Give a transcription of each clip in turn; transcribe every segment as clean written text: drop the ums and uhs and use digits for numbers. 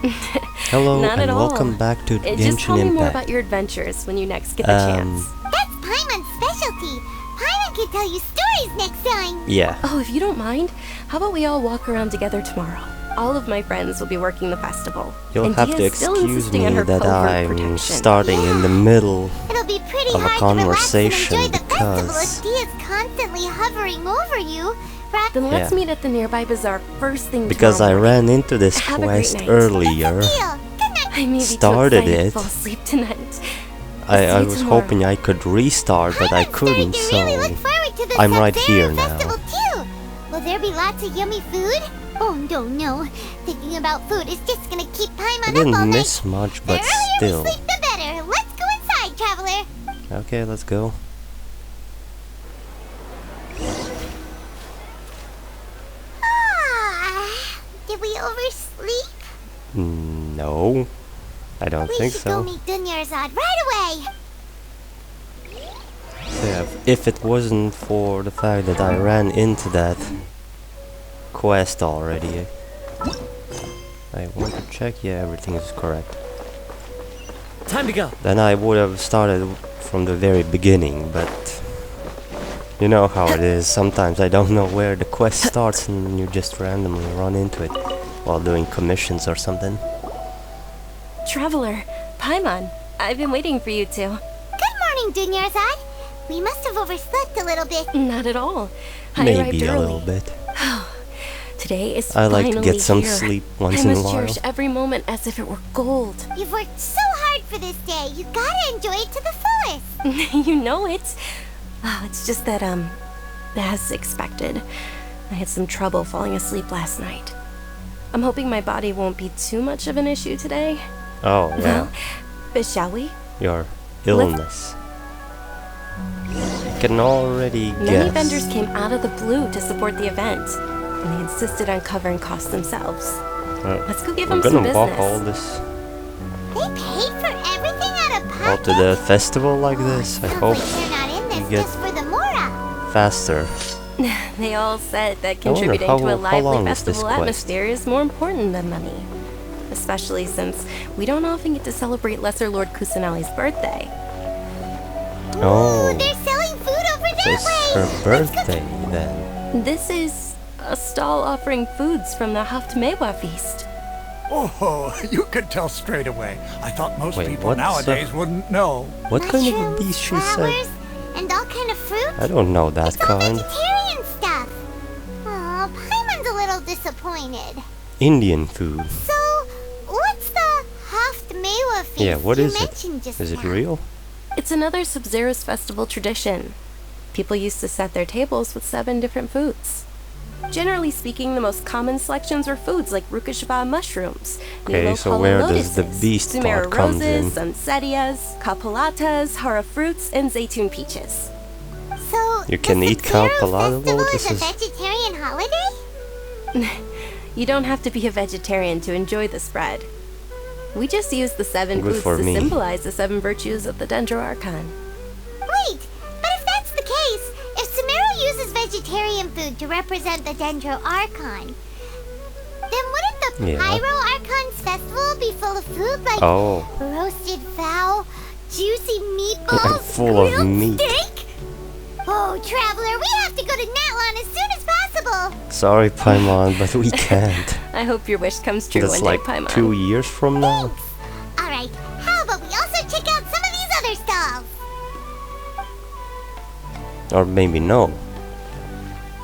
Hello Not and at all. welcome back to Just tell Genshin me more Impact. about your adventures when you next get the chance. That's Paimon's specialty. Paimon can tell you stories next time. Yeah, Oh, if you don't mind, how about we all walk around together tomorrow? All of my friends will be working the festival. you'll and have to Dia's still excuse insisting me on her that covert I'm protection. starting in the middle It'll be pretty of a hard to relax and conversation enjoy the festival because- if Dia's constantly hovering over you. Right? Then let's Yeah. meet at the nearby bazaar first thing because I tomorrow morning. ran into this Have a great quest night. earlier. Deal. Good night. I may be started too excited it. to fall asleep tonight. I See you was tomorrow. hoping I could restart, but I Paimon's couldn't, starting to really so look forward to the I'm right Sub-Zero here now. festival too. Will there be lots of yummy food? Oh no. Thinking about food is just gonna keep I Paimon up all didn't night. miss much, but the earlier still. we sleep, the better. Let's go inside, traveler. Okay, let's go. Did we oversleep? No, I don't We think should so. go meet Dunyarzad right away. So yeah, if it wasn't for the fact that I ran into that quest already, I want to check, yeah, everything is correct. Time to go. Then I would have started from the very beginning, but you know how it is. Sometimes I don't know where the quest starts and you just randomly run into it while doing commissions or something. Traveler, Paimon, I've been waiting for you two. Good morning, Dunyarzad. We must have overslept a little bit. Not at all. I Maybe arrived a early. little bit. Today is I like to finally get some here. sleep once I in a must while. cherish every moment as if it were gold. You've worked so hard for this day. You gotta enjoy it to the fullest. You know it. Oh, it's just that, as expected, I had some trouble falling asleep last night. I'm hoping my body won't be too much of an issue today. Oh, yeah, Well, but shall we? your illness. I can already Many guess. vendors came out of the blue to support the event, and they insisted on covering costs themselves. Let's go give I'm them some gonna walk all business. this They paid for everything out of all pocket. to the festival like this. I Sounds hope like they're not in this get- just for the Mora. faster. They all said that I wonder contributing how to a lively long is this festival quest? atmosphere is more important than money. Especially since we don't often get to celebrate Lesser Lord Kusanali's birthday. Oh, They're selling food over so that it's way. her Let's go birthday then. This is a stall offering foods from the Haftmewa feast. Oh, you could tell straight away. I thought most Wait, people what's nowadays wouldn't know. What kind of a Mushrooms, dish she said? flowers, and all kind of fruit. I don't know that It's all kind. vegetarian stuff. Oh, Paimon's a little disappointed. Indian food. So, what's the Haftmewa feast Yeah, what you is it? mentioned just Is it now? real? It's another Sub-Zero's festival tradition. People used to set their tables with 7 different foods. Generally speaking, the most common selections were foods like Rukashaba mushrooms, Okay, Nilo so Pala where does the lotuses, beast Sumeru part comes in? roses, Sunsettias, Kapalatas, Hara fruits, and Zaytun peaches. So, You can the eat Sub-Zero Kalpalata festival is a lotuses? vegetarian holiday? You don't have to be a vegetarian to enjoy the spread. We just use the 7 Good foods for to me. symbolize the 7 virtues of the Dendro Archon. Wait, but if that's the case, if Sumeru uses vegetarian food to represent the Dendro Archon, then wouldn't the Yeah. Pyro Archon's festival be full of food like Oh, roasted fowl, juicy meatballs, full of grilled meat. steak? Oh, traveler, we have to go to Natlan as soon as possible. sorry, Paimon, but we can't. I hope your wish comes true That's one like day, Paimon. 2 years from now. Thanks. All right, how about we also check out some of these other stalls? Or maybe no.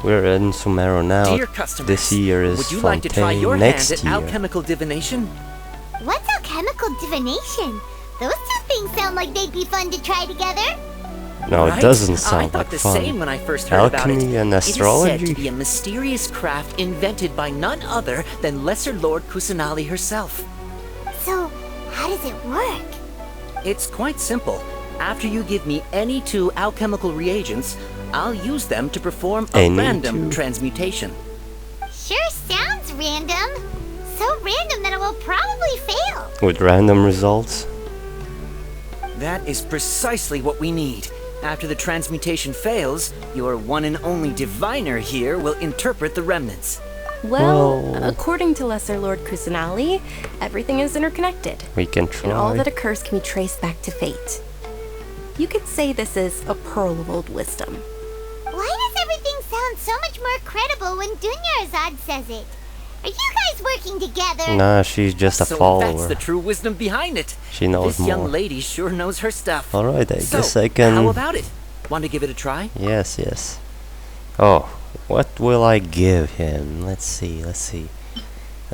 We're in Sumeru now. Dear customers, This year is would you like to try Fontaine your next hand at year. alchemical divination? What's alchemical divination? Those two things sound like they'd be fun to try together. No, Right? it doesn't I sound thought like the fun. same when I first heard about it. Alchemy and It is said astrology? to be a mysterious craft invented by none other than Lesser Lord Kusanali herself. So, how does it work? It's quite simple. After you give me any 2 alchemical reagents, I'll use them to perform a Any random 2? transmutation. Sure sounds random. So random that it will probably fail. With random results. That is precisely what we need. After the transmutation fails, your one and only diviner here will interpret the remnants. Well, according to Lesser Lord Kusanali, everything is interconnected, we can and all try. that occurs can be traced back to fate. You could say this is a pearl of old wisdom. Why does everything sound so much more credible when Dunyarzad says it? Are you guys working together? Nah, she's just a So follower. that's the true wisdom behind it. She knows This young more. lady sure knows her stuff. Alright, I So, guess I can... how about it? Want to give it a try? Yes, yes. Oh, what will I give him? Let's see.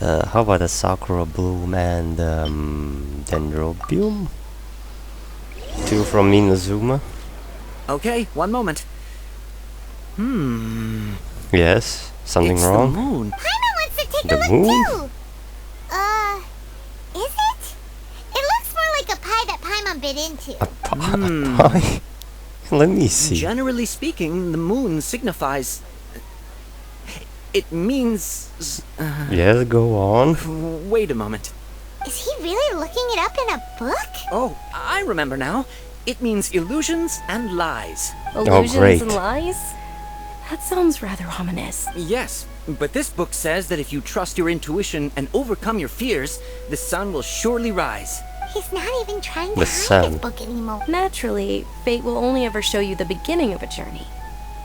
How about a Sakura Bloom and Dendrobium? 2 from Minazuma. Okay, one moment. Yes, something It's wrong? the moon. Paimon wants to take The a look moon? too. Is it? It looks more like a pie that Paimon bit into. A pie? Let me see. Generally speaking, the moon signifies... It means... Yes, go on. Wait a moment. Is he really looking it up in a book? Oh, I remember now. It means illusions and lies. Illusions great. and lies? That sounds rather ominous. Yes, but this book says that if you trust your intuition and overcome your fears, the sun will surely rise. He's not even trying to The hide sun. his book anymore. Naturally, fate will only ever show you the beginning of a journey.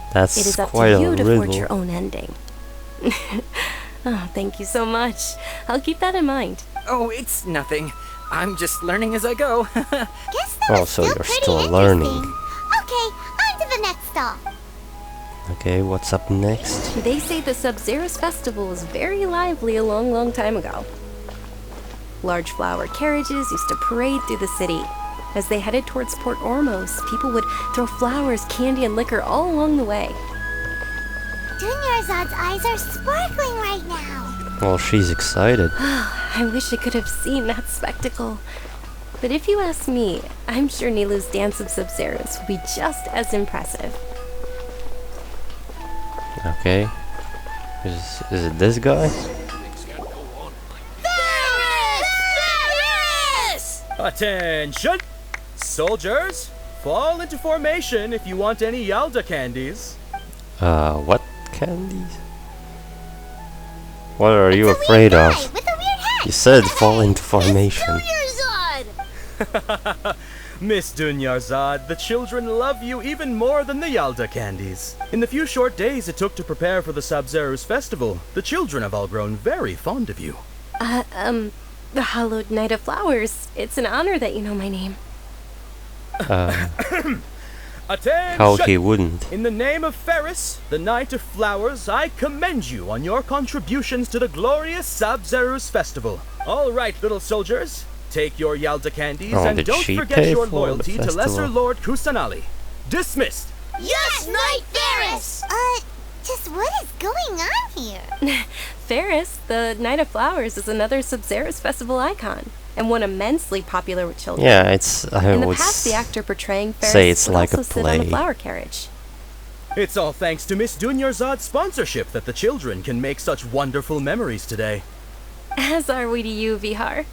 It That's is up quite to a you to forge riddle. your own ending. Oh, thank you so much. I'll keep that in mind. Oh, it's nothing. I'm just learning as I go. Guess that Oh, was so still you're pretty still interesting. learning. Okay, on to the next stop. Okay, what's up next? They say the Sub-Zero's festival was very lively a long, long time ago. Large flower carriages used to parade through the city. As they headed towards Port Ormos, people would throw flowers, candy, and liquor all along the way. Dunyarzad's eyes are sparkling right now. Well, she's excited. I wish I could have seen that spectacle. But if you ask me, I'm sure Nilu's dance of Sub-Zeros will be just as impressive. Okay. Is it this guy? Attention! Soldiers, fall into formation if you want any Yalda candies. What candies? What are you It's a afraid weird of? guy with a weird hat. You said fall into formation. Dunyarzad! Miss Dunyarzad, the children love you even more than the Yalda candies. In the few short days it took to prepare for the Sub-Zero's festival, the children have all grown very fond of you. The Hallowed Night of Flowers. It's an honor that you know my name. Attention! How he wouldn't? In the name of Ferris, the Knight of Flowers, I commend you on your contributions to the glorious Sub-Zero's festival. All right, little soldiers, take your Yalda candies Oh, and did don't she forget pay your for the loyalty to Lesser festival? Lord Kusanali. Dismissed! Yes, Knight Ferris! Just what is going on here? Ferris, the Night of Flowers, is another Sub-Zero's festival icon, and one immensely popular with children. Yeah, it's. I In the would past, the actor portraying Ferris say it's would like also a sit on the play. flower carriage. It's all thanks to Miss Dunyarzad's sponsorship that the children can make such wonderful memories today. As are we to you, Vihar.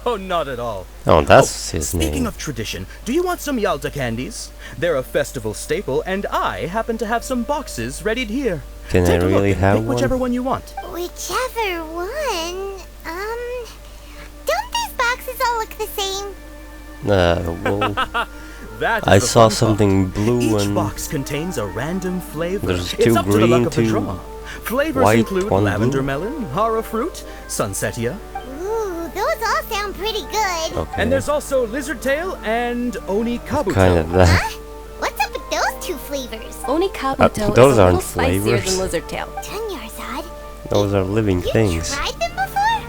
Oh, not at all. Oh, that's his Speaking name. of tradition, do you want some Yalda candies? They're a festival staple, and I happen to have some boxes readied here. Can I Take a look really and have pick whichever one? one you want. Whichever one. Don't these boxes all look the same? Well, That is I the saw fun something part. blue Each and box contains a random flavor. There's It's two up to the luck green, of the two draw. Flavors white, include one lavender blue. melon, hara fruit, sunsetia, Ooh, those all sound pretty good. okay. and there's also lizard tail and oni kabuto. kind of that. Huh? What's up with those two flavors? Oni Kabuto those is a little aren't spicier flavors. than Lizard Tail. Dunyarzad, Those are living you things. tried them before?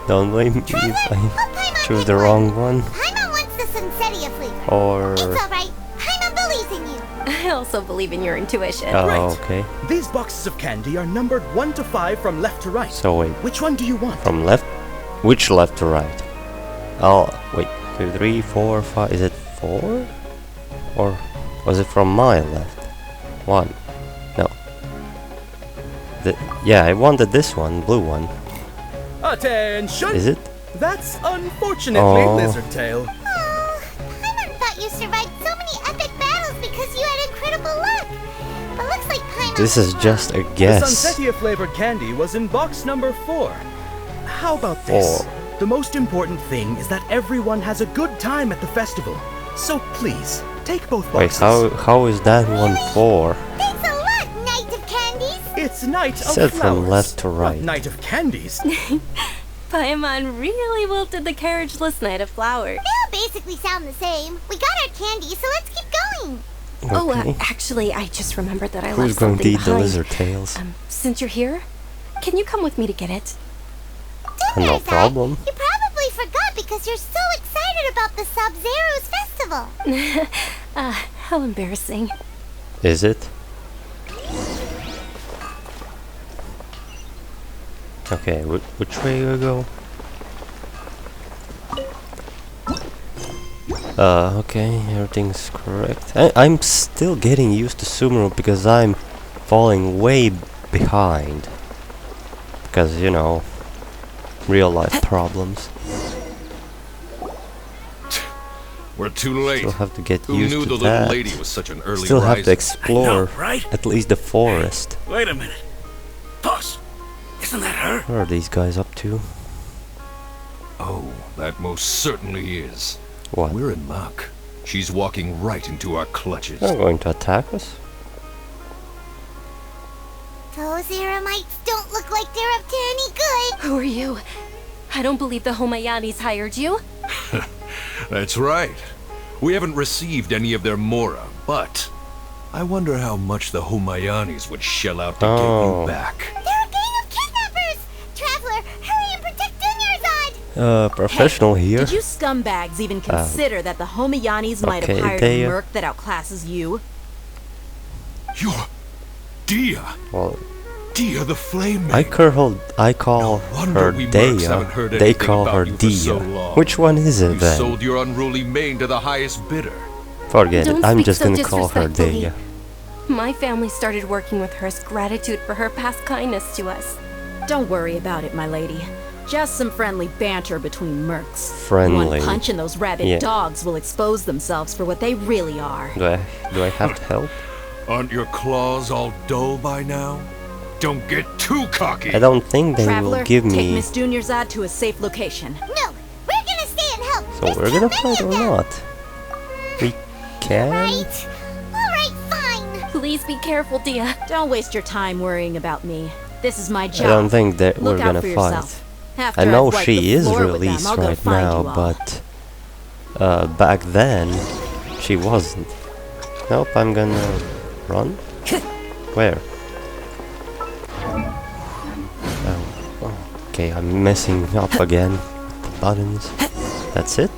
Don't blame me Try if them. I Let Paimon choose pick the one. wrong one. Paimon wants the Sunsetia flavor. Or. It's alright. Paimon believes in you. I also believe in your intuition. Oh, Right. okay. These boxes of candy are numbered 1 to 5 from left to right. So wait, Which one do you want? from left? Which left to right? Oh, wait. 2, 3, 4, 5. Is it 4? Or was it from my left? 1. No. Yeah, I wanted this one, blue one. Attention! Is it? That's unfortunately Oh. Lizard Tail. Oh, Paimon thought you survived so many epic battles because you had incredible luck. But looks like Paimon This is just a The guess. Sunsetia flavored candy was in box number 4. How about this? 4. The most important thing is that everyone has a good time at the festival. So please, take both Wait, boxes. how is that one 4? Thanks a lot, Knight of Candies. It's Night of Said Flowers. from left to not right. Night of Candies. Paimon really wilted the carriageless Knight of Flowers. They all basically sound the same. We got our candy, so let's keep going. Oh, Okay. actually, I just remembered that I Who's left going to something eat the behind. lizard tails? Since you're here, can you come with me to get it? Don't No worry, Zad. problem. You probably forgot because you're so excited about the Sub-Zero's festival. How embarrassing. Is it? Okay, which way do we go? Okay, everything's correct. I'm still getting used to Sumeru because I'm falling way behind. Because, you know, real life problems. We're too late. Still have to get Who used knew to the that. little lady was such an early Still have to riser? explore right? at least the forest. Wait a minute. Boss, isn't that her? What are these guys up to? Oh, that most certainly is. What? We're in luck. She's walking right into our clutches. They're going to attack us? Those Eremites don't look like they're up to any good. Who are you? I don't believe the Homayanis hired you. That's right. We haven't received any of their mora, but I wonder how much the Homayanis would shell out to get Oh. you back. They're a gang of kidnappers! Traveler, hurry and protect Dunyarzad! Professional here. Did you scumbags even consider that the Homayanis might have okay, hired they, a merc that outclasses you? You're Dia. Well, Dia the Flame I Maiden. call wonder her we mercs haven't Dea. heard They anything call about her you for so Dia. long. Which one is it You then? sold your unruly mane to the highest bidder. Forget Don't it. I'm speak just so gonna call her disrespectfully. Dea. My family started working with her as gratitude for her past kindness to us. Don't worry about it, my lady. Just some friendly banter between mercs. Friendly. One punch and those rabid Yeah. dogs will expose themselves for what they really are. Do I have to help? Aren't your claws all dull by now? Don't get too cocky. I don't think they Traveler, will give take me. Miss Dunyarzad to a safe location. No, we're gonna stay and help. So There's we're too gonna many fight of or them. not? We can. Right. Alright, fine. Please be careful, Dia. Don't waste your time worrying about me. This is my I job. don't think that Look we're out gonna for fight. yourself. After I know I've wiped she the is floor with them, released I'll go right find now, you all. but back then she wasn't. Nope, I'm gonna run. Where? Oh, okay, I'm messing up again. The buttons. That's it.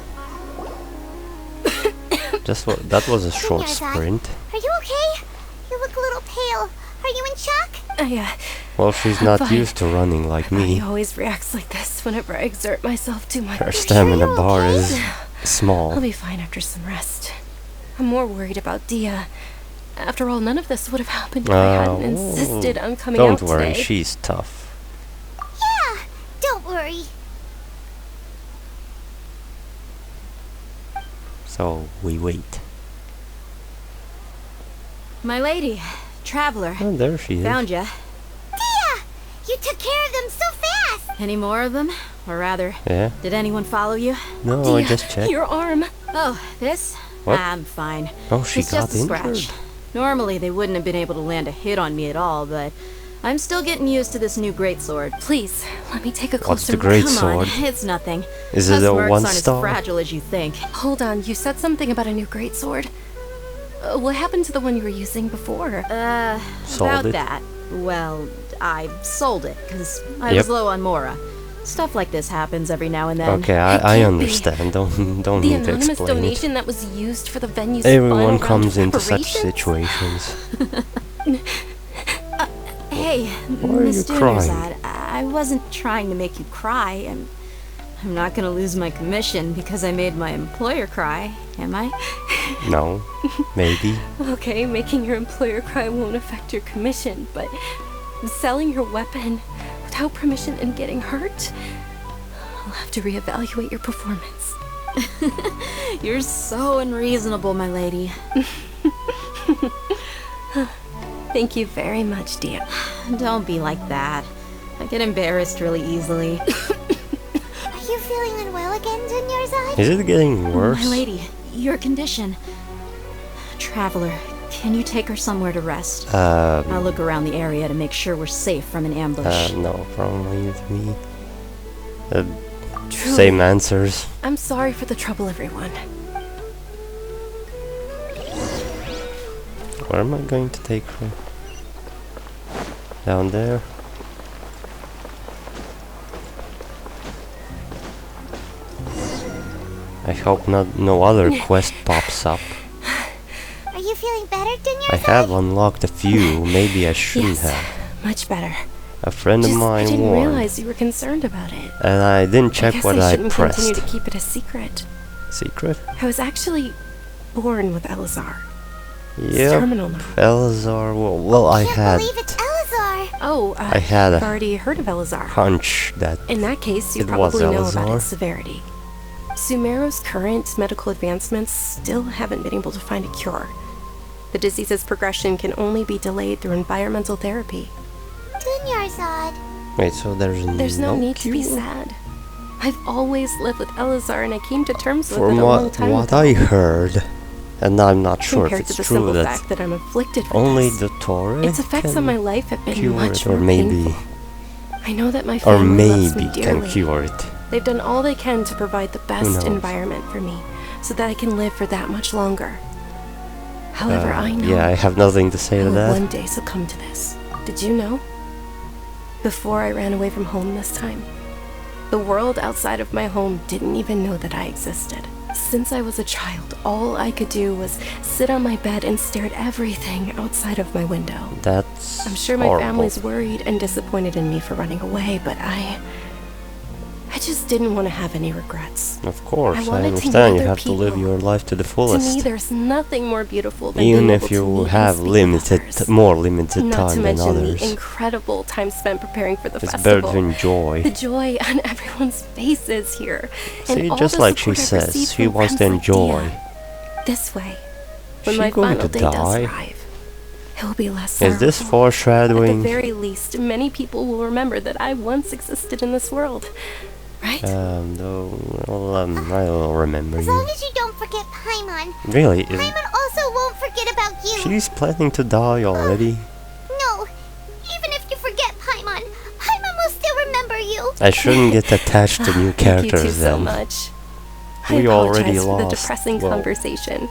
That was a short Dunyarzad, sprint. Are you okay? You look a little pale. Are you in shock? Well, she's I'm not fine. used to running like He me. always reacts like this whenever I exert myself too much. Her stamina you're bar okay? is I'll small. be fine after some rest. I'm more worried about Dia. After all, none of this would have happened if I hadn't insisted on coming out Don't worry, today. she's tough. Yeah, don't worry. So we wait. My lady, Traveler, Oh, there she is. found ya. Dia! You took care of them so fast! Any more of them? Or rather, Yeah. did anyone follow you? No, I Dia, just checked. your arm. Oh, this? What? I'm fine. Oh, she It's got just a scratch. injured. Normally, they wouldn't have been able to land a hit on me at all, but I'm still getting used to this new greatsword. Please, let me take a What's closer the look. great Come sword? on, it's nothing. Is it Us a mercs one aren't star? as fragile as you think. Hold on, you said something about a new greatsword. What happened to the one you were using before? Sold About it? that. Well, I sold it, because I Yep. was low on Mora. Stuff like this happens every now and then. Okay, I can't be. understand. Don't The need to anonymous explain it. donation that was used for the venue's Everyone final round comes of into such preparations? situations. Hey, Why are Miss you crying? Dunyarzad, I wasn't trying to make you cry, and I'm not gonna lose my commission because I made my employer cry, am I? No, maybe. Okay, making your employer cry won't affect your commission, but selling your weapon without permission and getting hurt? I'll have to reevaluate your performance. You're so unreasonable, my lady. Thank you very much, dear. Don't be like that. I get embarrassed really easily. Are you feeling unwell again, Dunyarzad? Is it getting worse? My lady, your condition. Traveler, can you take her somewhere to rest? I'll look around the area to make sure we're safe from an ambush. No problem with me. Truly, Same answers. I'm sorry for the trouble, everyone. Where am I going to take her? Down there? I hope no other quest pops up. Are you feeling better, Dunyarzad? I have unlocked a few, maybe I shouldn't Yes, have. much better. A friend of I mine didn't warned, realize you were concerned about it. and I didn't check I guess what I I shouldn't pressed. continue to keep it a secret. Secret? I was actually born with Elazar. Yep. terminal now. Elazar, well, I Can't had believe it's Elazar. Oh, I had I've a already heard of Elazar. hunch that In that case, you It was probably know about Elazar. its severity. Sumeru's current medical advancements still haven't been able to find a cure. The disease's progression can only be delayed through environmental therapy. Dunyarzad. wait, so There's no need to be cure? sad. I've always lived with Elazar, and I came to terms with it From a long what time what ago. I heard, and I'm not sure if Compared to it's the true simple that fact that I'm afflicted with only this, the Torre its effects can on my life have been cure much it, or more maybe, painful. I know that my or family loves me maybe can dearly. cure it. They've done all they can to provide the best knows? environment for me, so that I can live for that much longer. However, I know Yeah, I have nothing to say I to will that. one day succumb to this. Did you know? Before I ran away from home this time, the world outside of my home didn't even know that I existed. Since I was a child, all I could do was sit on my bed and stare at everything outside of my window. That's I'm sure my horrible. family's worried and disappointed in me for running away, but I just didn't want to have any regrets. Of course, I wanted to understand meet you other have to live people. your life to the To me, fullest. there's nothing more beautiful than Even being if able to you meet and have speak with limited, others. more limited Not to time than mention others. the incredible time spent preparing for the It's better festival. to enjoy. The joy on everyone's faces here. See, and all just the like she support I've says, received she from wants to friends like enjoy. Dia. This way, when She my going final to day does die? arrive, it will be less Is this sorrowful. At the foreshadowing? very least, many people will remember that I once existed in this world. Right? No, well, I will remember As you. long as you don't forget Paimon. Really? Paimon also won't forget about you. She's planning to die already? No. Even if you forget Paimon, Paimon will still remember you. I shouldn't get attached to new Thank you two characters so then. much. We I already apologize for the lost, depressing well, conversation.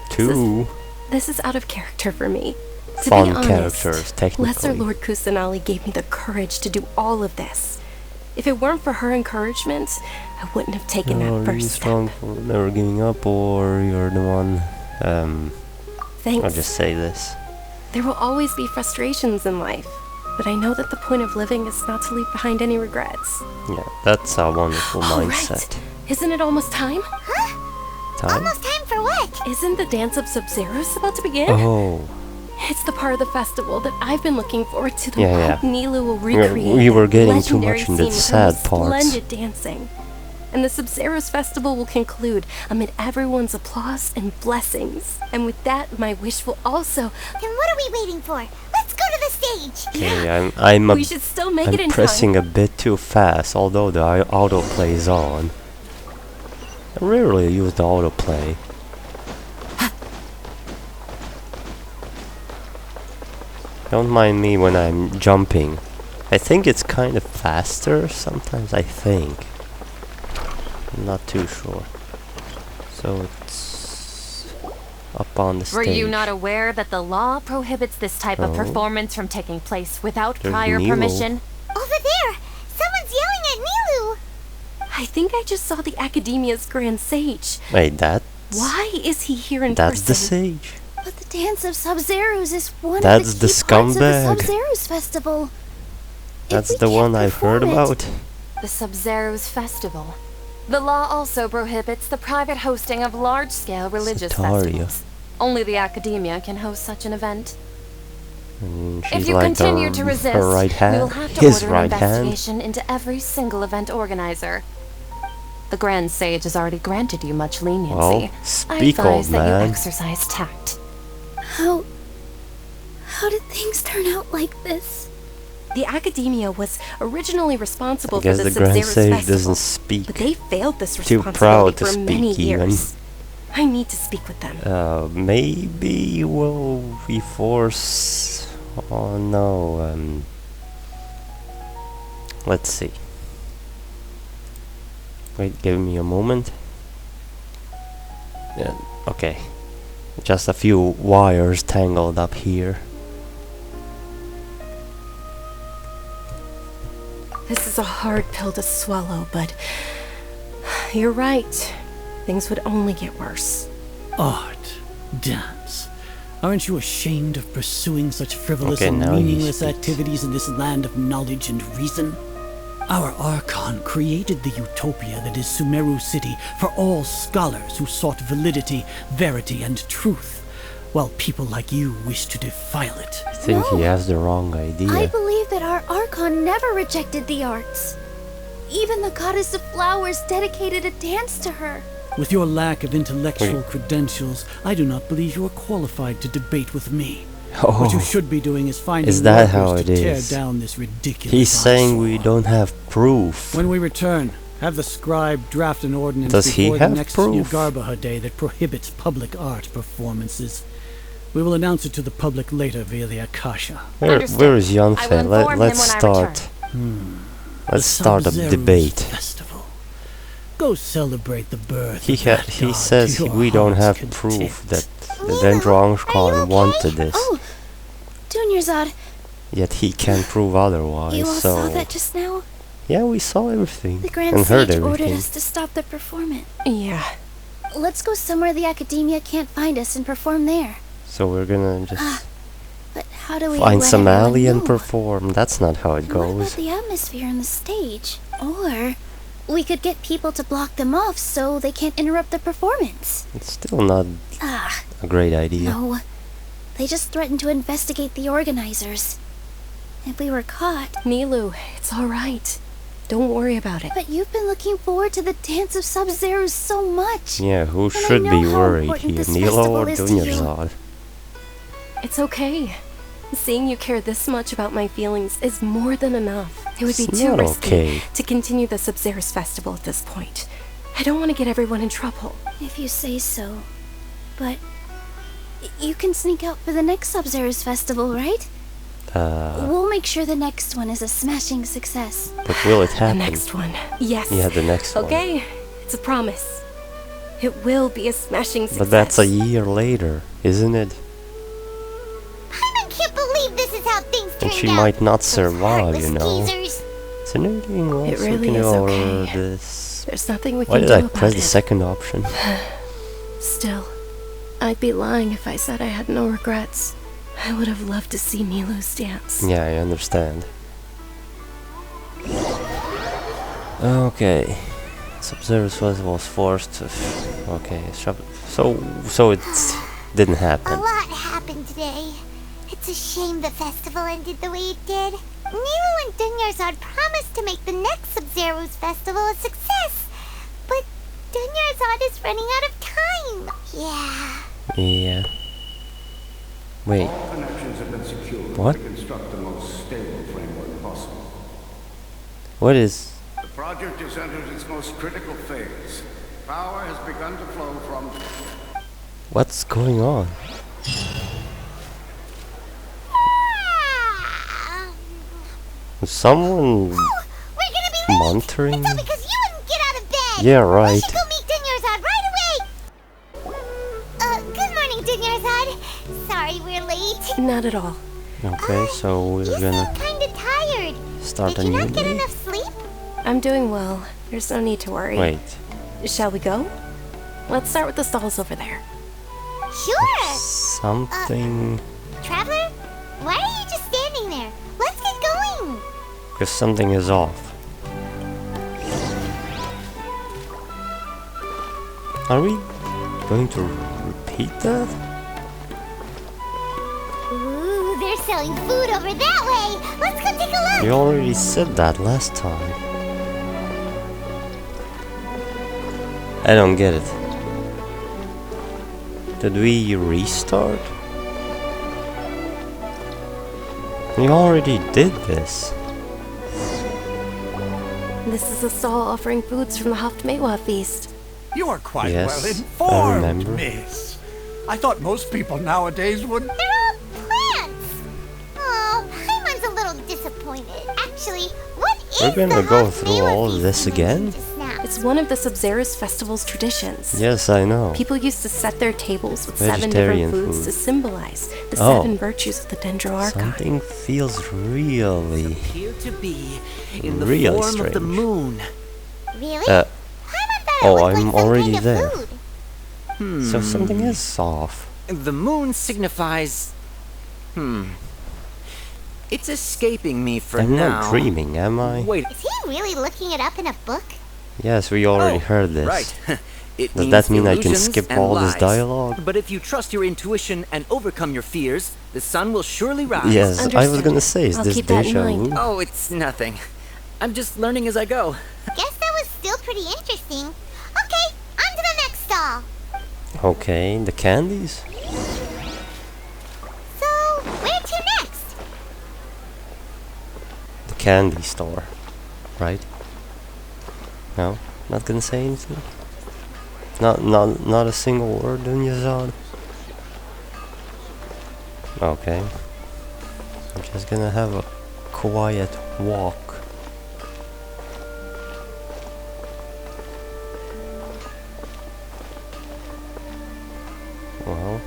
Two This is out of character for me. To fun be honest, characters, technically. Lesser Lord Kusanali gave me the courage to do all of this. If it weren't for her encouragement, I wouldn't have taken Are that you first strong step. for never giving up, or you're the one? Thanks. I'll just say this. There will always be frustrations in life, but I know that the point of living is not to leave behind any regrets. Yeah, that's a wonderful mindset. Right. Isn't it almost time? Time? Almost time for what? Isn't the dance of Sub-Zeros about to begin? Oh, It's the part of the festival that I've been looking forward to. The Yeah, one Nilu will recreate. we were that getting too legendary much in the scene with her sad most parts. Splendid dancing. And the Sub-Zeros festival will conclude amid everyone's applause and blessings. And with that, my wish will also. Then what are we waiting for? Let's go to the stage. okay. We should still make it I'm in pressing time. a bit too fast, although the autoplay is on. I rarely use the autoplay. Don't mind me when I'm jumping. I think it's kind of faster sometimes, I think. I'm not too sure. So it's up on the stage. Were you not aware that the law prohibits this type of Oh. performance from taking place without There's prior Nilo. permission? Over there. Someone's yelling at Nilu. I think I just saw the Academia's Grand Sage. Wait, Why is he here in that's the person? sage. But the Dance of Sub-Zeros is one That's of the the key parts of the scumbag. Sub-Zeros festival. That's the one I've heard about. The Sub-Zero's festival. The law also prohibits the private hosting of large-scale religious Sataria. festivals. Only the Academia can host such an event. And If she's you like continue to resist, her right we will hand, have to his order right an hand. investigation into every single event organizer. The Grand Sage has already granted you much leniency. Well, I speak, advise old that you man. exercise tact. How How did things turn out like this? The Academia was originally responsible for guess the the Grand Sub-Zero's Sage festival, doesn't speak. but they failed this Too responsibility proud to for many speak even. years. I need to speak with them. Maybe we force... Oh no, let's see. Wait, give me a moment. Yeah, okay. Just a few wires tangled up here. This is a hard pill to swallow, but you're right. Things would only get worse. Art, dance. Aren't you ashamed of pursuing such frivolous Okay, and now he meaningless speaks. activities in this land of knowledge and reason? Our archon created the utopia that is Sumeru City for all scholars who sought validity, verity, and truth, while people like you wish to defile it. I think he has the wrong idea. I believe that our archon never rejected the arts. Even the goddess of flowers dedicated a dance to her. With your lack of intellectual credentials, I do not believe you are qualified to debate with me. What you should be doing is finding Is that workers how to it tear is? down this ridiculous He's saying we eyesore. don't have proof. When we return, have the scribe draft an ordinance Does he before have the next proof? Yugarbaha Day that prohibits public art performances. We will announce it to the public later via the Akasha. Where is I will Yunfe? inform Let's him when I start. Let's start a Sub-Zero's debate. Festival. Go celebrate the birth. He of that he god says to your we don't heart's have proof content. that the Milo, Dendro are you Archon okay? wanted this. Oh, Dunyarzad, Yet he can't prove otherwise. you all So saw that just now? yeah, we saw everything The Grand and heard Sage ordered everything. us to stop the performance. Yeah. Let's go somewhere the Academia can't find us and perform there. So we're gonna just But how do we find let some everyone alley and know? perform. That's not how it What about goes. the atmosphere on the stage? Or we could get people to block them off so they can't interrupt the performance. It's still not Ah, a great idea. no. They just threatened to investigate the organizers. If we were caught... Nilu, it's alright. Don't worry about it. But you've been looking forward to the Dance of Sub-Zero so much. Yeah, who I should know be how worried important here, this Nilo or festival is to you. Dunyarzad? It's okay. Seeing you care this much about my feelings is more than enough. It would be It's too not risky okay. to continue the Sub-Zero's festival at this point. I don't want to get everyone in trouble. If you say so. But... you can sneak out for the next Sub-Zero's festival, right? We'll make sure the next one is a smashing success. But will it The happen? next one. Yes. Yeah, the next one. Okay, it's a promise. It will be a smashing success. But that's a year later, isn't it? I can't believe this is how things And turned she out. might not Those survive, you heartless know. geezers. It's an early loss. It really we can is over okay. this. There's nothing we Why can did do I about press the it. second option? Still, I'd be lying if I said I had no regrets. I would have loved to see Milu's dance. Yeah, I understand. Okay. Sub-Zero's festival was forced to... Okay, so it didn't A happen. lot happened today. It's a shame the festival ended the way it did. Nero and Dunyarzad promised to make the next Sub-Zero's festival a success. But Dunyarzad is running out of time. Yeah. Yeah. Wait, All connections have been secured What? to construct the most stable framework possible. what is... The project has entered its most critical phase. Power has begun to flow from... What's going on? Is someone We're gonna be late. monitoring? It's all because you wouldn't get out of bed. Yeah, We right. should go meet Dunyarzad right away. Good morning, Dunyarzad. Sorry we're late. Not at all. Okay, so we're You gonna seem kinda tired. start Did a you new not get day? enough sleep? I'm doing well. There's no need to worry. Wait, Shall we go? Let's start with the stalls over there. Sure. something... Traveler, why are you just standing there? Let's get going. Because something is off. Are we going to repeat that? Ooh, they're selling food over that way. Let's go take a look. You already said that last time. I don't get it. Did we restart? We already did this. This is a stall offering foods from the Haftmewa feast. You are quite Yes, well I informed, remember. miss. I thought most people nowadays would... They're all plants! Oh, Paimon's a little disappointed. Actually, what is We're gonna the go through Haftmewa all of feast this you again? mentioned just now? It's one of the Sabzeruz festival's traditions. Yes, I know. People used to set their tables with 7 Vegetarian different foods food. to symbolize the Oh. 7 virtues of the Dendro Archon. Something feels really, Appear to be in the really form of the strange. moon. Really? Uh, Paimon thought it oh, looked I'm like some already kind of there. food. So something is off. The moon signifies... It's escaping me for I'm now. not dreaming, am I? Wait. Is he really looking it up in a book? Yes, we already Oh, heard this. Right. It Does means that mean I can illusions skip and all this lies. dialogue? But if you trust your intuition and overcome your fears, the sun will surely rise. Yes, I was Understood. gonna say, is I'll this keep that in deja mind. vu? Oh, it's nothing. I'm just learning as I go. Guess that was still pretty interesting. Okay, on to the next stall. Okay, the candies? So, where to next? The candy store, right? No? Not gonna say anything? Not a single word, Dunyazad? Okay. I'm just gonna have a quiet walk. Well,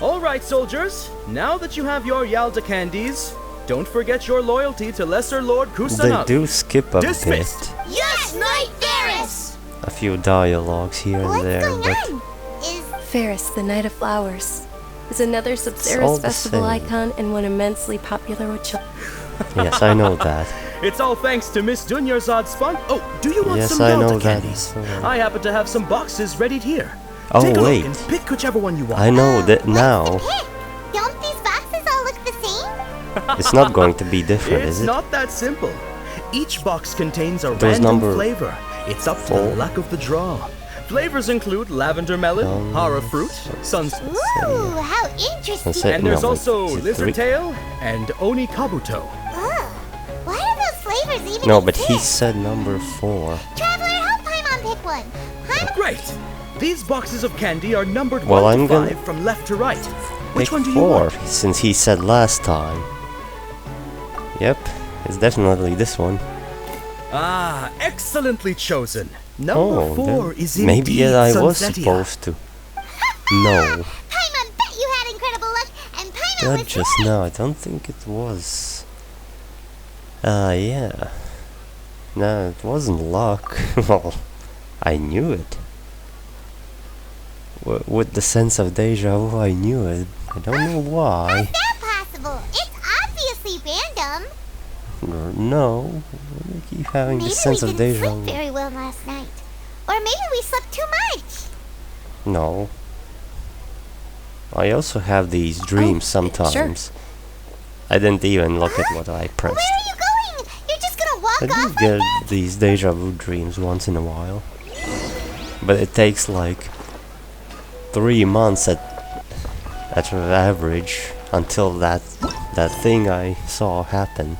Alright, soldiers. Now that you have your Yalda candies, don't forget your loyalty to Lesser Lord they Kusanagi. do skip a Dismissed. bit. Yes, Knight Varys! A few dialogues here and What's there, going but on? Is Ferris, the Night of Flowers, is another all Sabzeruz the festival same. icon and one immensely popular with children. yes, I know that. It's all thanks to Miss Dunyarzad's fun. Oh, do you want Yes, some I Yalda know that. candies? So- I happen to have some boxes ready here. Oh, Take a wait. look and pick whichever one you want. I know that what's now. the pick? Don't these boxes all look the same? It's not going to be different, It's is it? not that simple. Each box contains a Those random number flavor. It's up to four. the luck of the draw. Flavors include lavender melon, hara fruit, sun, Ooh, how interesting. That's it. and there's No, also is it lizard three? tail and oni kabuto. Ugh, why do those flavors even No, but he exist? said number 4. Traveler, help Paimon pick one. Paimon, Great! These boxes of candy are numbered Well, 1 I'm to gonna 5 from left to right. Which Pick one do you 4, want? since he said last time. Yep, it's definitely this one. Ah, excellently chosen. Number Oh, 4 then is indeed maybe I was Sunsetia. supposed to. No, Paimon bet you had incredible luck, and Paimon not was just right. now. I don't think it was. Yeah. No, it wasn't luck. Well, I knew it. With the sense of deja vu, I knew it. I don't know why. How's that possible? It's obviously random. No, I keep having Maybe the sense we of didn't deja sleep vu. very well last night. Or maybe we slept too much. No. I also have these dreams sometimes. I didn't even look at what I Where pressed. are you going? You're just gonna walk I do off like get that? these deja vu dreams once in a while. But it takes like 3 months at average until that thing I saw happen.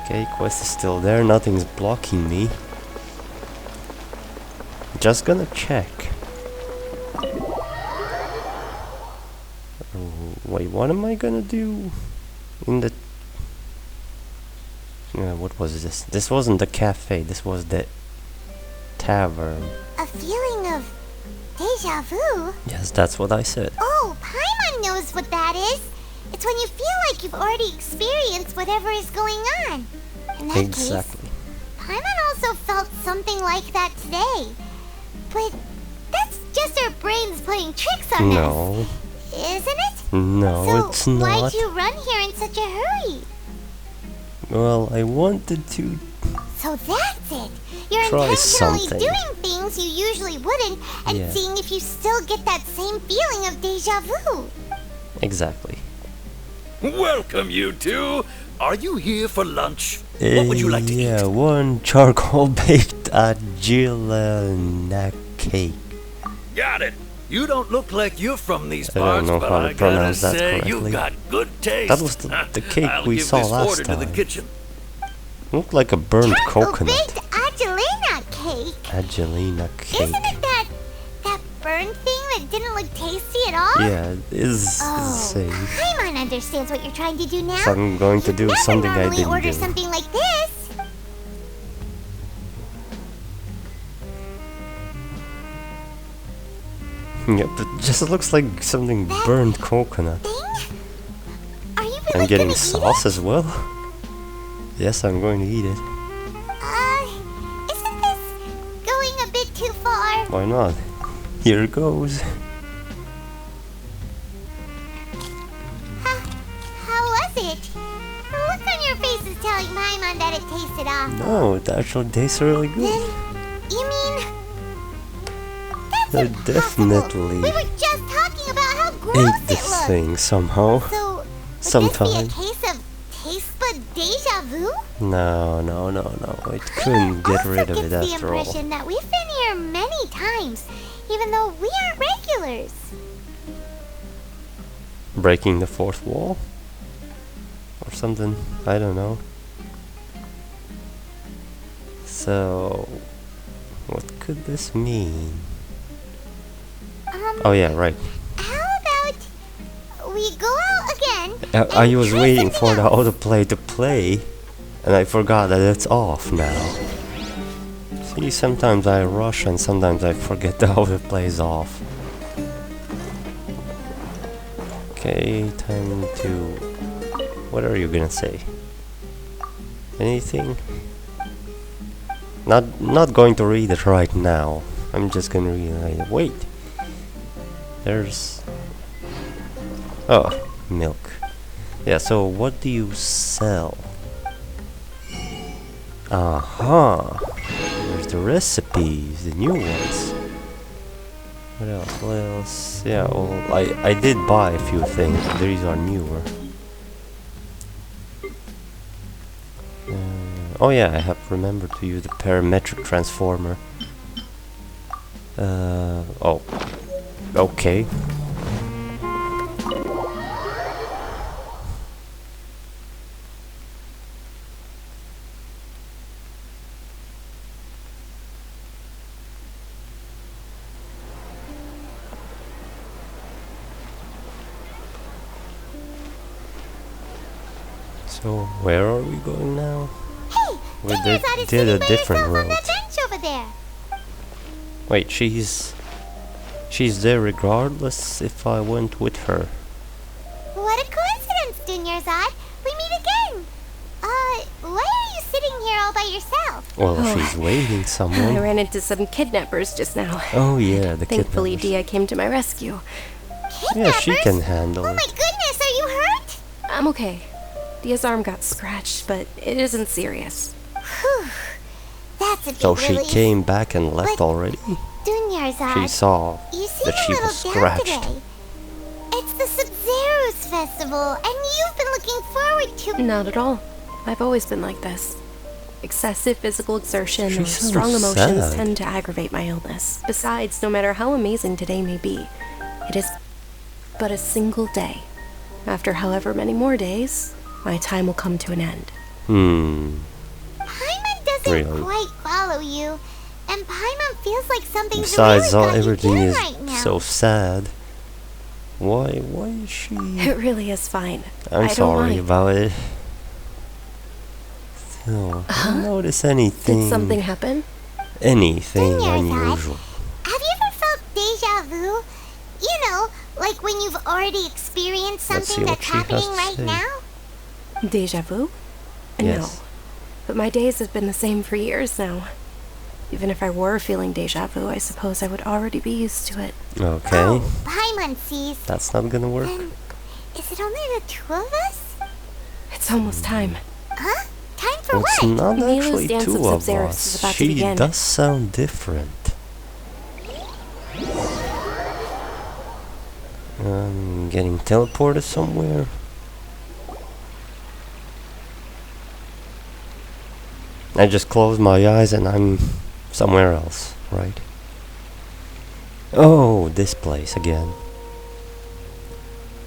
Okay, quest is still there, nothing's blocking me. Just gonna check. Wait, what am I gonna do in the... what was this? This wasn't the cafe, this was the tavern. A feeling of deja vu? Yes, that's what I said. Oh, Paimon knows what that is. It's when you feel like you've already experienced whatever is going on. In that Exactly. case, Paimon also felt something like that today. But that's just our brains playing tricks on us. No, Isn't it? no, So it's why'd not. you run here in such a hurry? Well, I wanted to... So that's it. You're Try intentionally something. doing things you usually wouldn't and Yeah. seeing if you still get that same feeling of deja vu. Exactly. Welcome, you two. Are you here for lunch? What would you like to Yeah, eat? one charcoal baked agilana cake. Got it. You don't look like you're from these I don't parts, know but how I to gotta pronounce that say you correctly. got good taste. That was the cake I'll we give saw this last order to the time. kitchen. Looked like a burnt coconut. Baked Angelina cake. Angelina cake. Isn't it that burn thing that didn't look tasty at all? Yeah, it is Oh, insane. Paimon understands what you're trying to do now. So I'm going to do Never something I normally didn't order do. something like this. Yep, it just looks like something burnt coconut. Are you really I'm getting gonna eat sauce it? as well. Yes, I'm going to eat it. Isn't this going a bit too far? Why not? Here goes. How was it? The look on your face is telling Paimon that it tasted awful. No, it actually tastes really good. Then, you mean... I definitely We were just talking about how gross ate it this looked. thing somehow. So, would Sometime. this be a case of taste bud deja vu? No. It couldn't get rid of it Gives the after all. impression that we've been here many times, even though we aren't regulars. Breaking the fourth wall? Or something. I don't know. So, what could this mean? Oh yeah, right. How about we go out again? I was waiting for the autoplay to play, and I forgot that it's off now. See, sometimes I rush and sometimes I forget the autoplay is off. Okay, time to... What are you gonna say? Anything? Not going to read it right now. I'm just gonna read it. Wait! There's... Oh, milk. Yeah, so what do you sell? Aha! There's the recipes, the new ones. What else? What else? Yeah, well, I did buy a few things. These are newer. Oh yeah, I have remembered to use the parametric transformer. Oh. Okay. So where are we going now? Hey, We Junior's out did sitting a by different herself on route. that bench over there. Wait, she's there regardless if I went with her. What a coincidence, Dunyarzad. We meet again. Why are you sitting here all by yourself? Well, Oh. she's waiting I someone. ran into some kidnappers just now. Oh yeah, the Thankfully, kidnappers. Dia came to my rescue. Yeah, she Kidnappers? can handle Oh it. my goodness, are you hurt? I'm okay. Dia's arm got scratched, but it isn't serious. Whew. That's a big So she relief. came back and left But- already? Dunyarzad, She saw you seem that she a little was down scratched. today. It's the Sub-Zero's festival, and you've been looking forward to... Not at all. I've always been like this. Excessive physical exertion She or sounds strong emotions sad. tend to aggravate my illness. Besides, no matter how amazing today may be, it is but a single day. After however many more days, my time will come to an end. Paimon doesn't Really? quite follow you, and Paimon feels like something's Besides, really all got you everything down is right now. so sad. Why is she... It really is fine. I'm I don't sorry mind. about it. Still, I don't notice anything. Did something happen? Anything Dunyarzad, unusual. have you ever felt deja vu? You know, like when you've already experienced Let's see something what that's she has happening to right say. now? Deja vu? Yes. No. But my days have been the same for years now. Even if I were feeling deja vu, I suppose I would already be used to it. Okay, Oh, Paimon sees. that's not gonna work. Then, is it only the two of us? It's almost time. Huh? Time for It's what? not Milu's actually dance two of of Sub-Zeros us. is about to She begin. does sound different. Getting teleported somewhere. I just close my eyes and I'm somewhere else, right? Oh, this place again.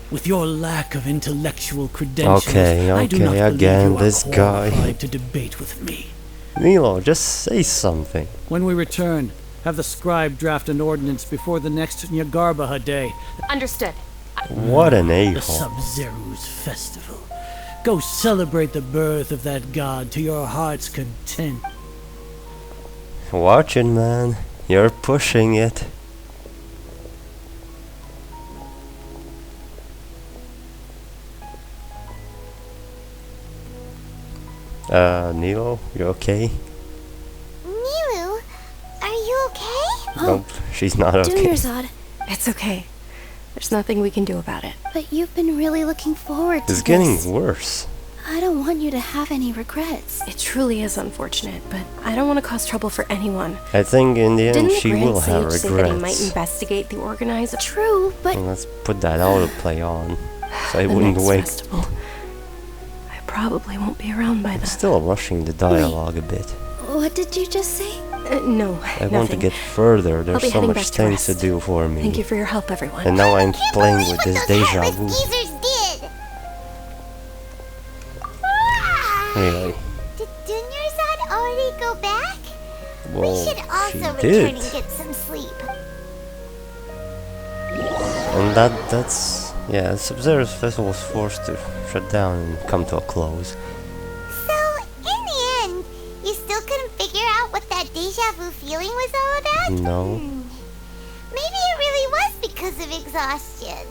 With your lack of intellectual credentials, Okay, I do not okay, believe again, you are this guy. qualified to debate with me. Nilo, just say something. When we return, have the scribe draft an ordinance before the next Nyagarbaha day. Understood. What an The a-hole. Sub-Zeru's festival. Go celebrate the birth of that god to your heart's content. Watch it, man. You're pushing it. Nilo, you okay? Nilu, are you okay? Nope, she's not okay. Dunyarzad, it's okay. There's nothing we can do about it. But you've been really looking forward to It's this. getting worse. I don't want you to have any regrets. It truly is unfortunate, but I don't want to cause trouble for anyone. I think in the end Didn't she the will Grand have Sage say that he might regrets. investigate the organizer? True, but And let's put that autoplay on, so I The wouldn't next wake. festival. I probably won't be around by then. Still rushing the dialogue a bit. what did you just say? No, I want to nothing. get further. I'll There's be so heading much back to things to rest. do for me. Thank you for your help, everyone. And now I'm playing with What this those deja heartless vu. geezers did! Anyway, Did Dunyarzad already go back? well, We should also she return did. and get some sleep. And that's yeah. Sub-Zero's festival was forced to shut down and come to a close. So, in the end, you still couldn't figure out what that deja vu feeling was all about? No, Maybe it really was because of exhaustion.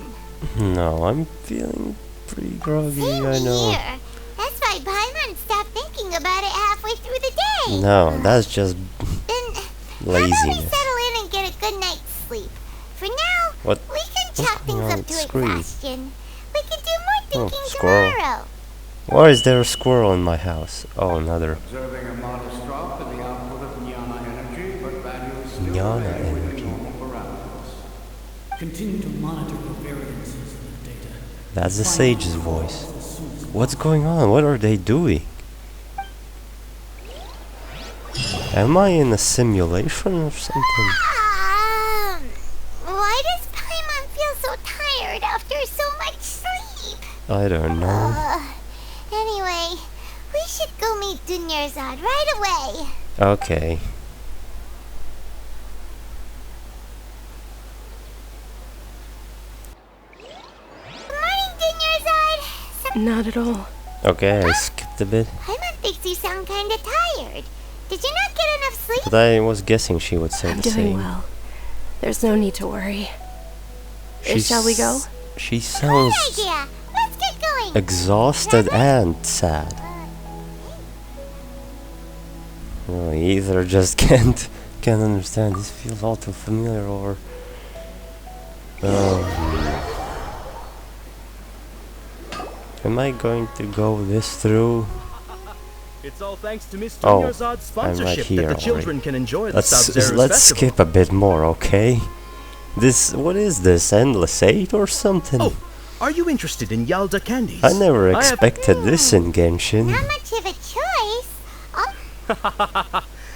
no, I'm feeling pretty groggy. Same I know. here. That's why Paimon stopped thinking about it halfway through the day. No, that's just Then, how about we laziness. settle in and get a good night's sleep? For now, What? we can What's chalk going things on up with to the screen? exhaustion. We can do more thinking squirrel. tomorrow. Why is there a squirrel in my house? Oh, another Observing a modest drop in the output of jnana energy, but values still jnana remain within energy. normal parameters. Continue to monitor the variances in the data. That's the sage's voice. What's going on? What are they doing? Am I in a simulation or something? Why does Paimon feel so tired after so much sleep? I don't know. Anyway, we should go meet Dunyarzad right away. Okay. Good morning, Dunyarzad. Not at all. Okay, I skipped a bit. Paimon thinks you sound kinda tired. Did you not get enough sleep? But I was guessing she would say I'm the doing same. well. There's no need to worry. She's- Shall we go? She sounds Good idea. Let's get going. exhausted and sad. Oh, I either just can't understand. This feels all too familiar, or am I going to go this through? It's all thanks to Miss Oh, Dunyarzad's I'm right sponsorship here that the already. children can enjoy the Let's Sub-Zero's let's festival. skip a bit more, okay? What is this? Endless 8 or something? Oh, are you interested in Yalda candies? I never I have- expected this in Genshin. Not much of a choice.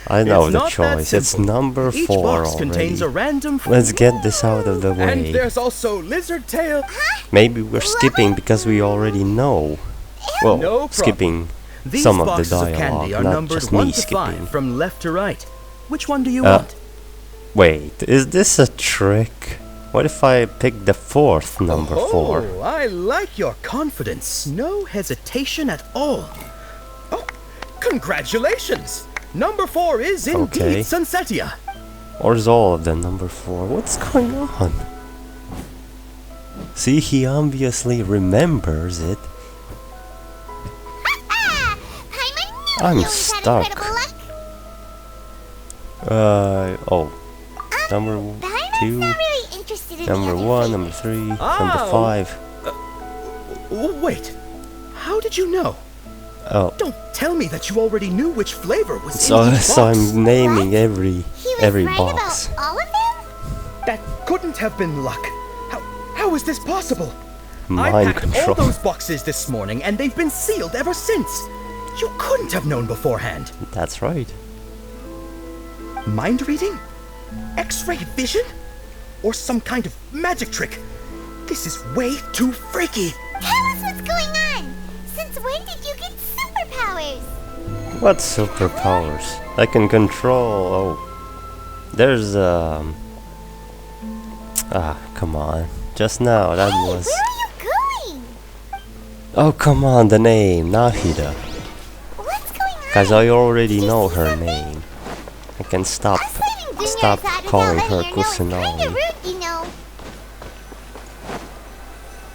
I know It's the not that choice. It's simple. number Each 4 box already. contains a random Let's get this out of the And way. there's also lizard tail. Maybe we're skipping because we already know. Well, No problem. skipping These some of the boxes of dialogue, candy are not numbered just 1 me to skipping. 5 from left to right. Which one do you Uh, want? Wait, is this a trick? What if I pick the 4th number 4? Oh, I like your confidence. No hesitation at all. Oh, congratulations! Number 4 is indeed Okay. Sunsetia. Or is all of them number 4? What's going on? See, he obviously remembers it. I'm You always had stuck. incredible luck. Oh. Number Paimon's 2, not really interested in number the other 1, favorites. number 3, Oh. number 5. Wait, how did you know? Oh. Don't tell me that you already knew which flavor was So, in each so box. I'm naming every He was right box. about all of them? That couldn't have been luck. How is this possible? I Mind packed control. all those boxes this morning, and they've been sealed ever since. You couldn't have known beforehand. That's right. Mind reading? X-ray vision? or some kind of magic trick. This is way too freaky. Tell us what's going on. Since when did you get superpowers? What superpowers? I can control... Oh. There's, come on. Just now, that was... Where are you going? Oh, come on, the name, Nahida. What's going on? Guys, I already know her name. I can stop calling her Kusanagi. You know.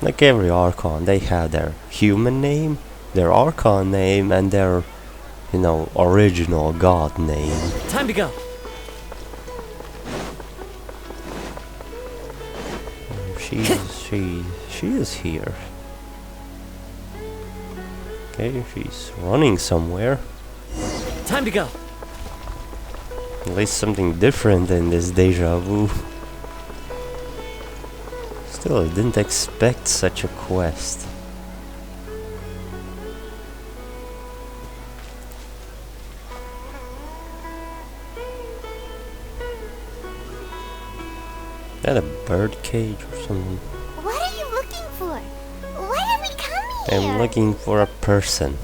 Like every archon, they have their human name, their archon name, and their, you know, original god name. Time to go. She is here. Okay, she's running somewhere. Time to go. At least something different in this deja vu. Still, I didn't expect such a quest. Is that a bird cage or something? What are you looking for? Why are we coming here? I'm looking for a person.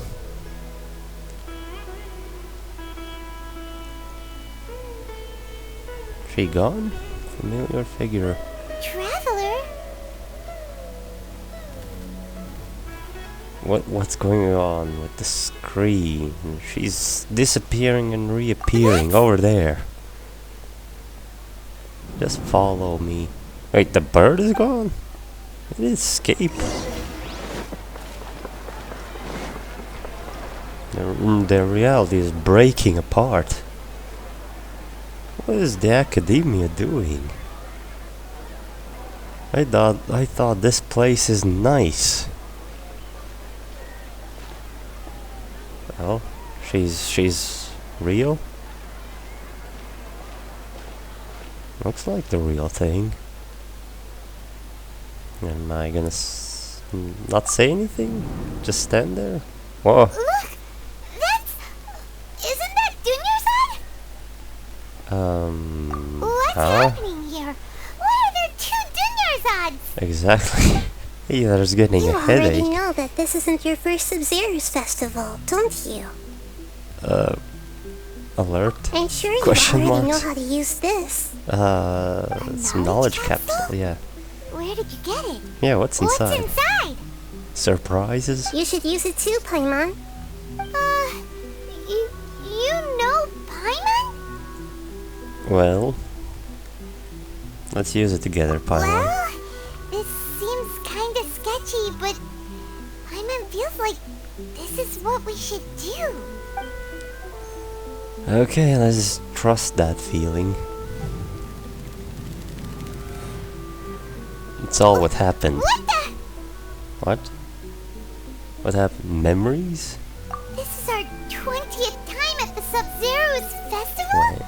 She gone? Familiar figure. Traveler? What's going on with the screen? She's disappearing and reappearing over there. Just follow me. Wait, the bird is gone? It escaped. The reality is breaking apart. What is the academia doing? I thought this place is nice. Well, she's real. Looks like the real thing. Am I gonna not say anything? Just stand there? Whoa. Look! Isn't that Dunyarzad? What's happening here? Why are there two Dunyarzad's? Exactly. Either's getting a headache. You already know that this isn't your first Sub-Zero's festival, don't you? Alert? I'm sure you Question already marks? know how to use this. It's a knowledge capsule, yeah. Where did you get it? Yeah, what's inside? What's inside? Surprises? You should use it too, Paimon. You know Paimon? Well, let's use it together, Paimon. Well, this seems kinda sketchy, but Paimon feels like this is what we should do. Okay, let's trust that feeling. It's all what happened. What the? What? What happened? Memories? This is our 20th time at the Sub-Zero's festival? Wait.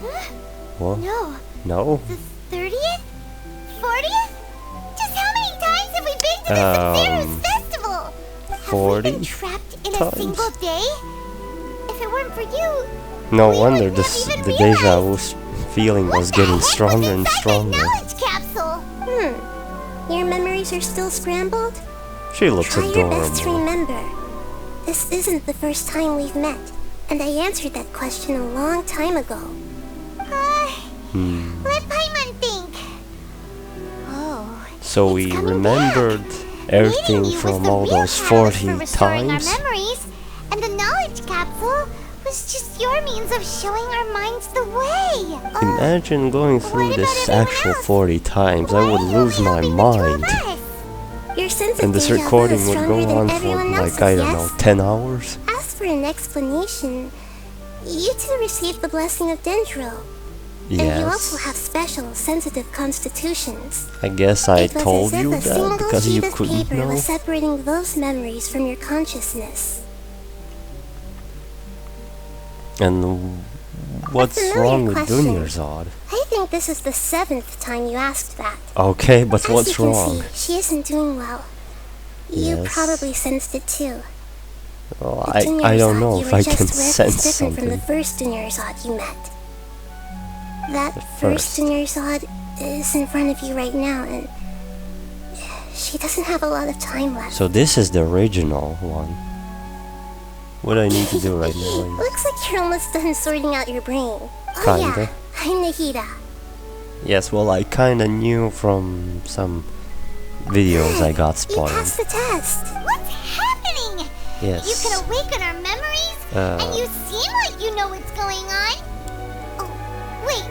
Huh? What? No. No? The 30th? 40th? Just how many times have we been to the Sub-Zero's festival? 40 have we been trapped in times? a single day? If it weren't for you, No we wonder wouldn't have even the deja vu realized. feeling was getting stronger and stronger. Knowledge capsule. Your memories are still scrambled? She looks Try your best to adorable. remember. This isn't the first time we've met, and I answered that question a long time ago. Let Paimon think. Oh. So we remembered everything from all those 40 times? Our memories, and the knowledge capsule was just your means of showing our minds the way. Imagine going through this actual 40 times. I would lose my mind. Your sense And of this deja vu recording is would stronger go on than for everyone like, else's, I don't know, yes? 10 hours? As for an explanation, you two received the blessing of Dendro. And you also Yes. have special, sensitive constitutions. I guess I It was told as if you a that single because sheet you of couldn't paper know. was separating those memories from your consciousness. And what's familiar wrong with question. Dunyarzad? I think this is the 7th time you asked that. Okay, but As what's you can wrong? see, she isn't doing well. You Yes. probably sensed it too. Well, The I don't Dunyarzad know you if were I just can with is sense different from the something. first Dunyarzad you met. That The first first. Dunyarzad, is in front of you right now, and she doesn't have a lot of time left. So this is the original one. What do I need to do right now? Looks like you're almost done sorting out your brain. Kinda. Oh yeah, I'm Nahida. Yes, well, I kinda knew from some videos I got You spoiled. passed the test. What's happening? Yes. You can awaken our memories, and you seem like you know what's going on. Oh, wait.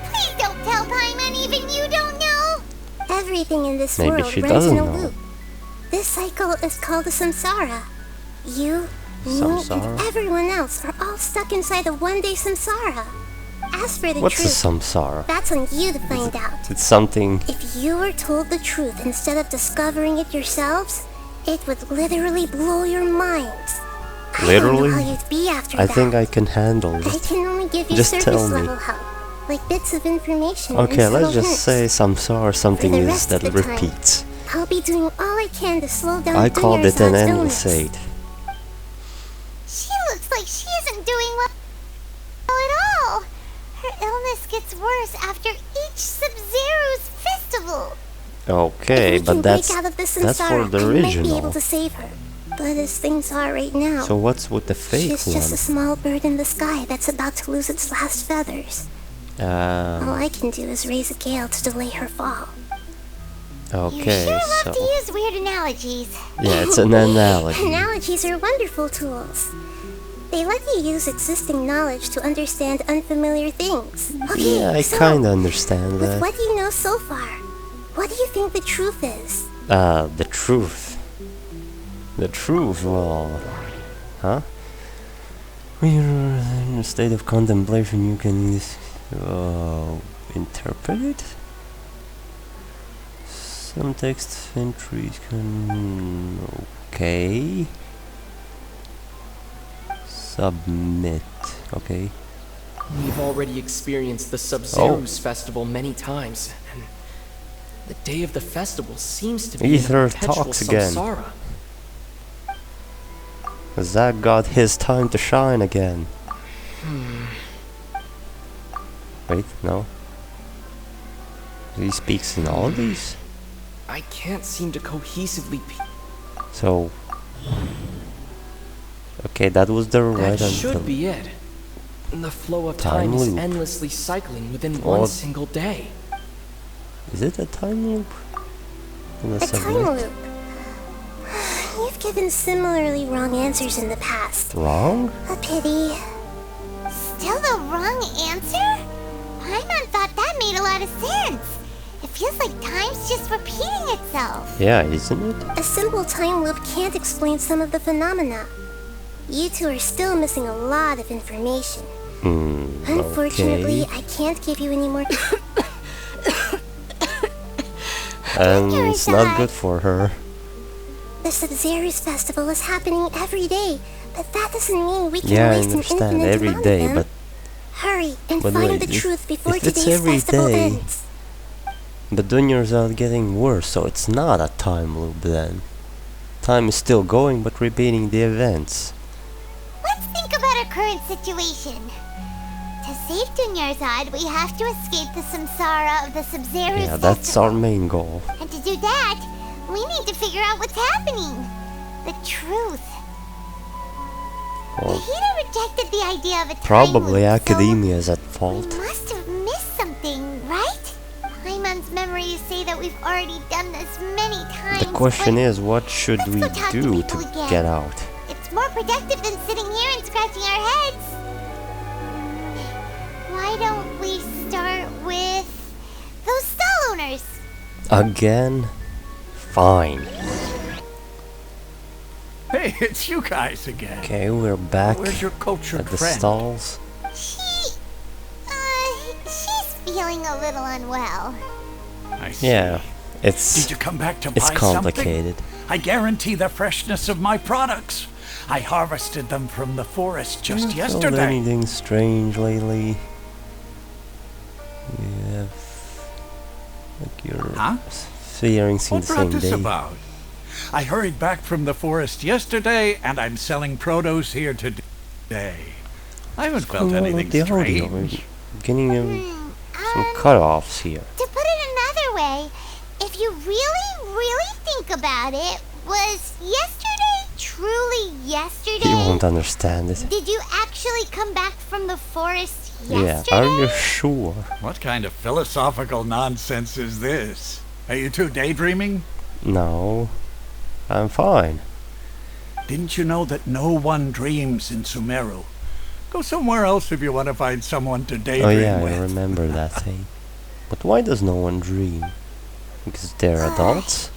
Please don't tell Paimon even you don't know. Everything in this Maybe world she runs doesn't in a know. loop. This cycle is called the samsara. You, me, Samsara? and everyone else are all stuck inside the one-day samsara. As for the What's truth, a samsara? that's on you to find out. It's something. If you were told the truth instead of discovering it yourselves, it would literally blow your minds. Literally? I don't know how you'd be after I that. think I can handle I it. can only give you Just surface tell me. level help, like bits of information. Okay, and let's subtle just hints. say samsara something For the is rest that of the time, repeats. I'll be doing all I can to slow down I called it an Dunyarzad's endless illness. aid. She looks like she isn't doing well at all. Her illness gets worse after each Sub-Zero's festival. Okay, If we but can that's break out of the for samsara, the I might be original. able to save her. But as things are right now, So what's with the fake she's just a one? small bird in the sky that's about to lose its last feathers. All I can do is raise a gale to delay her fall. Okay, You sure love so to use weird analogies. yeah, it's an analogy. Analogies are wonderful tools. They let you use existing knowledge to understand unfamiliar things. Okay, Yeah, I so, kinda understand with that. what you know so far, what do you think the truth is? The truth. The truth, well... Huh? When you're in a state of contemplation, you can interpret it? Some text entries can... Okay. Submit. Okay. We've already experienced the Sub-Zero's festival many times, and the day of the festival seems to be Ether in a perpetual talks again. samsara. Zack got his time to shine again. Wait, no. He speaks in all of these? I can't seem to cohesively So... Okay, that was the right That should until... be it. The flow of Time time is loop. endlessly cycling within Oh. one single day. Is it a time loop? In the A time submit? loop. You've given similarly wrong answers in the past. Wrong? A pity. Still the wrong answer? Paimon thought that made a lot of sense. It feels like time's just repeating itself. Yeah, isn't it? A simple time loop can't explain some of the phenomena. You two are still missing a lot of information. Unfortunately, Okay. I can't give you any more. And it's not good for her. The Sub-Zero's festival is happening every day, but that doesn't mean we can Yeah, I waste an understand, infinite every amount day, of them. but... Hurry and But find wait, the truth before if it's today's every festival day, ends. the Dunyars are getting worse, so it's not a time loop then. Time is still going, but repeating the events. Let's think about our current situation. To save Dunyarzad, we have to escape the samsara of the Sub-Zero's Yeah, that's festival. our main goal. And to do that, we need to figure out what's happening. The truth. Well, Nahida rejected the idea of a time probably loop, academia is at so fault. we must have missed something, right? Paimon's memories say that we've already done this many times. The question but is, what should we go talk to do people to again. get out? It's more productive than sitting here and scratching our heads. Why don't we start with those stall owners? Again? Fine. Hey, it's you guys again. Okay, we're back Where's your cultured at the friend? stalls. She's feeling a little unwell. I see. Yeah, it's Did you come back to it's buy complicated. something? I guarantee the freshness of my products. I harvested them from the forest just Haven't felt yesterday. anything strange lately? Yeah, like you're experiencing What the brought same this day. about? I hurried back from the forest yesterday, and I'm selling produce here today. I haven't felt What's going on anything with the audio? strange. We're getting some cut-offs here. To put it about it. Was yesterday truly yesterday? He won't understand it. Did you actually come back from the forest Yeah, yesterday? are you sure? What kind of philosophical nonsense is this? Are you two daydreaming? No, I'm fine. Didn't you know that no one dreams in Sumeru? Go somewhere else if you want to find someone to daydream Oh yeah, with. I remember that thing. But why does no one dream? Because they're adults?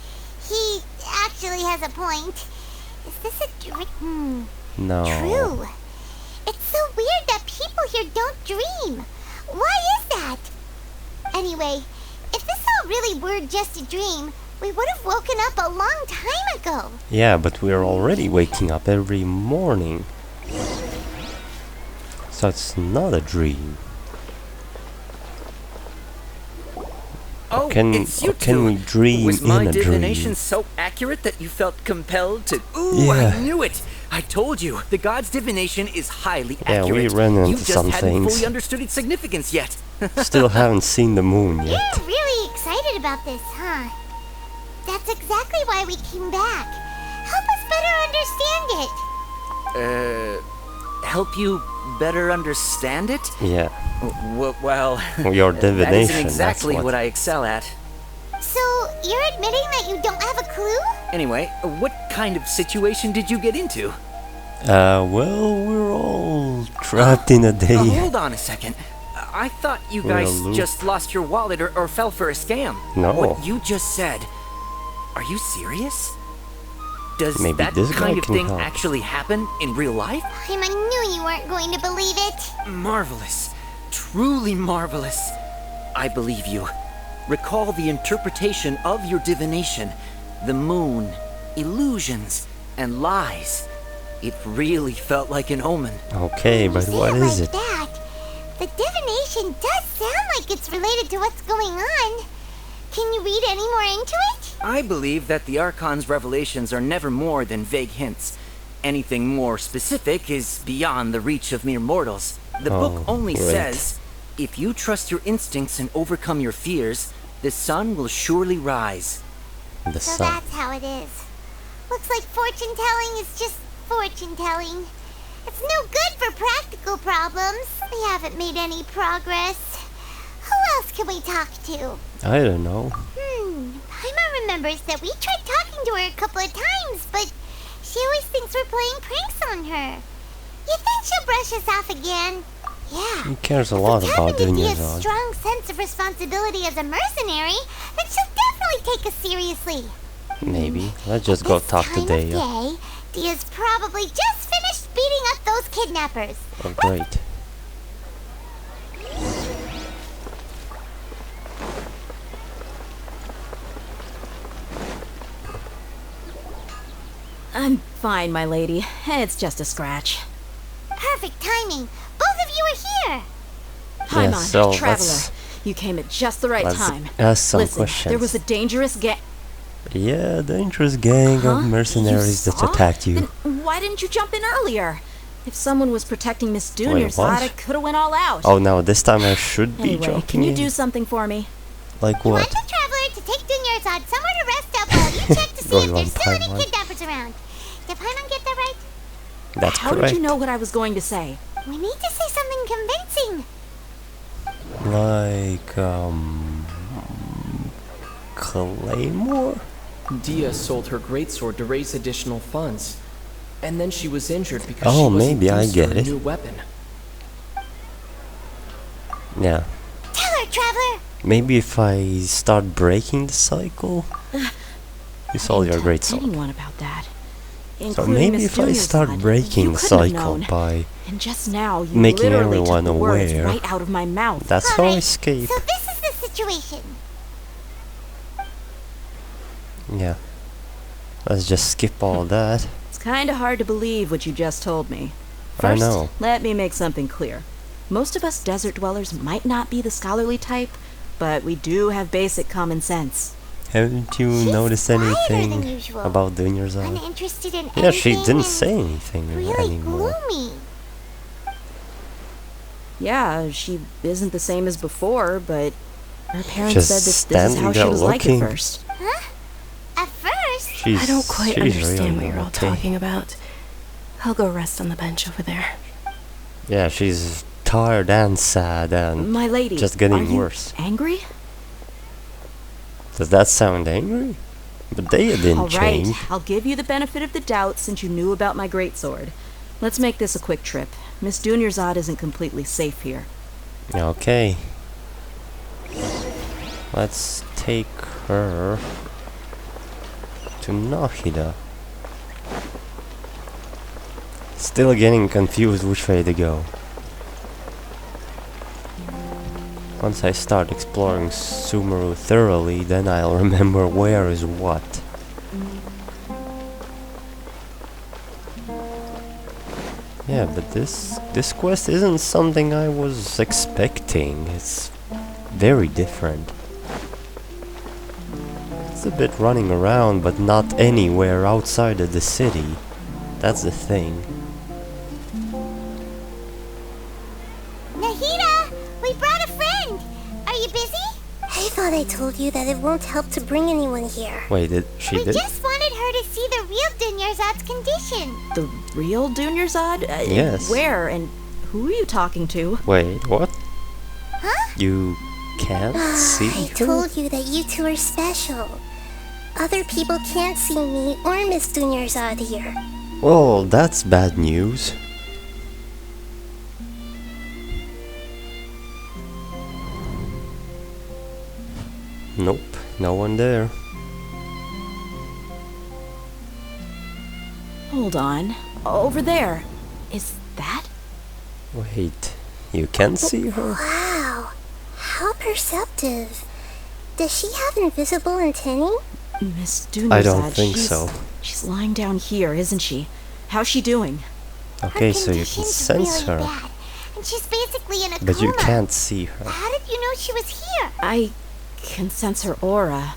He actually has a point. Is this a dream? No. True. It's so weird that people here don't dream. Why is that? Anyway, if this all really were just a dream, we would have woken up a long time ago. Yeah, but we're already waking up every morning. So it's not a dream. Oh, Can we dream Was in my a divination dream? so accurate that you felt compelled to... Ooh, Yeah. I knew it! I told you, the god's divination is highly Yeah, accurate. we ran into You just some hadn't things. fully understood its significance yet. Still haven't seen the moon yet. You're really excited about this, huh? That's exactly why we came back. Help us better understand it. Help you better understand it? Yeah. Well, Your that divination, isn't exactly that's what I excel at. So, you're admitting that you don't have a clue? Anyway, what kind of situation did you get into? Well, we're all trapped in a day. Hold on a second. I thought you We're in a guys loop. just lost your wallet or fell for a scam. No. What you just said. Are you serious? Does Maybe that this guy kind of can thing help. actually happen in real life? I knew you weren't going to believe it. Marvelous. Truly marvelous. I believe you. Recall the interpretation of your divination. The moon, illusions, and lies. It really felt like an omen. Okay, but what is it? That, the divination does sound like it's related to what's going on. Can you read any more into it? I believe that the Archon's revelations are never more than vague hints. Anything more specific is beyond the reach of mere mortals. The book only great. says, if you trust your instincts and overcome your fears, the sun will surely rise. The So sun. that's how it is. Looks like fortune telling is just fortune telling. It's no good for practical problems. We haven't made any progress. Who else can we talk to? I don't know. Paimon remembers that we tried talking to her a couple of times, but she always thinks we're playing pranks on her. You think she'll brush us off again? Yeah. He cares a lot about If we Dunya's have a on. strong sense of responsibility as a mercenary, then she'll definitely take us seriously. Maybe. Let's just go talk to Time of Daya. day, Dia's probably just finished beating up those kidnappers. Oh, great. I'm fine, my lady. It's just a scratch. Perfect timing. Both of you are here. Paimon, so traveler. let's- You came at just the right let's time. ask some Listen, questions. there was a dangerous gang. Yeah, dangerous gang Huh? of mercenaries You that saw? attacked you. Then why didn't you jump in earlier? If someone was protecting Miss Wait, Dunya's what? side, I could have went all out. Oh no, this time I should be Anyway, jumping can you in. do something for me? Like Want what? the traveler to take Dunyarzad somewhere to rest up while you check to see Going if on there's still any Paimon. kidnappers around. Did Paimon get that right? That's How correct. did you know what I was going to say? We need to say something convincing. Like, Claymore? Dia sold her greatsword to raise additional funds. And then she was injured because Oh, she wasn't maybe I used to get her it. new weapon. Yeah. Tell her, traveler. Maybe if I start breaking the cycle? You sold your great sword. Anyone about that? So Including maybe Miss if I Dunya's start side. breaking You the couldn't have cycle known. by And just now, you making literally everyone took the words aware. right out of my mouth. That's how I Alright, escape. So this is the situation. Yeah. Let's just skip all that. It's kind of hard to believe what you just told me. I First, know. let me make something clear. Most of us desert dwellers might not be the scholarly type, but we do have basic common sense. Haven't you She's noticed quieter than anything usual. about Dunyarzad? Uninterested in Yeah, she anything didn't and say anything really anymore. gloomy. Yeah, she isn't the same as before, but her parents Just said that this is standing how she there was like looking. at first. Huh? At first? I don't quite she's understand what really you're all okay. talking about. I'll go rest on the bench over there. Yeah, she's tired and sad and My lady, just are getting you worse. angry? Does that sound angry? But they didn't All right, change. I'll give you the benefit of the doubt since you knew about my greatsword. Let's make this a quick trip. Miss Dunyarzad isn't completely safe here. Okay. Let's take her to Nahida. Still getting confused which way to go. Once I start exploring Sumeru thoroughly, then I'll remember where is what. Yeah, but this quest isn't something I was expecting. It's very different. It's a bit running around, but not anywhere outside of the city. That's the thing. Nahida, we brought a friend. Are you busy? I thought I told you that it won't help to bring anyone here. Wait, she We did? just wanted her to see the real Dunyarzad's condition. The real Dunyarzad? Yes. Where and who are you talking to? Wait, what? Huh? You can't see I her? told you that you two are special. Other people can't see me or Miss Dunyarzad here. Well, that's bad news. Nope, no one there. Hold on. Over there. Is that? Wait, you can see her? Wow, how perceptive. Does she have invisible antennae? Miss Dunyarzad. I don't think so. She's lying down here, isn't she? How's she doing? Okay, so you can Condition's sense really her, bad, and she's basically in a but you coma. can't see her. How did you know she was here? I can sense her aura.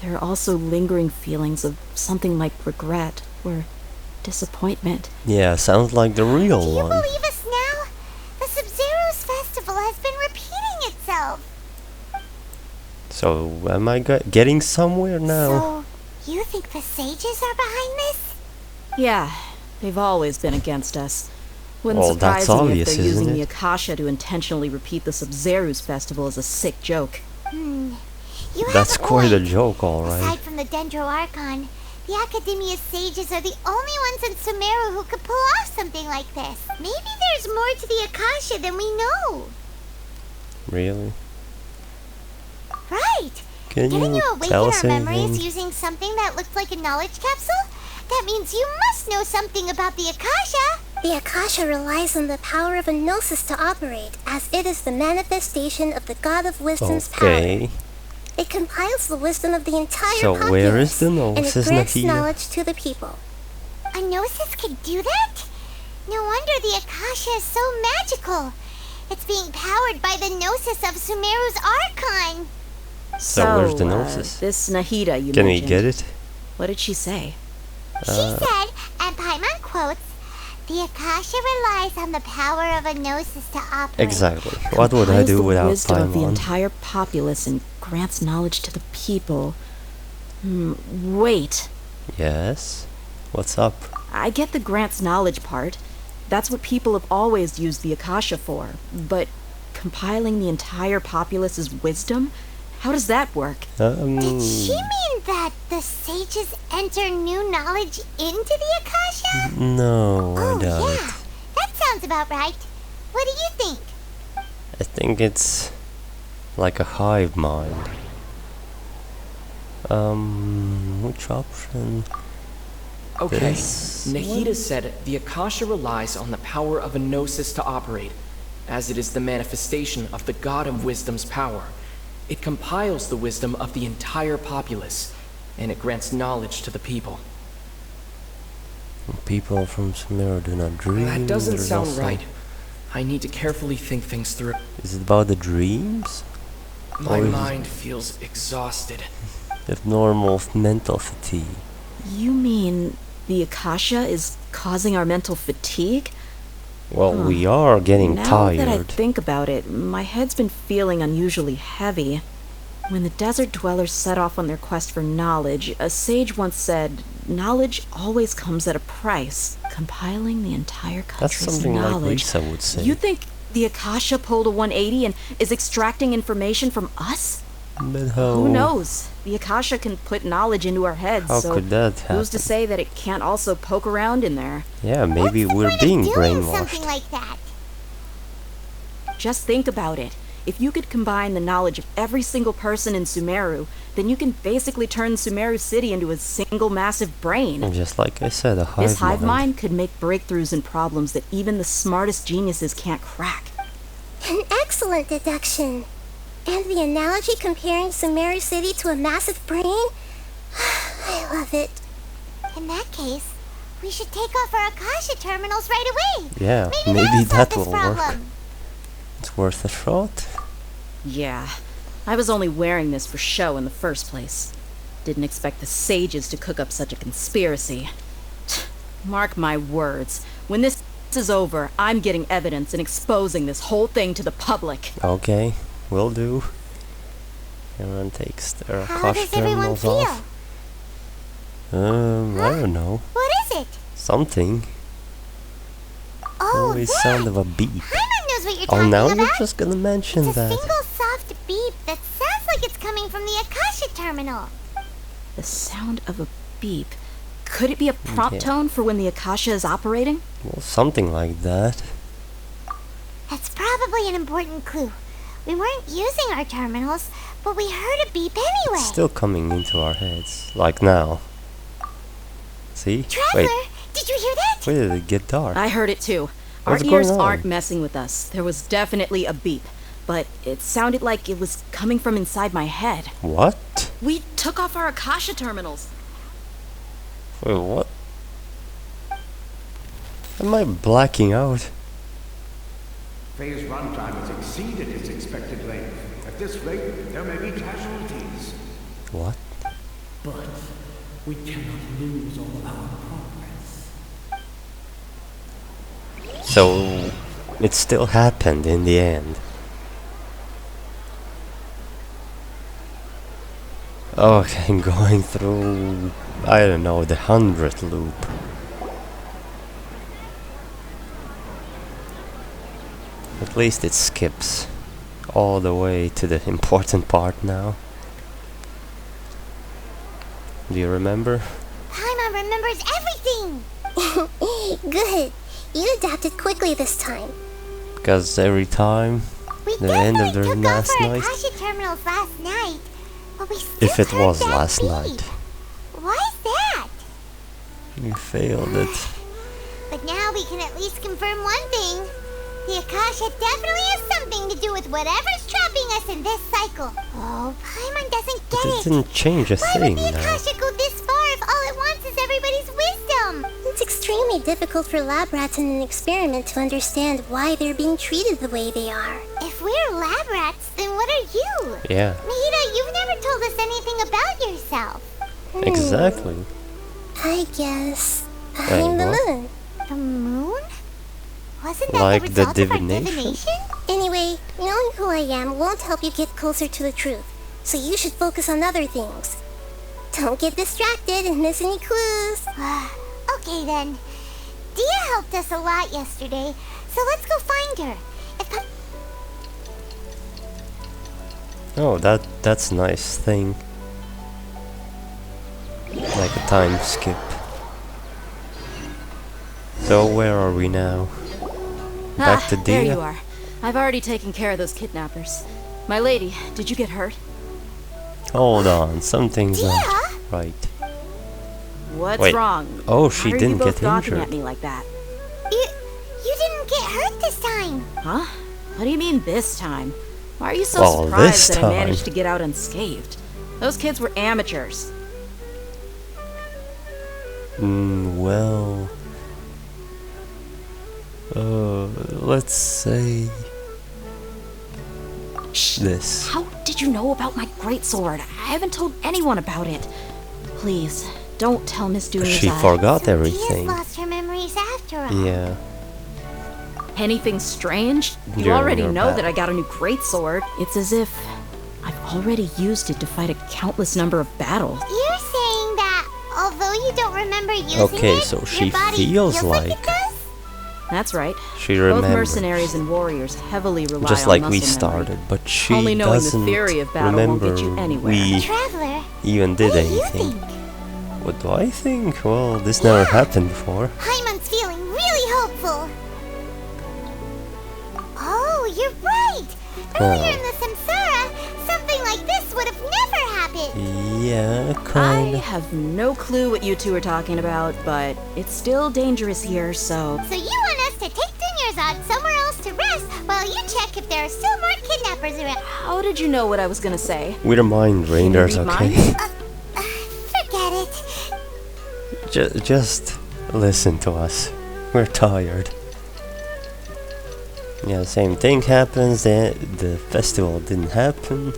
There are also lingering feelings of something like regret or disappointment. Yeah, sounds like the real Do you one. believe us now? The Sub-Zero's festival has been repeating itself. So, am I getting somewhere now? So, you think the sages are behind this? Yeah, they've always been against us. Wouldn't Well, surprise that's me obvious, if they're isn't using the it? Akasha to intentionally repeat the Sub-Zeru's festival as a sick joke. You That's have a quite a point. joke, alright. Aside from the Dendro Archon, the Academia sages are the only ones in Sumeru who could pull off something like this. Maybe there's more to the Akasha than we know. Really? Right. Can Didn't you you awaken tell our us memories anything? using something that looked like a knowledge capsule? That means you must know something about the Akasha. The Akasha relies on the power of a gnosis to operate, as it is the manifestation of the God of Wisdom's power. Okay. It compiles the wisdom of the entire So populace, where is the and it gnosis, grants Nahida? knowledge to the people. A gnosis could do that? No wonder the Akasha is so magical. It's being powered by the gnosis of Sumeru's Archon. So where's the gnosis? This Nahida you Can we mentioned. get it? What did she say? She said, and Paimon quotes, the Akasha relies on the power of a gnosis to operate. Exactly. What would I Compiles do the without wisdom of the Paimon? entire populace and grants knowledge to the people. Wait. Yes? What's up? I get the grants knowledge part. That's what people have always used the Akasha for. But compiling the entire populace's wisdom? How does that work? Did she mean that the sages enter new knowledge into the Akasha? No, I Oh, doubt yeah. it. That sounds about right. What do you think? I think it's like a hive mind. Which option? Okay, This Nahida said the Akasha relies on the power of a gnosis to operate, as it is the manifestation of the God of Wisdom's power. It compiles the wisdom of the entire populace, and it grants knowledge to the people. People from Sumeru do not dream. That doesn't There's sound also- right. I need to carefully think things through. Is it about the dreams? My Or is mind feels exhausted. it normal mental fatigue? You mean the Akasha is causing our mental fatigue? Well, we are getting Now that I tired. think about it, my head's been feeling unusually heavy. When the desert dwellers set off on their quest for knowledge, a sage once said, knowledge always comes at a price. Compiling the entire That's country's something like knowledge. Lisa would say. You think the Akasha pulled a 180 and is extracting information from us? But how? Who knows? The Akasha can put knowledge into our heads, How so could that happen? who's to say that it can't also poke around in there? Yeah, maybe we're being brainwashed. Something like that. Just think about it. If you could combine the knowledge of every single person in Sumeru, then you can basically turn Sumeru City into a single massive brain. And just like I said, a This hive mind. mind could make breakthroughs in problems that even the smartest geniuses can't crack. An excellent deduction. And the analogy comparing Sumeru City to a massive brain? I love it. In that case, we should take off our Akasha terminals right away. Yeah, maybe that'll solve that this will work. problem. It's worth a shot. Yeah, I was only wearing this for show in the first place. Didn't expect the sages to cook up such a conspiracy. Mark my words, when this is over, I'm getting evidence and exposing this whole thing to the public. Okay, will do. Everyone takes their How Akasha does everyone terminals feel? off. I don't know. What is it? Something. Oh, Always that! sound of a beep. Paimon knows what you're Oh, talking now about. you're just gonna mention It's a that. single soft beep that sounds like it's coming from the Akasha terminal. The sound of a beep. Could it be a prompt Yeah. tone for when the Akasha is operating? Well, something like that. That's probably an important clue. We weren't using our terminals, but we heard a beep anyway. It's still coming into our heads. Like now. See? Traveler, Wait, did you hear that? where did it get dark? I heard it too. What's Our going ears on? aren't messing with us. There was definitely a beep, but it sounded like it was coming from inside my head. What? We took off our Akasha terminals. Wait, what? Am I blacking out? Phase runtime has exceeded its expected length. At this rate, there may be casualties. What? But we cannot lose all our progress. So, it still happened in the end. Okay, I'm going through, I don't know, the 100th loop. At least it skips all the way to the important part now. Do you remember? Paimon remembers everything. Good. You adapted quickly this time. Because every time, We the end of the definitely took last off our night, Akasha terminals last night, but we still if it heard was that last beep. night, Why is that? we failed it. But now we can at least confirm one thing. The Akasha definitely has something to do with whatever's trapping us in this cycle. Oh, Paimon doesn't But get it it. didn't change a Why thing would the now. Akasha go this far if all it wants is everybody's wisdom? It's extremely difficult for lab rats in an experiment to understand why they're being treated the way they are. If we're lab rats, then what are you? Yeah, Mahita, you've never told us anything about yourself. exactly. I guess Hey, I'm the what? moon. The moon? Wasn't that Like the the result of our divination? divination? Anyway, knowing who I am won't help you get closer to the truth, so you should focus on other things. Don't get distracted and miss any clues. Okay then. Dia helped us a lot yesterday, so let's go find her. If Oh, that's a nice thing. Like a time skip. So where are we now? Back to There Dia? you are. I've already taken care of those kidnappers. My lady, did you get hurt? Hold on, something's not Dia? right. What's Wait. wrong? Oh, she Why are didn't you both get gawking injured. at me like that? you didn't get hurt this time. Huh? What do you mean this time? Why are you so Well, this surprised that I time. managed to get out unscathed? Those kids were amateurs. Well... let's say... this. How did you know about my greatsword? I haven't told anyone about it. Please, don't tell Miss Dooney's She eye. forgot Dia's everything. lost her memories after all. Yeah. Anything strange? You You're already your know bad. that I got a new greatsword. It's as if I've already used it to fight a countless number of battles. You're saying that although you don't remember using Okay, it, so your she body feels like like it does? That's right. she Both remembers. mercenaries and warriors heavily rely Just on like muscle we memory. started, but she Only knowing the doesn't theory of battle won't remember get you anywhere. we Traveler, even did what do you anything. think? What do I think? Well, this never happened before. Paimon's feeling really hopeful. Oh, you're right. Earlier in the Samsara, something like this would have never happened. Yeah, I kinda. have no clue what you two are talking about, but it's still dangerous here, so... So you want us to take Dunyarzad somewhere else to rest while you check if there are still more kidnappers around? How did you know what I was gonna say? We don't mind reindeers, read okay? minds? Forget it. Just listen to us. We're tired. Yeah, same thing happens. The festival didn't happen,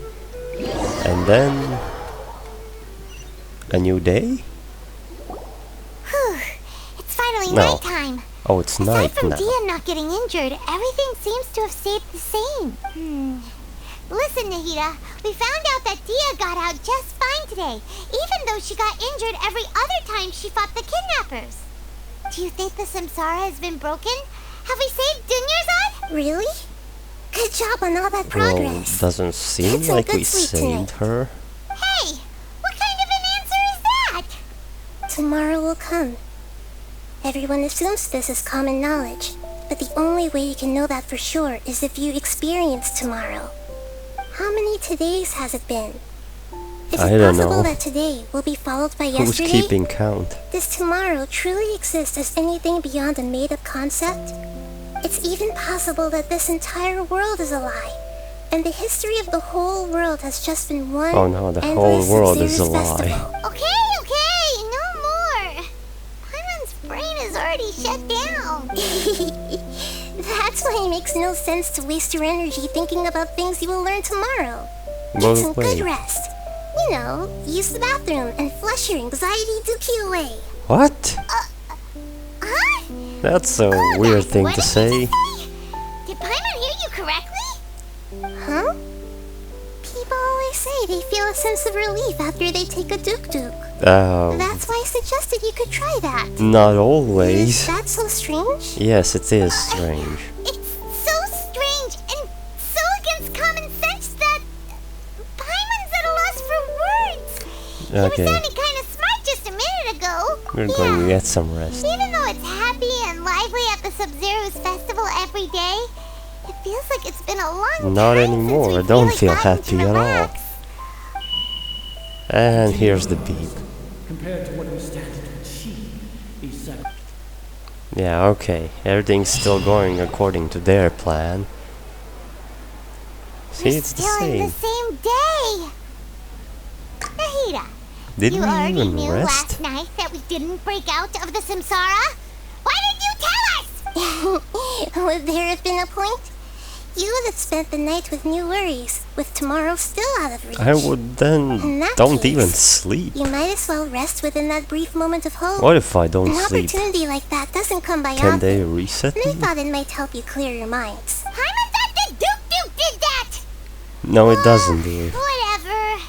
and then a new day. Whew. It's finally No. nighttime. Oh, it's Aside night from now. Dia not getting injured, everything seems to have stayed the same. Listen, Nahida, we found out that Dia got out just fine today, even though she got injured every other time she fought the kidnappers. Do you think the Samsara has been broken? Have we saved Dunyarzad? Really? Good job on all that Well, progress. doesn't seem Get some like good we sleep saved tonight. her. Hey, what kind of an answer is that? Tomorrow will come. Everyone assumes this is common knowledge, but the only way you can know that for sure is if you experience tomorrow. How many todays has it been? Is I it don't possible know. that today will be followed by Who's yesterday? keeping count? Does tomorrow truly exist as anything beyond a made-up concept? It's even possible that this entire world is a lie, and the history of the whole world has just been one Oh no, the whole endless world is a Xerxes lie. festival. Okay, no more. Paimon's brain is already shut down. That's why it makes no sense to waste your energy thinking about things you will learn tomorrow. Get Well, some wait. good rest. You know, use the bathroom and flush your anxiety dookie away. What? Huh? That's a weird thing What to did say. you say? Did Paimon hear you correctly? Huh? People always say they feel a sense of relief after they take a duk-duk. That's why I suggested you could try that. Not Is always. that so strange? Yes, it is strange. It's so strange and so against common sense that Paimon's at a loss for words. You were Okay, sounding kind of smart just a minute ago. we're going to get some rest. Even though it's happy and lively at the Sub-Zero's festival every day, it feels like it's been a long Not time anymore. since I we've don't really feel gotten to happy at all. relax. And here's the beep. Compared to what we stand to achieve, these seven. Yeah, okay. Everything's still going according to their plan. See, We're it's the still in the same. same day. Nahida, Did you we already even knew rest? last night that we didn't break out of the Samsara? Why didn't you tell us? Would there have been a point? You would have spent the night with new worries, with tomorrow still out of reach. I would In then that don't case, even sleep. You might as well rest within that brief moment of hope. What if I don't An sleep? opportunity like that doesn't come by Can often. they reset And I me? thought it might help you clear your minds. Paimon thought that Duke did that! No, it doesn't, dude. Whatever.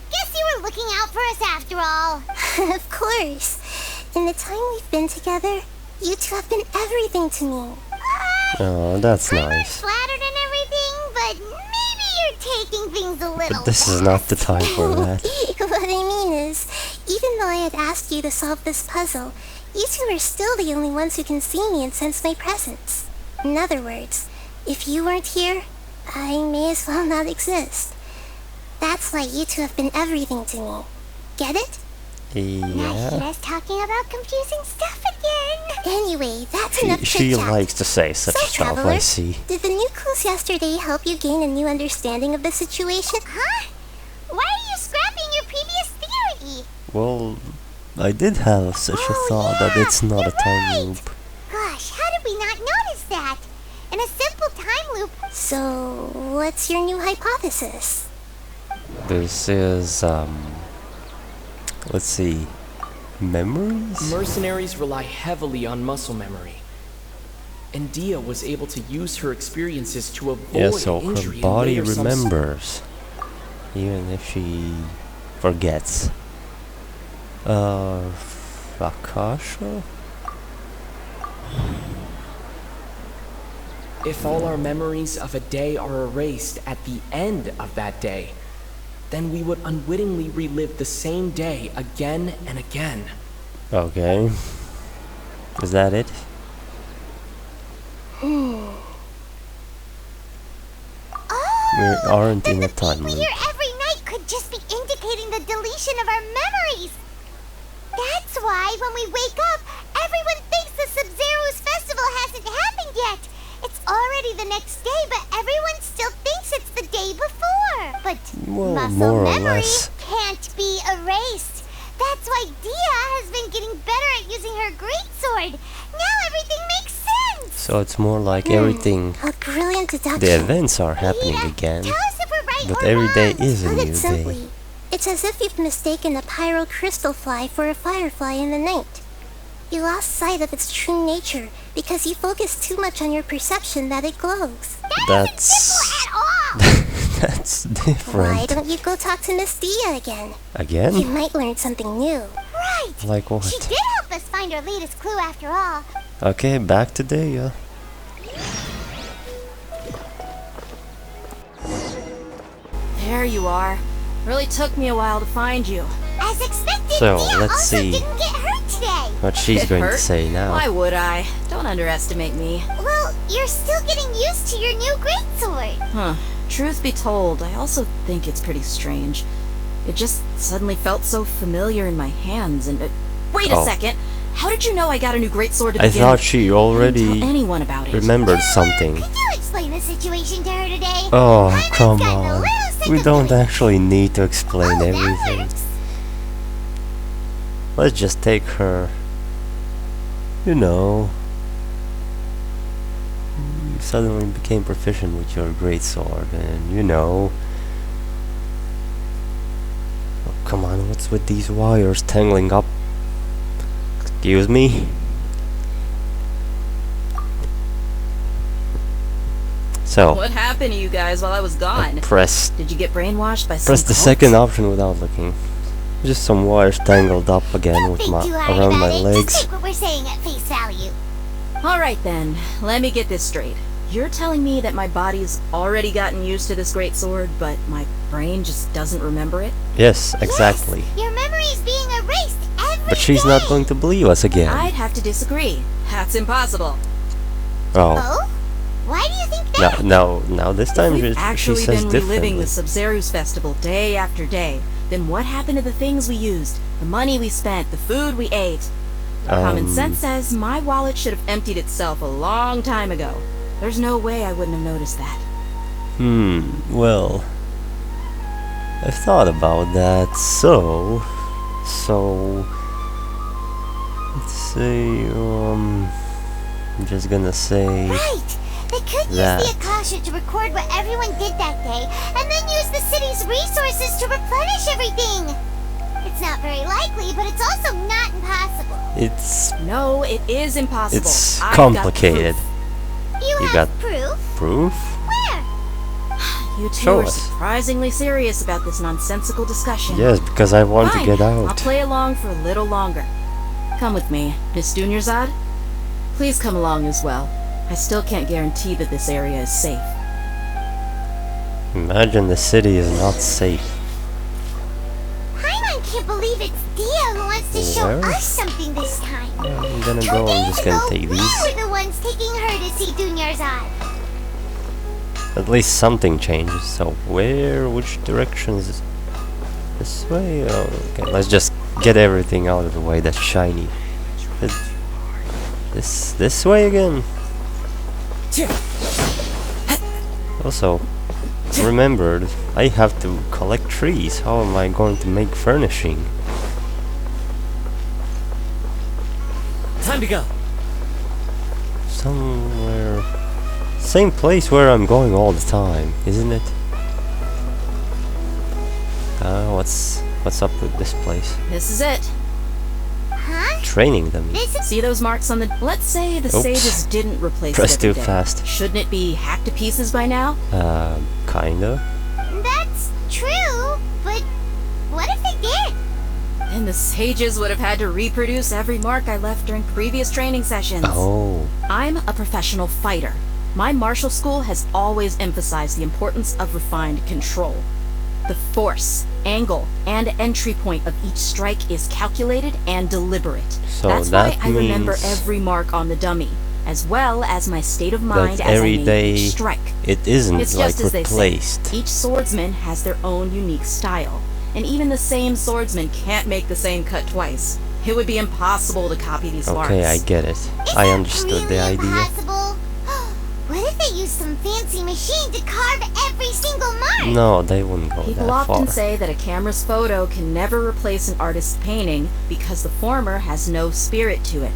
Guess you were looking out for us after all. Of course. In the time we've been together, you two have been everything to me. Oh, that's I'm nice. flattered and everything, but maybe you're taking things a little But this is not the time for that. What I mean is, even though I had asked you to solve this puzzle, you two are still the only ones who can see me and sense my presence. In other words, if you weren't here, I may as well not exist. That's why you two have been everything to me. Get it? Yeah. Nahida's talking about confusing stuff again. Anyway, that's enough She chit-chat. likes to say such So, stuff, Traveler, I see. did the new clues yesterday help you gain a new understanding of the situation? Huh? Why are you scrapping your previous theory? Well, I did have such a thought that it's not a time loop. Gosh, how did we not notice that? In a simple time loop. So, what's your new hypothesis? This is, let's see, memories? Mercenaries rely heavily on muscle memory. And Dia was able to use her experiences to avoid Yeah, so her injury and body later some remembers. even if she forgets. Akasha? If all our memories of a day are erased at the end of that day, then we would unwittingly relive the same day again and again. Okay. Is that it? We aren't in a time loop. Here every night could just be indicating the deletion of our memories. That's why when we wake up, everyone thinks the Sub-Zero's festival hasn't happened yet. It's already the next day, but everyone still thinks it's the day before. But Well, muscle more or memory less. can't be erased. That's why Dia has been getting better at using her greatsword. Now everything makes sense. So it's more like everything. A brilliant deduction. The events are happening again, Tell us if we're right but or every day wrong. is a Put new it day. simply, it's as if you've mistaken a pyro crystal fly for a firefly in the night. You lost sight of its true nature because you focused too much on your perception that it glows. That's At all. that's Why different. don't you go talk to Miss Dia again? You Again? might learn something new. Right. Like She what? did help us find our latest clue after all. Okay, back to Daya. There you are. Really took me a while to find you. As expected, So, Dia let's also see didn't get hurt today. what she's It going to hurt? say now. Why would I? Don't underestimate me. Well, you're still getting used to your new greatsword. Huh. Truth be told, I also think it's pretty strange. It just suddenly felt so familiar in my hands and... wait a Oh. second! How did you know I got a new greatsword to I begin thought with? she I didn't already tell anyone about it. remembered something. Could you explain the situation to her today? Oh, Paimon's come gotten a on. little sick We of don't doing it. actually need to explain Oh, that everything. works. Let's just take her. You know. You suddenly became proficient with your greatsword, and you know. Oh, come on, what's with these wires tangling up? Excuse me? So, What happened to you guys while I was gone? press Did you get brainwashed by some Press the cult? second option without looking. Just some wires tangled up again Don't with think my too hard around about my it. legs. Just take what we're saying at face value. Alright then, let me get this straight. You're telling me that my body's already gotten used to this great sword, but my brain just doesn't remember it? Yes, exactly. Yes, your memory's being erased every But she's not going to believe us again. I'd have to disagree. That's impossible. Oh, Oh? Why do you think that? now this time We've she actually says been reliving differently. the Sub-Zeru's festival day after day. Then what happened to the things we used? The money we spent? The food we ate? Common sense says my wallet should have emptied itself a long time ago. There's no way I wouldn't have noticed that. Well, I've thought about that. So, let's see. I'm just gonna say. Right. They could use that. the Akasha to record what everyone did that day, and then use the city's resources to replenish everything. It's not very likely, but it's also not impossible. It's No, it is impossible. it's I've got complicated. You You have got proof? proof? Where? proof. You two Show are us. surprisingly serious about this nonsensical discussion. Yes, because I want Fine. to get I'll out. play along for a little longer. Come with me, Miss Dunyarzad. Please come along as well. I still can't guarantee that this area is safe. Imagine the city is not safe. Paimon can't believe it's Dia who wants to show Where? us something this time. I'm gonna 2 go. I'm days just gonna ago, take we these. were the ones taking her to see Dunyarzad. At least something changes. So which direction is this? This way? Oh, okay, let's just get everything out of the way that's shiny. This way again? Also, remembered, I have to collect trees. How am I going to make furnishing? Time to go. Somewhere... Same place where I'm going all the time, isn't it? What's up with this place? This is it. Huh? Training them. This is... See those marks on the... Let's say the Oops. sages didn't replace Press it every too day. fast. Shouldn't it be hacked to pieces by now? Kinda. That's true, And the sages would have had to reproduce every mark I left during previous training sessions. Oh. I'm a professional fighter. My martial school has always emphasized the importance of refined control. The force, angle, and entry point of each strike is calculated and deliberate. So That's that why I remember means every mark on the dummy, as well as my state of mind that as I every made day each strike. it isn't It's like just as they say. replaced. Each swordsman has their own unique style, and even the same swordsman can't make the same cut twice. It would be impossible to copy these marks. Okay, I get it. I understood the idea. Impossible? What if they use some fancy machine to carve every single mark? No, they wouldn't go People that often far. say that a camera's photo can never replace an artist's painting because the former has no spirit to it.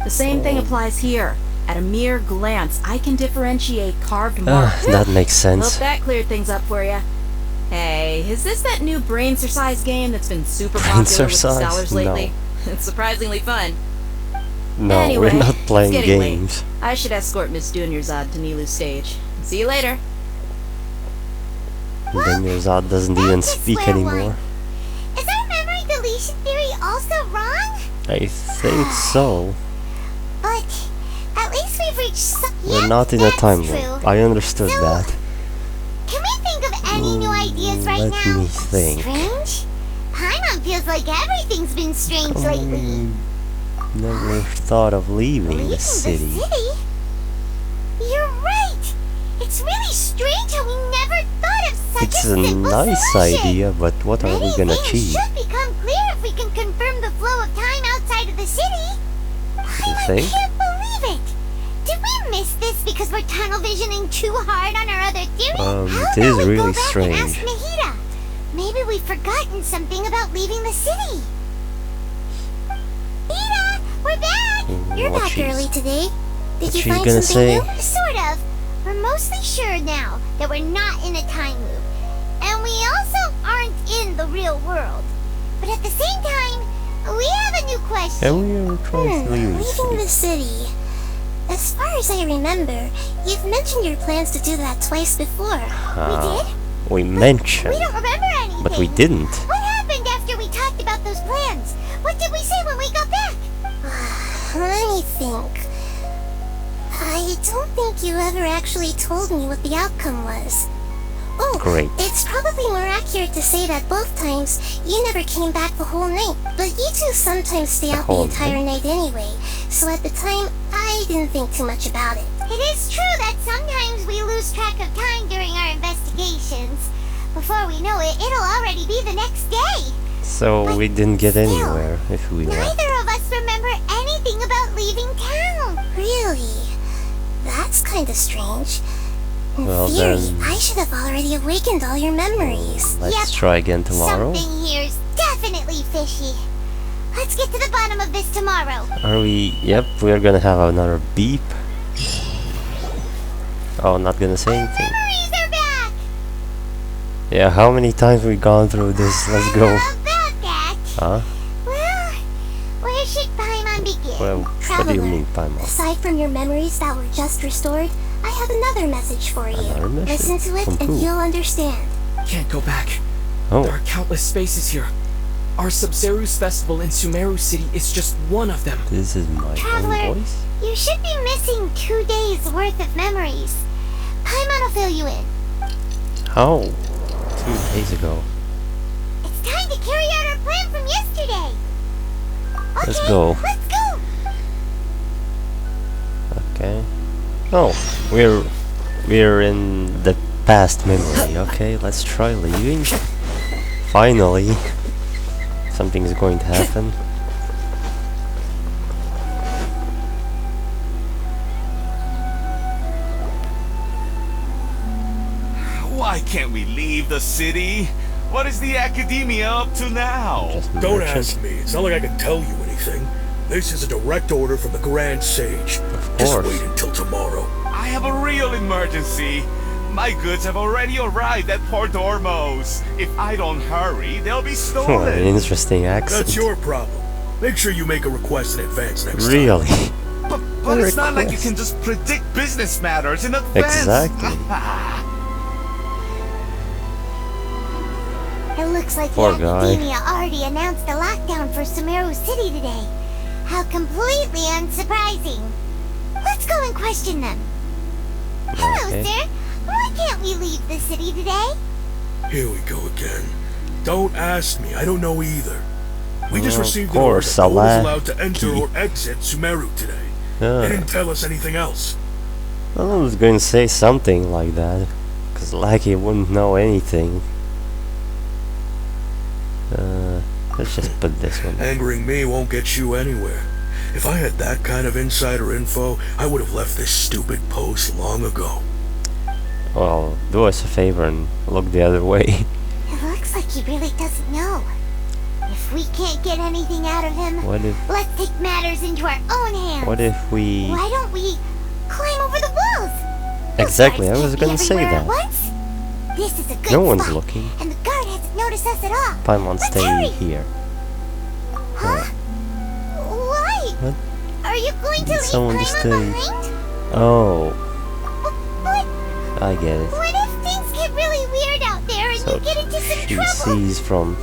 The same thing applies here. At a mere glance, I can differentiate carved marks. That makes sense. Hope that cleared things up for you. Hey, is this that new Braincercise game that's been super popular with the Braincercise? scholars lately? No. It's surprisingly fun. No, Anyway, we're not playing it's getting late. games. I should escort Miss Dunyarzad to Nilu's stage. See you later. Then your Zod doesn't even speak square anymore. Is our memory deletion theory also wrong? I think so. But at least we've reached some... We're not in a time loop. I understood that. Can we think of any new ideas right Let now? me think. Strange? Paimon feels like everything's been strange lately. Never thought of leaving the city. You're right! It's really strange how we never thought of such It's a a simple nice solution. idea, but what are we gonna Things achieve? should become clear if we can confirm the flow of time outside of the city. You I think? can't believe it! Did we miss this because we're tunnel visioning too hard on our other theory? How It about is we really go back and ask strange. Nahida? Maybe we've forgotten something about leaving the city. Nahida, we're back! You're What back she's- early today. Did what you she's find gonna something say? new? Sort of. We're mostly sure now that we're not in a time loop. And we also aren't in the real world. But at the same time, we have a new question. Can we ever try to leave the Leaving the city? city. As far as I remember, you've mentioned your plans to do that twice before. We mentioned, We don't remember anything. but we didn't. What happened after we talked about those plans? What did we say when we got back? Let me think. I don't think you ever actually told me what the outcome was. Oh, Great. it's probably more accurate to say that both times you never came back the whole night. But you two sometimes stay out the whole entire night anyway, so at the time, I didn't think too much about it. It is true that sometimes we lose track of time during our investigations. Before we know it, it'll already be the next day. So we didn't get anywhere if we left. Neither of us remember anything about leaving town. Really? That's kind of strange. In Well, theory, then- I should have already awakened all your memories. Let's try again tomorrow. Something here's definitely fishy. Let's get to the bottom of this tomorrow. Are we? Yep, we're gonna have another beep. Oh, not gonna say anything. Memories are back. Yeah, how many times we gone through this? Let's go. About that. Huh? Well, where should Paimon begin? Well, what do you Traveler, mean, Paimon? Aside from your memories that were just restored, I have another message for you. Another message? Listen to it From and who? you'll understand. Can't go back. Oh. There are countless spaces here. Our Sub-Zeru's festival in Sumeru City is just one of them. This is my Traveler, own voice? you should be missing 2 days worth of memories. Paimon will fill you in. How? 2 days ago. It's time to carry out our plan from yesterday. Let's Okay, go. Let's go. Okay. Oh, we're in the past memory. Okay, let's try leaving. Finally, something is going to happen. Why can't we leave the city? What is the academia up to now? Don't ask me. It's not like I can tell you anything. This is a direct order from the Grand Sage. Just wait until tomorrow. I have a real emergency. My goods have already arrived at Port Ormos. If I don't hurry, they'll be An stolen. interesting accent. That's your problem. Make sure you make a request in advance next Really? But it's not like you can just predict business matters in advance. Exactly. At Looks like Poor the guy. academia already announced a lockdown for Sumeru City today. How completely unsurprising. Let's go and question them. Hello, Okay. sir. Why can't we leave the city today? Here we go again. Don't ask me, I don't know either. We just Of received an order course, that no one is Salah. allowed to enter or exit Sumeru today. They didn't tell us anything else. I was going to say something like that, because Lucky wouldn't know anything. Let's just put this one. Angering me won't get you anywhere. If I had that kind of insider info, I would have left this stupid post long ago. Well, do us a favor and look the other way. It looks like he really doesn't know. If we can't get anything out of him, What if- let's take matters into our own hands. What if we... Why don't we climb over the walls? Exactly, I Guards was can't be gonna say everywhere at that. once. This is a good No one's spot, looking. and the guard hasn't noticed us at all. Paimon, Let's stay hurry. here. Huh? Why? What? Are you going to leave Someone to Paimon stay. behind? Oh, But I get it. what if things get really weird out there and So you get into some she trouble? sees from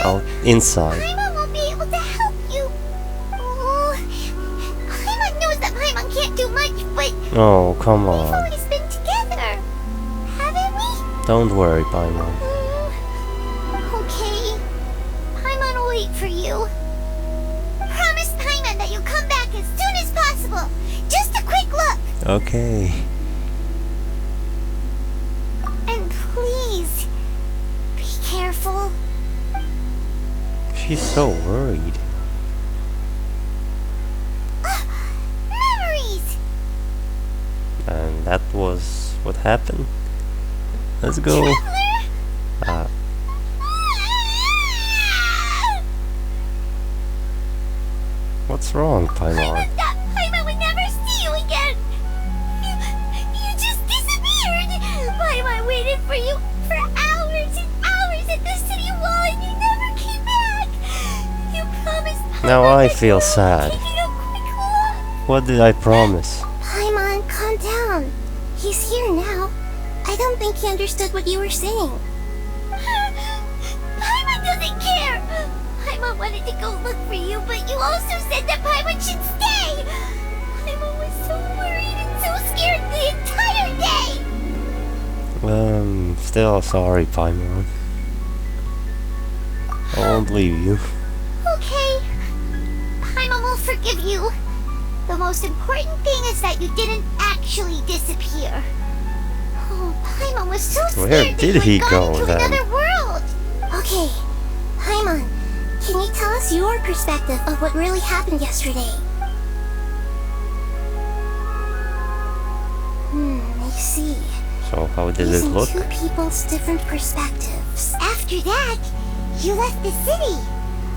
out inside. Paimon won't be able to help you. Oh, Paimon knows that Paimon can't do much, but Oh, come we've on. always been together, haven't we? Don't worry, Paimon. Okay. Paimon will wait for you. Promise Paimon that you'll come back as soon as possible. Just a quick look. Okay. And please, be careful. She's so worried. Memories! And that was what happened. Let's go. What's wrong, Paimon? That Paimon would never see you again. You just disappeared. Paimon waited for you for hours and hours at the city wall and you never came back. You promised Paimon Now I that feel you were sad. taking a quick look. What did I promise? Paimon, calm down. He's here now. I don't think he understood what you were saying. Paimon doesn't care. Paimon wanted to go look for you, but you also said that Paimon should stay. Paimon was so worried and so scared the entire day. Still sorry, Paimon. I won't leave you. Okay. Paimon will forgive you. The most important thing is that you didn't actually disappear. Oh, Paimon was so scared Where that did you he had go gone to then? another world. Okay, Paimon, can you tell us your perspective of what really happened yesterday? I see. So how did it Using look? two people's different perspectives. After that, you left the city.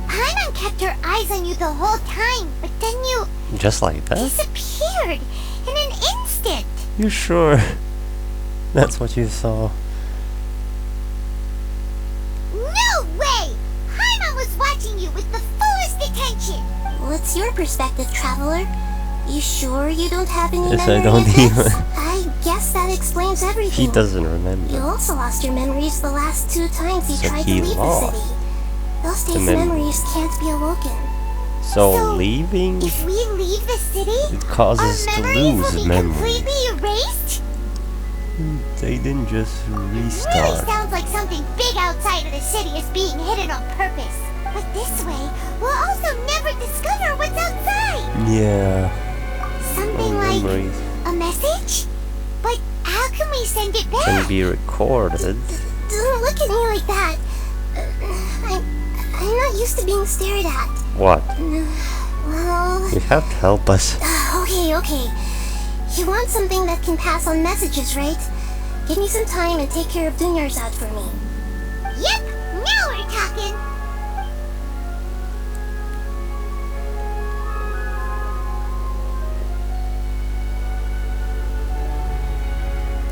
Paimon kept her eyes on you the whole time, but then you Just like that? disappeared in an instant. You sure? That's what you saw? No way! Paimon was watching you with the fullest attention. What's your perspective, traveler? You sure you don't have any Yes, memory I don't of this? even. I guess that explains everything. He doesn't You remember. also lost your memories the last 2 times you So tried he to leave the lost city. Those the days' memory. memories can't be awoken. So leaving, If we leave the city, it causes our to memories will lose be memory. completely erased. They didn't just Really restart. sounds like something big outside of the city is being hidden on purpose. But this way, we'll also never discover what's outside. Yeah. Something Our like memories a message? But how can we send it back? can be recorded. Don't look at me like that. I'm not used to being stared at. What? Well, You have to help us. okay. You want something that can pass on messages, right? Give me some time and take care of Dunyarzad for me. Yep, now we're talking.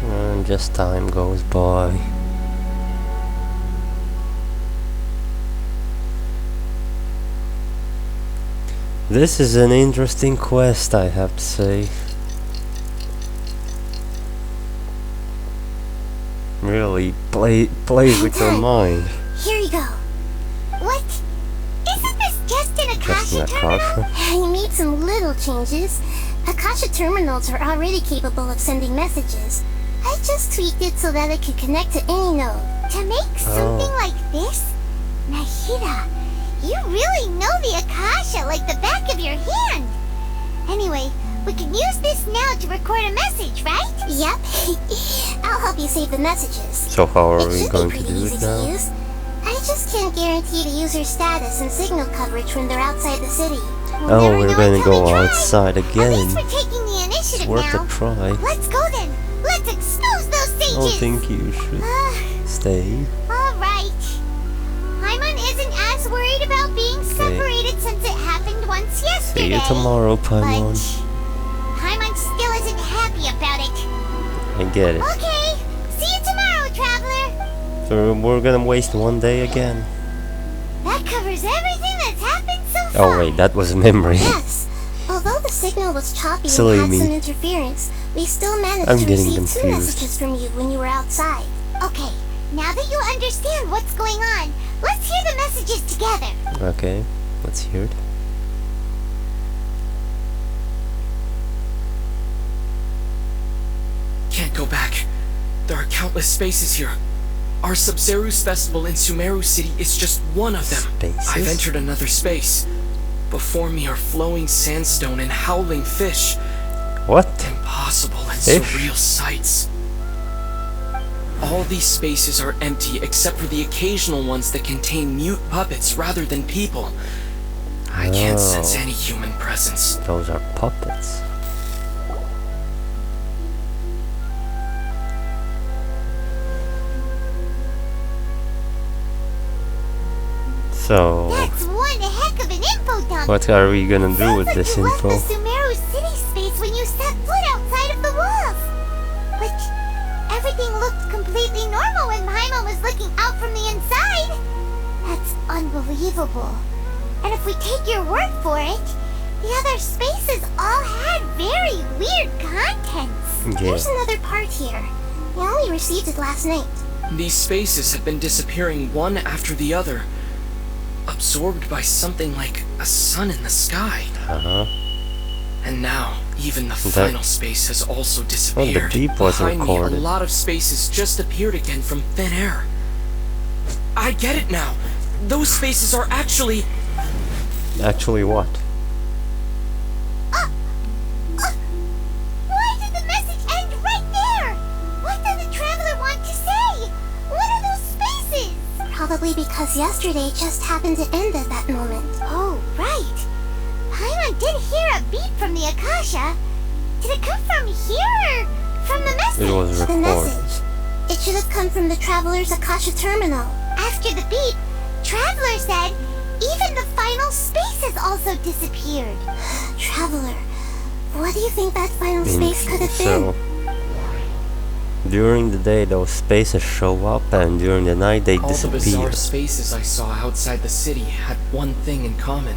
And just time goes by. This is an interesting quest, I have to say. Really plays with your mind. Here you go. What? Isn't this just an Akasha terminal? You made some little changes. Akasha terminals are already capable of sending messages. I just tweaked it so that it could connect to any node. To make something like this? Nahida, you really know the Akasha like the back of your hand. Anyway, we can use this now to record a message, right? Yep. I'll help you save the messages. So how are we going to do it now? I just can't guarantee the user's status and signal coverage when they're outside the city. Oh, we're gonna go outside again. At least we're taking the initiative It's worth now. a try. Let's go then. Let's expose those sages. I don't think you should stay. Alright. Paimon isn't as worried about being separated since it happened once yesterday. See you tomorrow, Paimon. But Paimon still isn't happy about it. I get it. Okay. See you tomorrow, Traveler. So we're gonna waste one day again. That covers everything that's happened so far. Oh wait, that was a memory. Yes. Although the signal was choppy Silly and had me. some interference, we still managed I'm to getting receive 2 confused. messages from you when you were outside. Okay, now that you understand what's going on, let's hear the messages together. Okay, let's hear it. Can't go back. There are countless spaces here. Our Sub-Zeru's festival in Sumeru City is just one of them. Spaces? I've entered another space. Before me are flowing sandstone and howling fish. What? Impossible and Fish? surreal sights. All these spaces are empty except for the occasional ones that contain mute puppets rather than people. I can't sense any human presence. Those are puppets. So, That's one heck of an info dump. what are we gonna do with this you info? left the Sumeru city space when you set foot outside of the walls. But everything looked completely normal when Paimon was looking out from the inside. That's unbelievable. And if we take your word for it, the other spaces all had very weird contents. Yeah. There's another part here. We only received it last night. These spaces have been disappearing one after the other, absorbed by something like a sun in the sky. And now, even the final space has also disappeared. the beep was Behind recorded. me, a lot of spaces just appeared again from thin air. I get it now. Those spaces are actually... Actually what? Why did the message end right there? What did the Traveler want to say? What are those spaces? Probably because yesterday just happened to end at that moment. Oh, right. Paimon did hear a beep from the Akasha. Did it come from here or from the message? It was The recorded. message. It should have come from the Traveler's Akasha terminal. After the beep, Traveler said even the final spaces also disappeared. Traveler, what do you think that final space could have So, been? during the day those spaces show up and during the night they All the disappear. bizarre spaces I saw outside the city had one thing in common.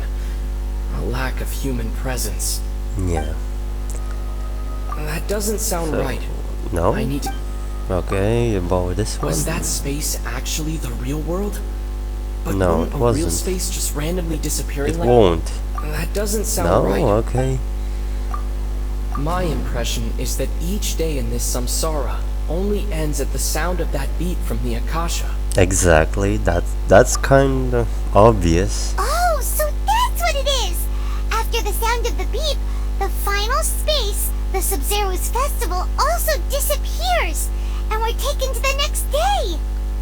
A lack of human presence. Yeah. That doesn't sound So, right. No? I need to... Okay, about this one. Was that space actually the real world? But No, won't it a real wasn't. space just randomly disappearing It like... won't. That doesn't sound No, right. okay. My impression is that each day in this samsara only ends at the sound of that beat from the Akasha. Exactly. That's kind of obvious. Oh, so that's what it is! After the sound of the beep, the final space, the Sub-Zeru's festival, also disappears, and we're taken to the next day.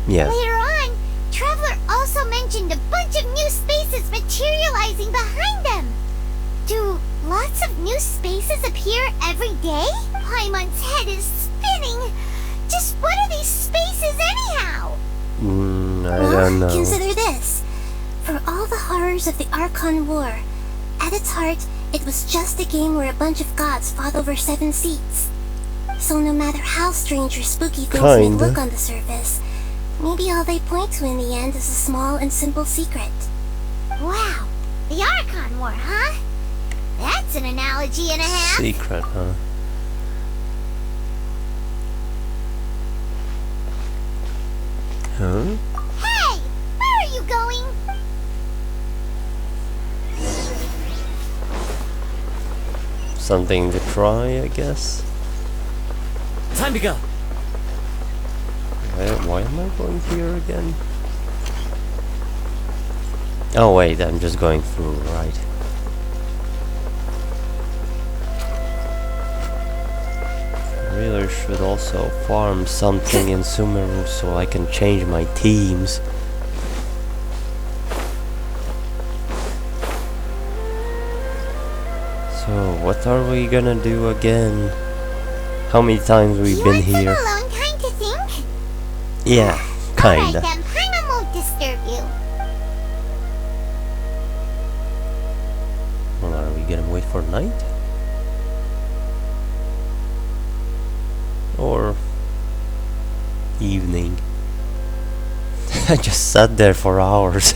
Yeah. Later on, Traveler also mentioned a bunch of new spaces materializing behind them. Do lots of new spaces appear every day? Paimon's head is spinning. Just what are these spaces anyhow? I don't know. Consider this. For all the horrors of the Archon War, at its heart, it was just a game where a bunch of gods fought over 7 seats. So no matter how strange or spooky things may Kinda. look on the surface, maybe all they point to in the end is a small and simple secret. Wow, the Archon War, huh? That's an analogy and a half. Secret, huh? Hey, something to try, I guess. Time to go. Why am I going here again? Oh wait, I'm just going through, right. Really should also farm something in Sumeru so I can change my teams. So, what are we gonna do again? How many times we've been here? Alone time to think? Yeah, kinda. Alright then, Paimon won't disturb you. Well, are we gonna wait for night? Or evening? I just sat there for hours.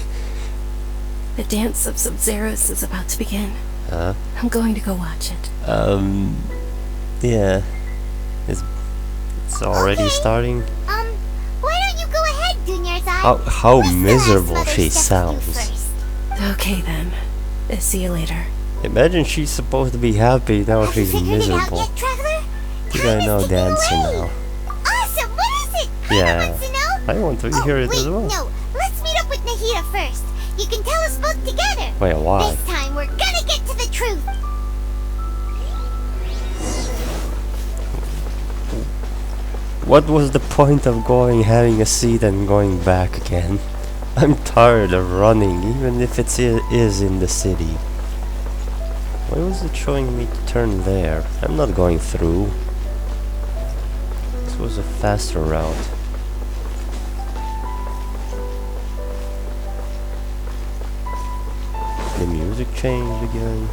The dance of Sub-Zeros is about to begin. Huh? I'm going to go watch it. Yeah. It's already starting. Why don't you go ahead, Dunyarzad? How miserable she sounds. Okay then. See you later. Imagine she's supposed to be happy, now she's miserable. Yet, Traveler? You gotta know dancer now. Awesome! What is it? Yeah. Wants to know? I want to hear it as well. No. Let's meet up with Nahida first. You can tell us both together. Wait, why? This time we're gonna get to the truth. What was the point of having a seat and going back again? I'm tired of running, even if it is in the city. Why was it showing me to turn there? I'm not going through. This was a faster route. The music changed again.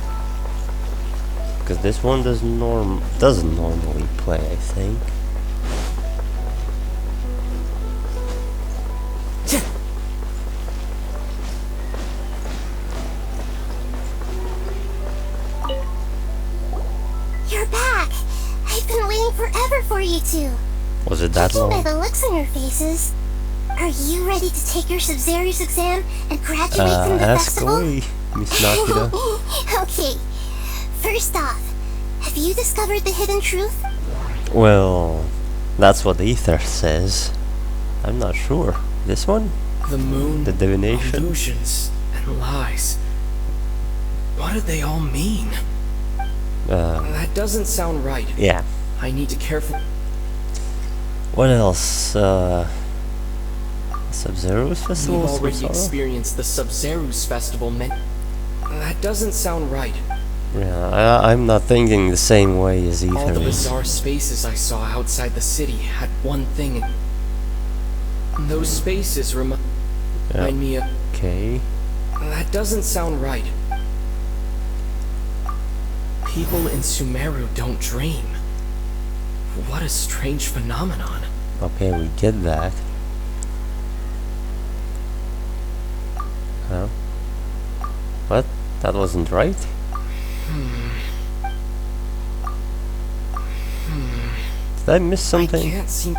Because this one doesn't normally play, I think. You're back. I've been waiting forever for you two. Was it that Judging by long? the looks on your faces, are you ready to take your Sub-Zero's exam and graduate from the ask festival? away, Miss Nakida. Okay. First off, have you discovered the hidden truth? Well, that's what Ether says. I'm not sure. This one? The moon, The divination? illusions, and lies. What do they all mean? That doesn't sound right. Yeah. I need to carefully... What else? Sub-Zero's festival? We've Some already sort of? experienced the Sub-Zero's festival That doesn't sound right. Yeah, I'm not thinking the same way as All Ether the is. bizarre spaces I saw outside the city had one thing in... Those spaces remind me of... Okay. That doesn't sound right. People in Sumeru don't dream. What a strange phenomenon. Okay, we get that. Huh? What? That wasn't right? Did I miss something? I can't seem...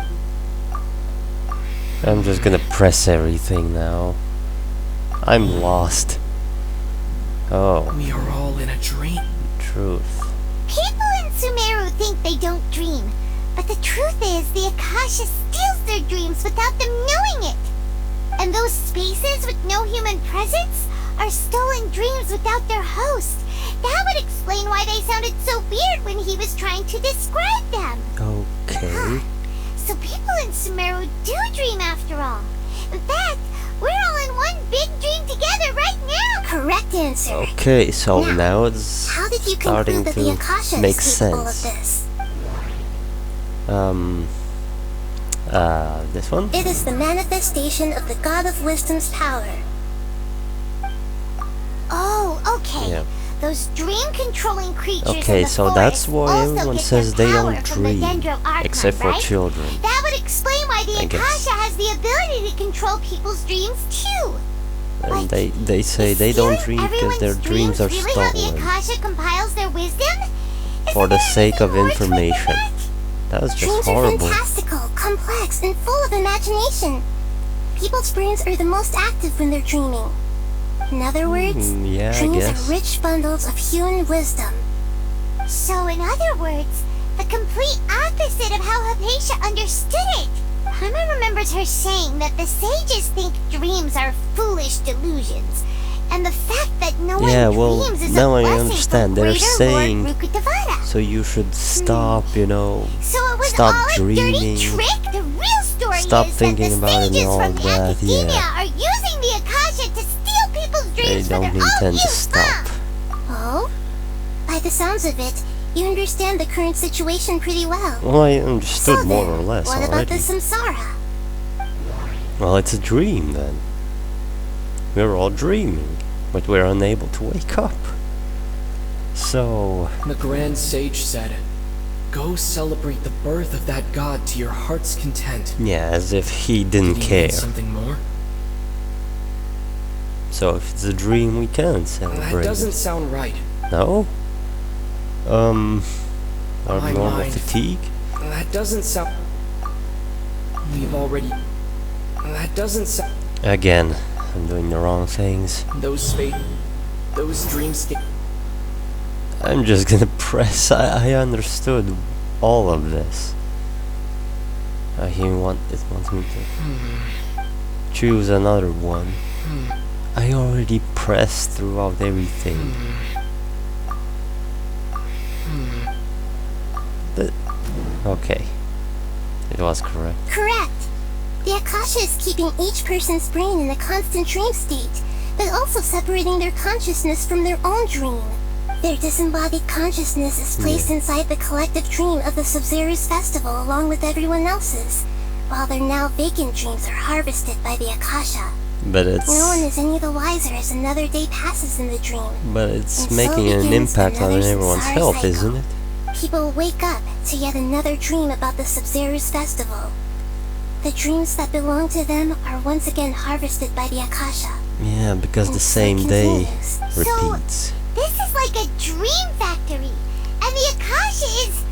I'm just gonna press everything now. I'm lost. Oh, We are all in a dream. truth. People in Sumeru think they don't dream, but the truth is the Akasha steals their dreams without them knowing it. And those spaces with no human presence are stolen dreams without their host. That would explain why they sounded so weird when he was trying to describe them. Okay. So people in Sumeru do dream after all. In fact, we're all in one big dream together right now. Correct answer. Okay, so now it's How did you starting conclude that the to Akasha make is capable sense. of this? This one? It is the manifestation of the God of Wisdom's power. Oh, okay. Yeah. Those dream-controlling creatures in Okay, the so forest that's why also everyone get says their they power don't from the dream, Dendro Archon, except for right? children. That would explain why the I guess. Akasha has the ability to control people's dreams too. And they say they don't dream because their dreams are Really how the stolen Akasha compiles their wisdom? for the sake of information. That was just Dreams are horrible. fantastical, complex, and full of imagination. People's brains are the most active when they're dreaming. In other words, Yeah, I dreams guess. are rich bundles of human wisdom. So in other words, the complete opposite of how Hypatia understood it. Paimon remembers her saying that the sages think dreams are foolish delusions, and the fact that no one dreams is now a I blessing understand. from They're greater saying Lord Rukkhadevata. so you should stop, you know, So it was stop all dreaming, a dirty trick? The real story stop is thinking that the about it and sages all from the that. academia Yeah, are using the Akasha to steal people's they dreams for don't their own intend to use, stop. Oh? By the sounds of it, you understand the current situation pretty well. Well, I understood So more then, or less what about already. the samsara? Well, it's a dream then. We're all dreaming, but we're unable to wake up. So... The Grand Sage said, "Go celebrate the birth of that god to your heart's content." yeah, as if he didn't Did he care. mean something more? So if it's a dream, we can celebrate. That doesn't sound right. No? Our My normal mind. fatigue? That doesn't sound... We've already... That doesn't sound... Again, I'm doing the wrong things. Those dreams... I'm just gonna press. I understood all of this. It wants me to choose another one. I already pressed throughout everything. Okay. It was correct. Correct. The Akasha is keeping each person's brain in a constant dream state, but also separating their consciousness from their own dream. Their disembodied consciousness is placed inside the collective dream of the Sub-Zero's festival along with everyone else's, while their now vacant dreams are harvested by the Akasha. But it's... No one is any the wiser as another day passes in the dream. But it's And so making an begins impact on another everyone's samsara health, cycle. isn't it? People wake up to yet another dream about the Sub-Zero's festival. The dreams that belong to them are once again harvested by the Akasha. Yeah, because the And same so day continues. repeats. This is like a dream factory, and the Akasha is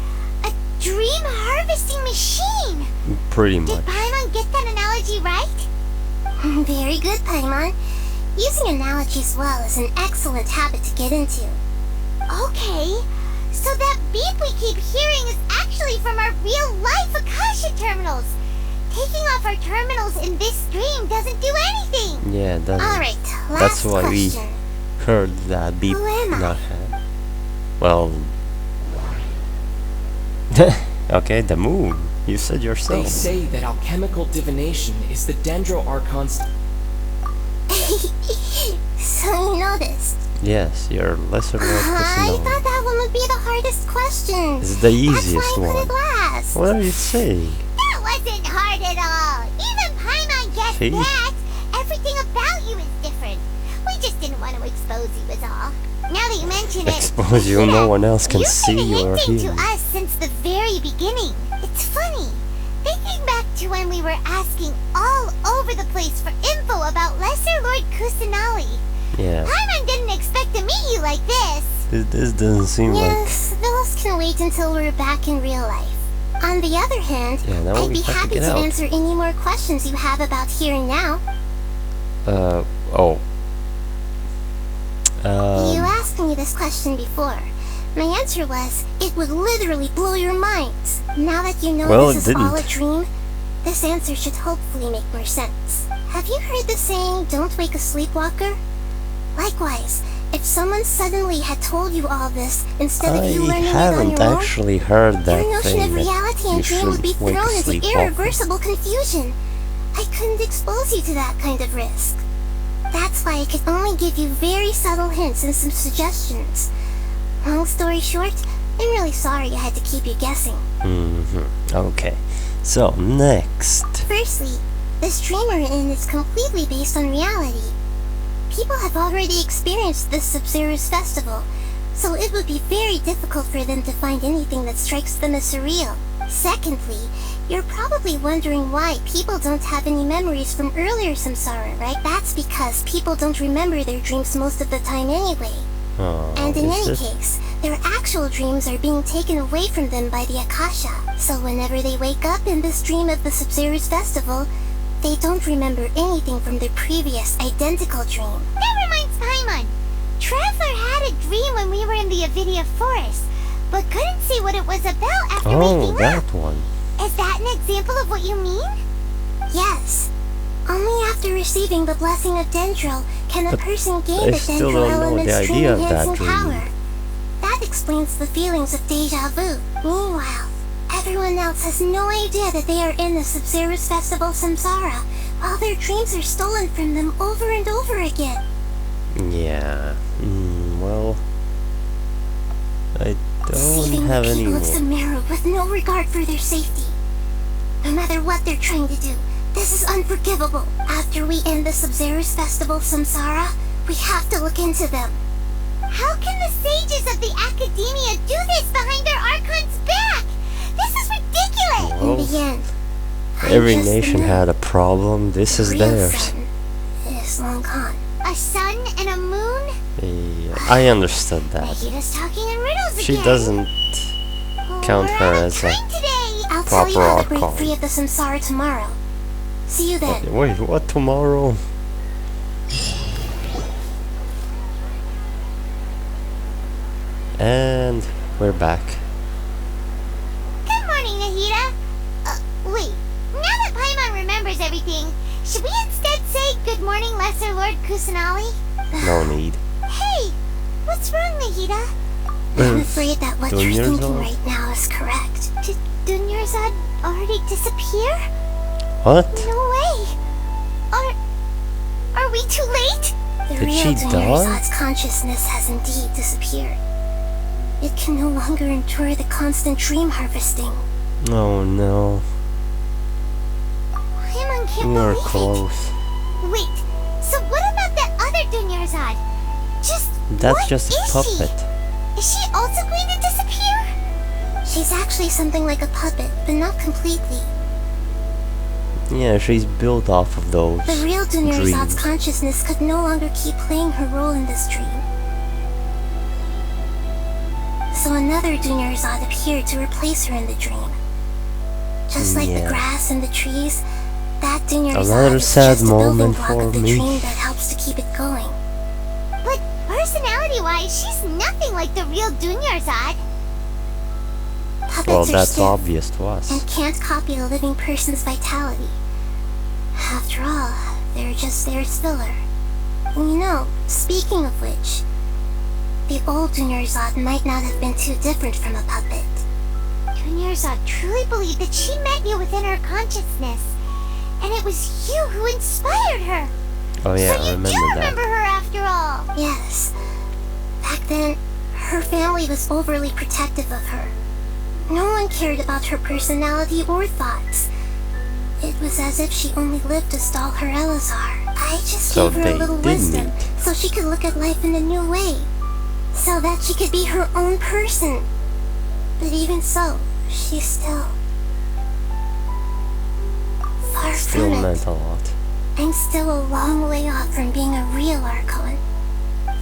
a dream harvesting machine. Pretty Did much. Paimon get that analogy right? Very good, Paimon. Using analogies well is an excellent habit to get into. Okay, so that beep we keep hearing is actually from our real-life Akasha terminals. Taking off our terminals in this dream doesn't do anything. Yeah, it doesn't. Alright, That's why question. we heard that beep Who am I? not had. Well... okay, the moon. You said They yourself. say that alchemical divination is the Dendro Archon's... So you noticed. Yes, your lesser Lord I Kusanagi. thought that one would be the hardest question. It's the easiest That's why I one. put it last. What are you saying? That wasn't hard at all. Even Paimon guessed See? that. Everything about you is different. We just didn't want to expose you is all. Now that you mention it, Expose you, no one else can you've see been you or hinting hear to you. us since the very beginning. It's funny. Thinking back to when we were asking all over the place for info about Lesser Lord Kusanagi. Yeah, Paimon didn't expect to meet you like this. this doesn't seem like... Yes, those can wait until we're back in real life. On the other hand, Yeah, now I'd we be have to happy get to out. answer any more questions you have about here and now. Oh. You asked me this question before. My answer was, it would literally blow your minds. Now that you know Well, this it is all a didn't. dream, this answer should hopefully make more sense. Have you heard the saying, don't wake a sleepwalker? Likewise, if someone suddenly had told you all this instead of you I learning it on haven't your own, actually heard that your notion thing of reality that you and dream would be should wake a thrown into sleepwalker. irreversible confusion. I couldn't expose you to that kind of risk. That's why I could only give you very subtle hints and some suggestions. Long story short, I'm really sorry I had to keep you guessing. Okay. So, next. Firstly, this dream we're in is completely based on reality. People have already experienced this Sub-Zero's festival, so it would be very difficult for them to find anything that strikes them as surreal. Secondly, you're probably wondering why people don't have any memories from earlier samsara, right? That's because people don't remember their dreams most of the time anyway. Oh, And in is any it? case, their actual dreams are being taken away from them by the Akasha. So whenever they wake up in this dream of the Sub-Zero's festival, they don't remember anything from their previous identical dream. That reminds Paimon. Traveler had a dream when we were in the Avidia forest, exactly what it was about after Oh, waking that up. one. Is that an example of what you mean? Yes. Only after receiving the blessing of Dendril can a But person gain I the still Dendril don't know element's the dream idea of that enhancing dream. power. That explains the feelings of deja vu. Meanwhile, everyone else has no idea that they are in the Sub-Zero's festival Samsara, while their dreams are stolen from them over and over again. Yeah. Well, I don't Deceiving have the any people of more. Sumeru with no regard for their safety. No matter what they're trying to do, this is unforgivable. After we end the Sub-Zero's festival Samsara, we have to look into them. How can the sages of the academia do this behind their archon's back? This is ridiculous! Well, In the end, every just the nation moon. had a problem. This is Real theirs. sun is Long Khan. A sun and a moon? Yeah, I understood that. Nahita's talking in riddles She again. doesn't count We're her out of as a time today. I'll tell you proper how to break archon. free of the Samsara tomorrow. See you then. Okay, wait, what tomorrow? And we're back. Good morning, Nahita. Wait. Now that Paimon remembers everything, should we instead say good morning, Lesser Lord Kusanali? No need. Hey, what's wrong, Nahita? I'm afraid that what you're Dunyarzad? thinking right now is correct. Did Dunyarzad already disappear? What? No way. Are we too late? The Did real she die? Dunyarzad's consciousness has indeed disappeared. It can no longer endure the constant dream harvesting. Oh no. Paimon can't You're believe close. it. Wait, so what about that other Dunyarzad? That's what just a is puppet. she? Is she also going to disappear? She's actually something like a puppet, but not completely. Yeah, she's built off of those The real Dunyarzad's dreams. consciousness could no longer keep playing her role in this dream. So another Dunyarzad appeared to replace her in the dream. Just like the Yeah. grass and the trees, that Dunyarzad Another is sad just a building moment block for of the me. dream that helps to keep it going. But personality-wise, she's nothing like the real Dunyarzad. Puppets Well, are that's stiff obvious to us. and can't copy a living person's vitality. After all, they're just theirs filler. You know, speaking of which, the old Dunyarzad might not have been too different from a puppet. Dunyarzad truly believed that she met you within her consciousness, and it was you who inspired her. Oh yeah, so I you remember do that. remember her after all. Yes. Back then, her family was overly protective of her. No one cared about her personality or thoughts. It was as if she only lived to stall her Elazar. I just So gave her they a little did wisdom meet. so she could look at life in a new way. So that she could be her own person. But even so, she's still far Still from it. meant a lot. I'm still a long way off from being a real Archon.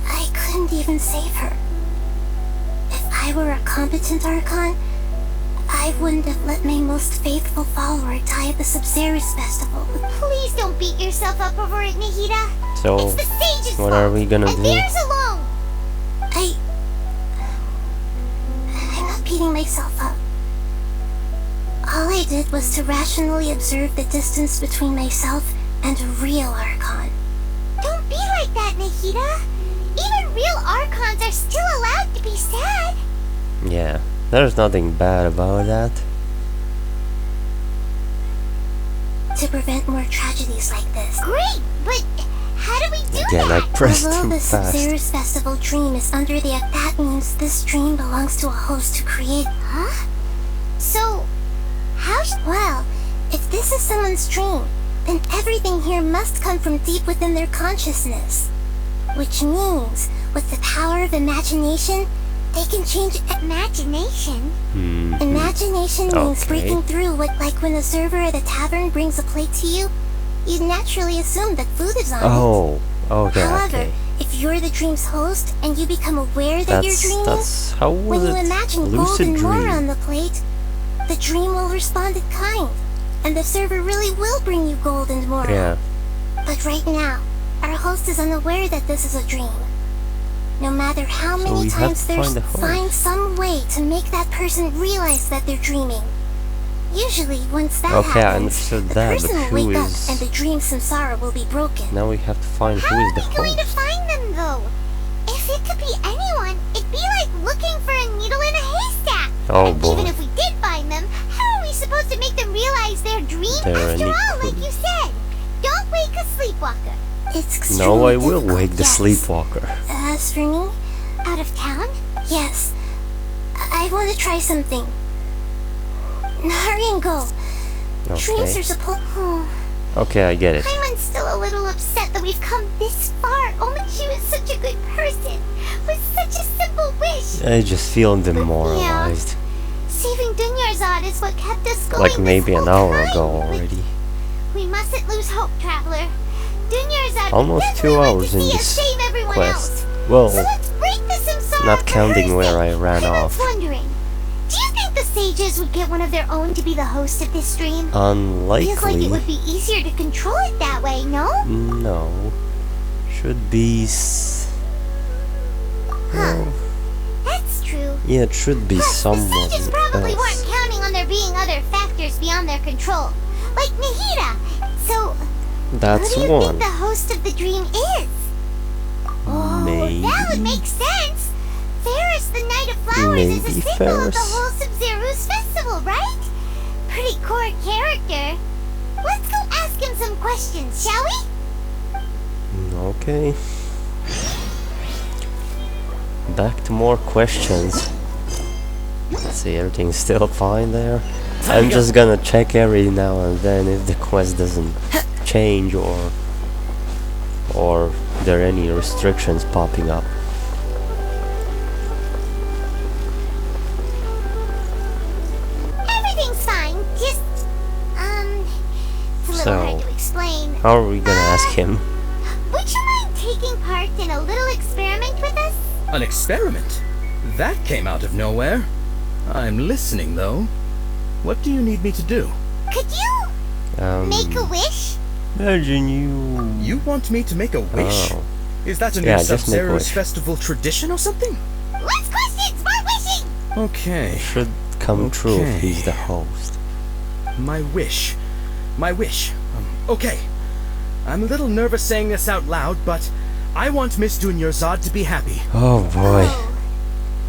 I couldn't even save her. If I were a competent Archon, I wouldn't have let my most faithful follower die at the Sub-Zero's festival. Please don't beat yourself up over it, Nahita. So, It's the sage's what fault, are we gonna and do? theirs alone. I'm not beating myself up. All I did was to rationally observe the distance between myself and a real Archon. Don't be like that, Nahita. Even real Archons are still allowed to be sad. Yeah, there's nothing bad about that. To prevent more tragedies like this. Great, but how do we do Again, I that? pressed Although too the fast. Sub-Zero's festival dream is under the that means this dream belongs to a host who created. Huh? So, Well, if this is someone's dream, then everything here must come from deep within their consciousness. Which means, with the power of imagination, they can change imagination. Imagination means Okay. breaking through what, like when the server at a tavern brings a plate to you, you'd naturally assume that food is on it. Oh, okay, However, okay. if you're the dream's host and you become aware that you're dreaming, That's how when was you it? imagine gold Lucid and more dream. on the plate, the dream will respond in kind, and the server really will bring you gold and more. Yeah. But right now, our host is unaware that this is a dream. No matter how So many we have times to there's find the host. find some way to make that person realize that they're dreaming. Usually, once that Okay, I happens, understood the that, person but will who wake up is... and the dream samsara will be broken. Now we have to find who is the How are we going to host. find them, though? If it could be anyone, it'd be like looking for a needle in a haystack. Oh And even boy. if we did find them, how are we supposed to make them realize their dream They're after an all, equal- like you said? Don't wake a sleepwalker. It's extremely No, I will difficult, wake the yes. sleepwalker. As for me, Out of town? yes. I want to try something. Hurry and go. Dreams Okay. are supposed... Okay, I get it. Paimon's still a little upset that we've come this far. Omichu is such a good person, with such a simple wish. I just feel demoralized. Saving Dunyarzad is what kept us going Like this maybe an whole hour time. ago already. We mustn't lose hope, Traveler. Dunyarzad Almost would 2 definitely want hours to in see us this save everyone quest. else. Well, So let's break the samsara not for counting her where sake. I ran Paimon's off. wondering, do you think the sages would get one of their own to be the host of this dream? Feels like it Unlikely. would be easier to control it that way, no? No. Should be... Well, That's true. yeah, it should be Plus, someone the sages probably else. weren't counting on there being other factors beyond their control, like Nahida. So, That's who do you one. think the host of the dream is? Oh, Maybe. that would make sense. Ferris, the Knight of Flowers, is a Maybe symbol of Ferris. the whole Sub-Zero's festival, right? Pretty core character. Let's go ask him some questions, shall we? Okay. Back to more questions. Let's see, everything's still fine there. I'm just gonna check every now and then if the quest doesn't change or there are any restrictions popping up. Everything's fine. Just, it's a little So, hard to explain. how are we gonna ask him? Would you mind taking part in a little experiment with us? An experiment? That came out of nowhere. I'm listening, though. What do you need me to do? Could you make a wish? Imagine you... You want me to make a wish? Oh. Is that a Yeah, new just make a Sub-Zero's wish. festival tradition or something? Last question, smart wishing! Okay. Should come true if Okay. he's the host. My wish. My wish. Okay. I'm a little nervous saying this out loud, but I want Miss Dunyarzad to be happy. Oh boy.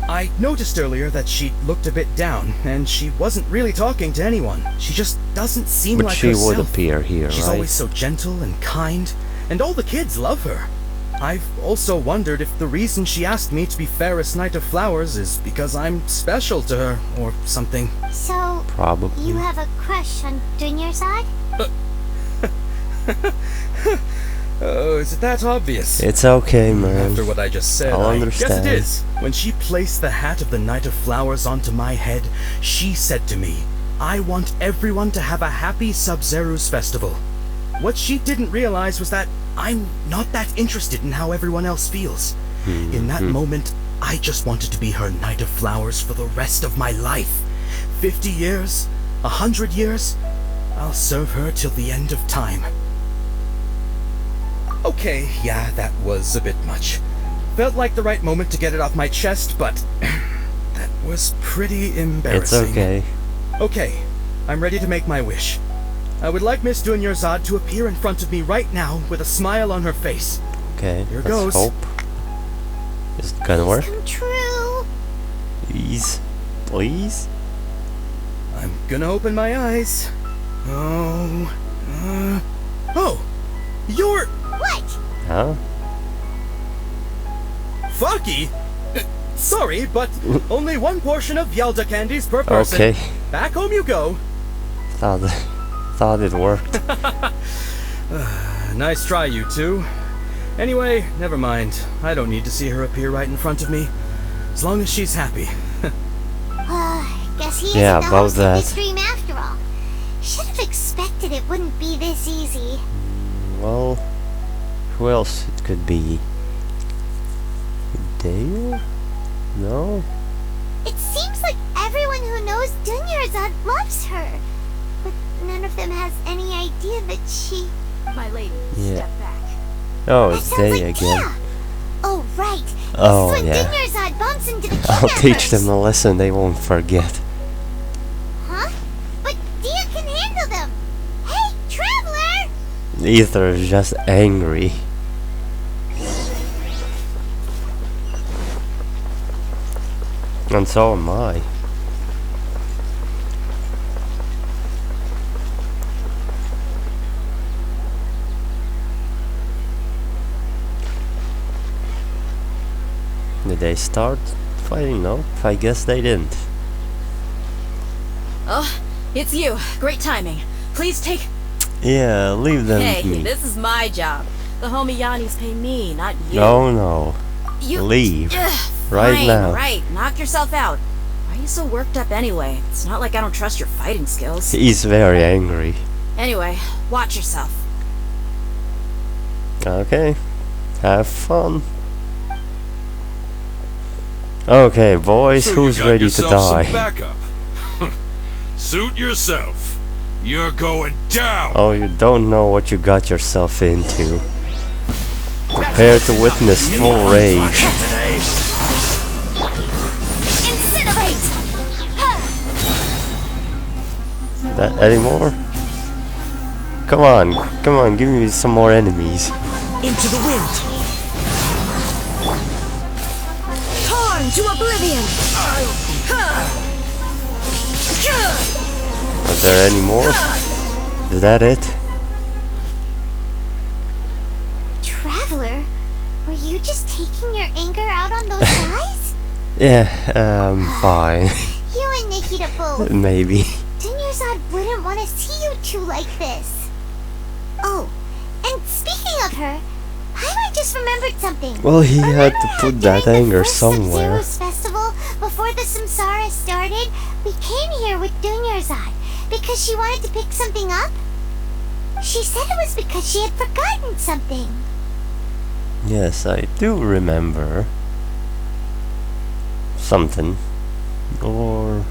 I noticed earlier that she looked a bit down, and she wasn't really talking to anyone. She just doesn't seem But like she herself. would appear here, She's right? always so gentle and kind, and all the kids love her. I've also wondered if the reason she asked me to be Fairest Knight of Flowers is because I'm special to her, or something. So, Probably. you have a crush on Dunyarzad? Oh, is it that obvious? It's okay, man. After what I just said, I'll I understand. guess it is. When she placed the hat of the Knight of Flowers onto my head, she said to me, I want everyone to have a happy Sub-Zero's festival. What she didn't realize was that I'm not that interested in how everyone else feels. In that moment, I just wanted to be her Knight of Flowers for the rest of my life. 50 years, 100 years, I'll serve her till the end of time. Okay, yeah, that was a bit much. Felt like the right moment to get it off my chest, but that was pretty embarrassing. It's okay. Okay, I'm ready to make my wish. I would like Miss Dunyarzad to appear in front of me right now with a smile on her face. Okay, Here let's goes. hope. Is it gonna work? Come true. Please. Please? I'm gonna open my eyes. Oh, you're What? Huh? Fucky? Sorry, but only one portion of Yalda candies per person. Okay. Back home you go. Thought it worked. Nice try, you two. Anyway, never mind. I don't need to see her appear right in front of me. As long as she's happy. Guess he Yeah, isn't the about host of that. this dream after all. Should have expected it wouldn't be this easy. Well, who else it could be? Dale? No? It seems like everyone who knows Dunyarzad loves her. But none of them has any idea that she... My lady, Yeah. step back. Oh, That it's sounds Day like again. Tia. Oh, right. Oh, this is when yeah. Dunyarzad bumps into the I'll teach them kidnappers. a lesson they won't forget. Huh? But Dia can handle them. Hey, Traveler! Ether is just angry. And so am I. Did they start fighting? Nope, I guess they didn't. Oh, it's you. Great timing. Please take... Yeah, leave them Hey, to me. this is my job. The Homiyanis pay me, not you. No, no. You... Leave. Ugh, Right fine, now. Right, knock yourself out. Why are you so worked up anyway? It's not like I don't trust your fighting skills. He's very angry. Anyway, watch yourself. Okay. Have fun. Okay, boys, So who's you got ready to yourself some die? backup. Suit yourself. You're going down. Oh, you don't know what you got yourself into. Prepare to witness full rage. Incinerate! That anymore? Come on, give me some more enemies. Into the wind. Torn to oblivion. Are there any more? Is that it? Traveler, were you just taking your anger out on those guys? Yeah, fine. You and Nikita both. Maybe. Dunyarzad wouldn't want to see you two like this. Oh, and speaking of her, I just remembered something. Well, he had to put that anger First somewhere. Sub-Zero's festival, before the Samsara started, we came here with Dunyarzad because she wanted to pick something up. She said it was because she had forgotten something. Yes, I do remember. Something. Or...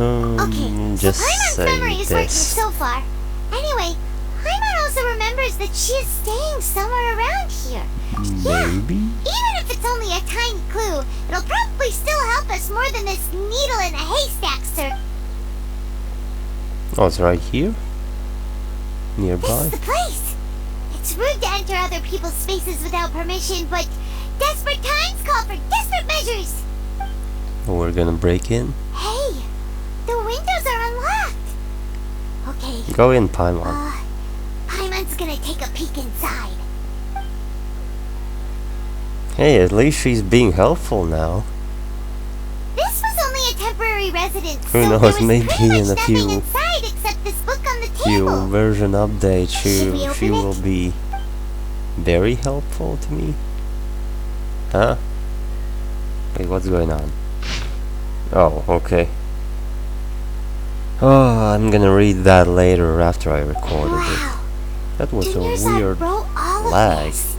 Okay, just so Paimon's say memory is working this. so far. Anyway, Paimon also remembers that she is staying somewhere around here. Maybe? Even if it's only a tiny clue, it'll probably still help us more than this needle in a haystack, sir. Oh, it's right here? This Nearby? is the place. It's rude to enter other people's spaces without permission, but desperate times call for desperate measures. We're gonna break in? Hey, the windows are unlocked. Okay. Go in, Paimon. Paimon's gonna take a peek inside. Hey, at least she's being helpful now. This was only a temporary residence. Who so knows, there was maybe pretty in much a nothing few inside except this book on the few table. version updates Should we she open will be very helpful to me. Huh? Wait, what's going on? Oh, okay. Oh, I'm gonna read that later after I recorded it. That was a weird wrote all lag. of this.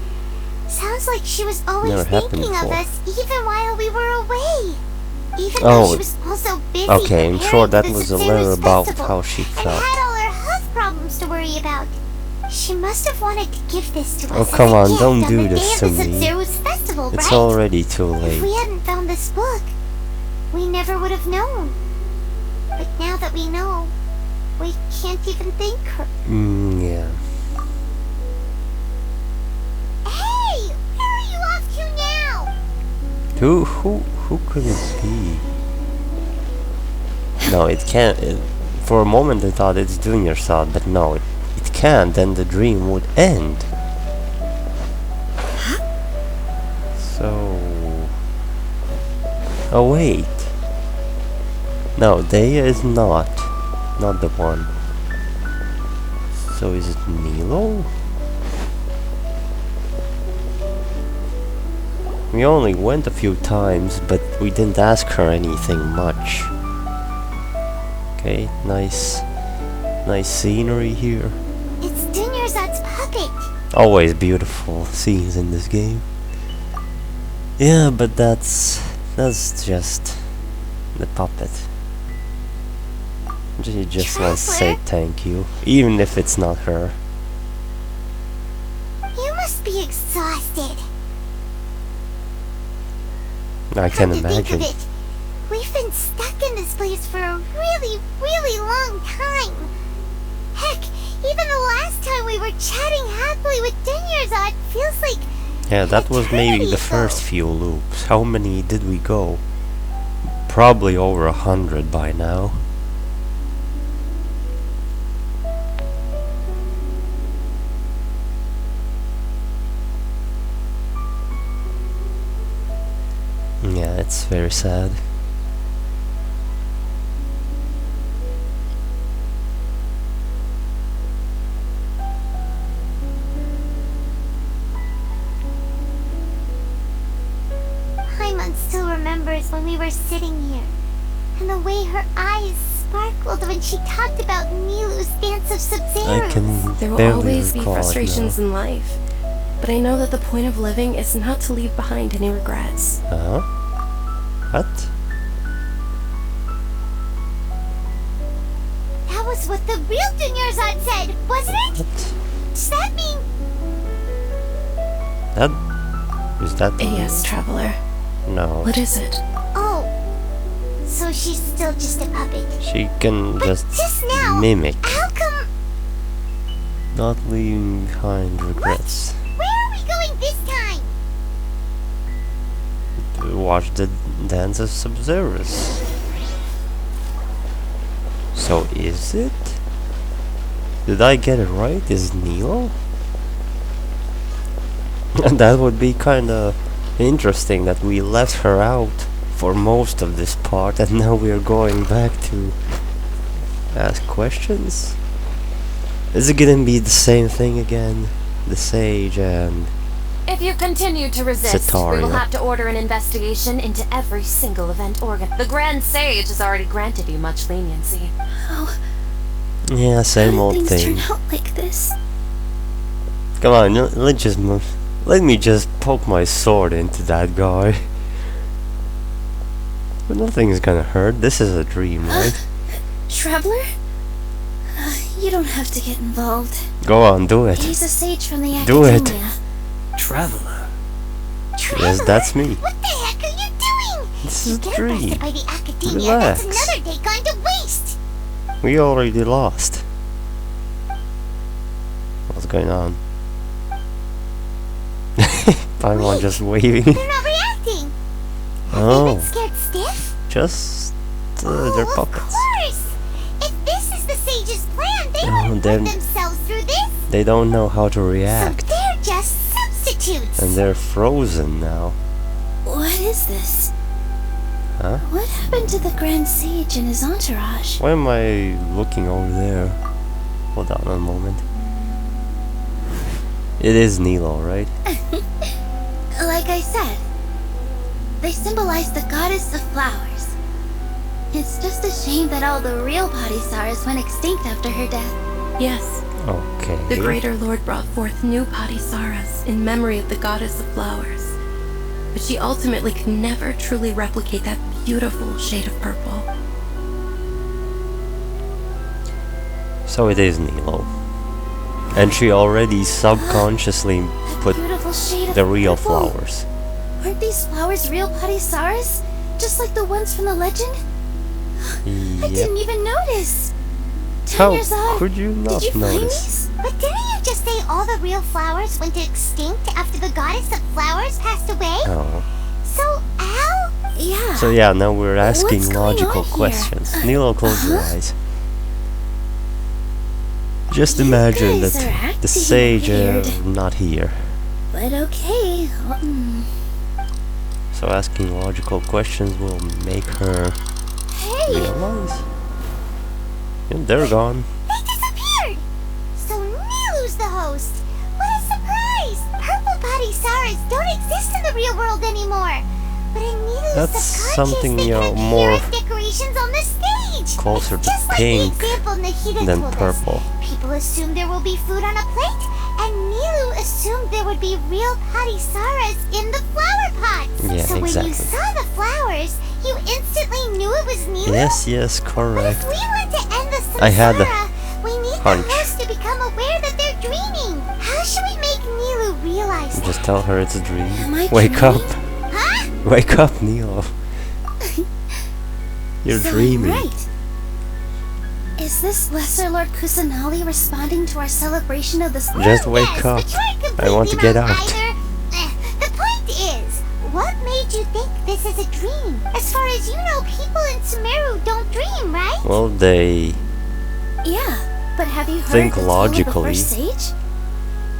Sounds like she was always Never happened thinking of before. us even while we were away. Even though Oh, she was also busy okay, I'm preparing sure for that the was a Sumeru's letter about festival how she and felt. had all her health problems to worry about. She must have wanted to give this to Oh, us come as a on, gift don't on do the this day to of the me. Sub-Zero's festival, It's right? already too If late. we hadn't found this book, we never would have known. But now that we know, we can't even thank her. Yeah. Hey! Where are you off to now? Who could it be? No, it can't. For a moment I thought it's doing your thought, but no, it can't. Then the dream would end. So. Oh wait. No, Daya is not the one. So is it Milo? We only went a few times, but we didn't ask her anything much. Okay, nice scenery here. It's Dunyarzad's puppet. Always beautiful scenes in this game. Yeah, but that's just the puppet. She just wants to say thank you, even if it's not her. You must be exhausted. I can Come to think imagine. of it, we've been stuck in this place for a really, really long time. Heck, even the last time we were chatting happily with Dunyarzad feels like... Yeah, that was maybe the first few loops. How many did we go? Probably over 100 by now. Yeah, it's very sad. Paimon still remembers when we were sitting here, and the way her eyes sparkled when she talked about Nilu's dance of I Sub-Zero. can There will barely always be recall it frustrations now. in life, but I know that the point of living is not to leave behind any regrets. Huh? What? That was what the real Dunyarzad said, wasn't it? What? Does that mean... That... Is that the Yes, Traveler. No. What is it? Oh, so she's still just a puppet. She can just now, mimic, How come... not leaving behind regrets. Where are we going this time? To watch the dance of Sub-Zero. So is it? Did I get it right? Is Nilo? That would be kinda interesting that we left her out for most of this part and now we're going back to ask questions? Is it gonna be the same thing again? The Sage and... If you continue to resist, we will Setaria. have to order an investigation into every single event organ. The Grand Sage has already granted you much leniency. Oh, Yeah, same old things thing. turn out like this. Come on, let's just move. Let me just poke my sword into that guy. But nothing's gonna hurt. This is a dream, right? Traveler? You don't have to get involved. Go on, do it. He's a sage from the Do it. Academia. Traveler. Yes, that's me. What the heck are you doing? This You is a get dream. arrested by the Academia, Relax. that's another day gone to waste. We already lost. What's going on? Paimon just waving. They're not reacting. Have they Oh, been scared stiff? just they're Of puppets. course. If this is the Sage's plan, they Oh, wouldn't then- put themselves through this. They don't know how to So react, they're just substitutes. and they're frozen now. What is this? Huh? What happened to the Grand Sage and his entourage? Why am I looking over there? Hold on a moment. It is Nilo, right? Like I said, they symbolize the goddess of flowers. It's just a shame that all the real Padisaras went extinct after her death. Yes, Okay. the Greater Lord brought forth new Padisaras in memory of the goddess of flowers. But she ultimately could never truly replicate that beautiful shade of purple. So it is Nilo. And she already subconsciously put Beautiful shade of the real purple. flowers. Weren't these flowers real Padisaras? Just like the ones from the legend? I Yep. didn't even notice. How Dunyarzad, could you not did you find notice? these? But didn't you just say all the real flowers went extinct after the goddess of flowers passed away? Oh. So how? Yeah. So yeah, now we're asking What's going logical on here? questions. Nilo, close your eyes. Just imagine guys that are acting the sage weird. not here. But okay. So asking logical questions will make her Hey, realize. Yeah, they're gone. they disappeared. So Nilu's the host. What a surprise! Purple Padisaras don't exist in the real world anymore. But in Nilu's That's subconscious, something, they you can know, appear more as decorations on the stage. closer It's to just pink like the example Nahida than told purple. us. People assume there will be food on a plate, and Nilu assumed there would be real Padisaras in the flower pots. Yeah, so when exactly. you saw the flowers, you instantly knew it was Nilu? Yes, But correct. if we want to end the I had a samsara, we need hunch. the host to become aware that they're dreaming. How should we make Nilu realize that? Just tell her it's a dream. Am I Wake up. Huh? Wake up, Neo. You're So I'm dreaming. right. Is this Lesser Lord Kusanali responding to our celebration of the Just wake up. I want to get out. The point is, what made you think this is a dream? As far as you know, people in Sumeru don't dream, right? Well, they Yeah, but have you heard think the tale of the logically. first sage?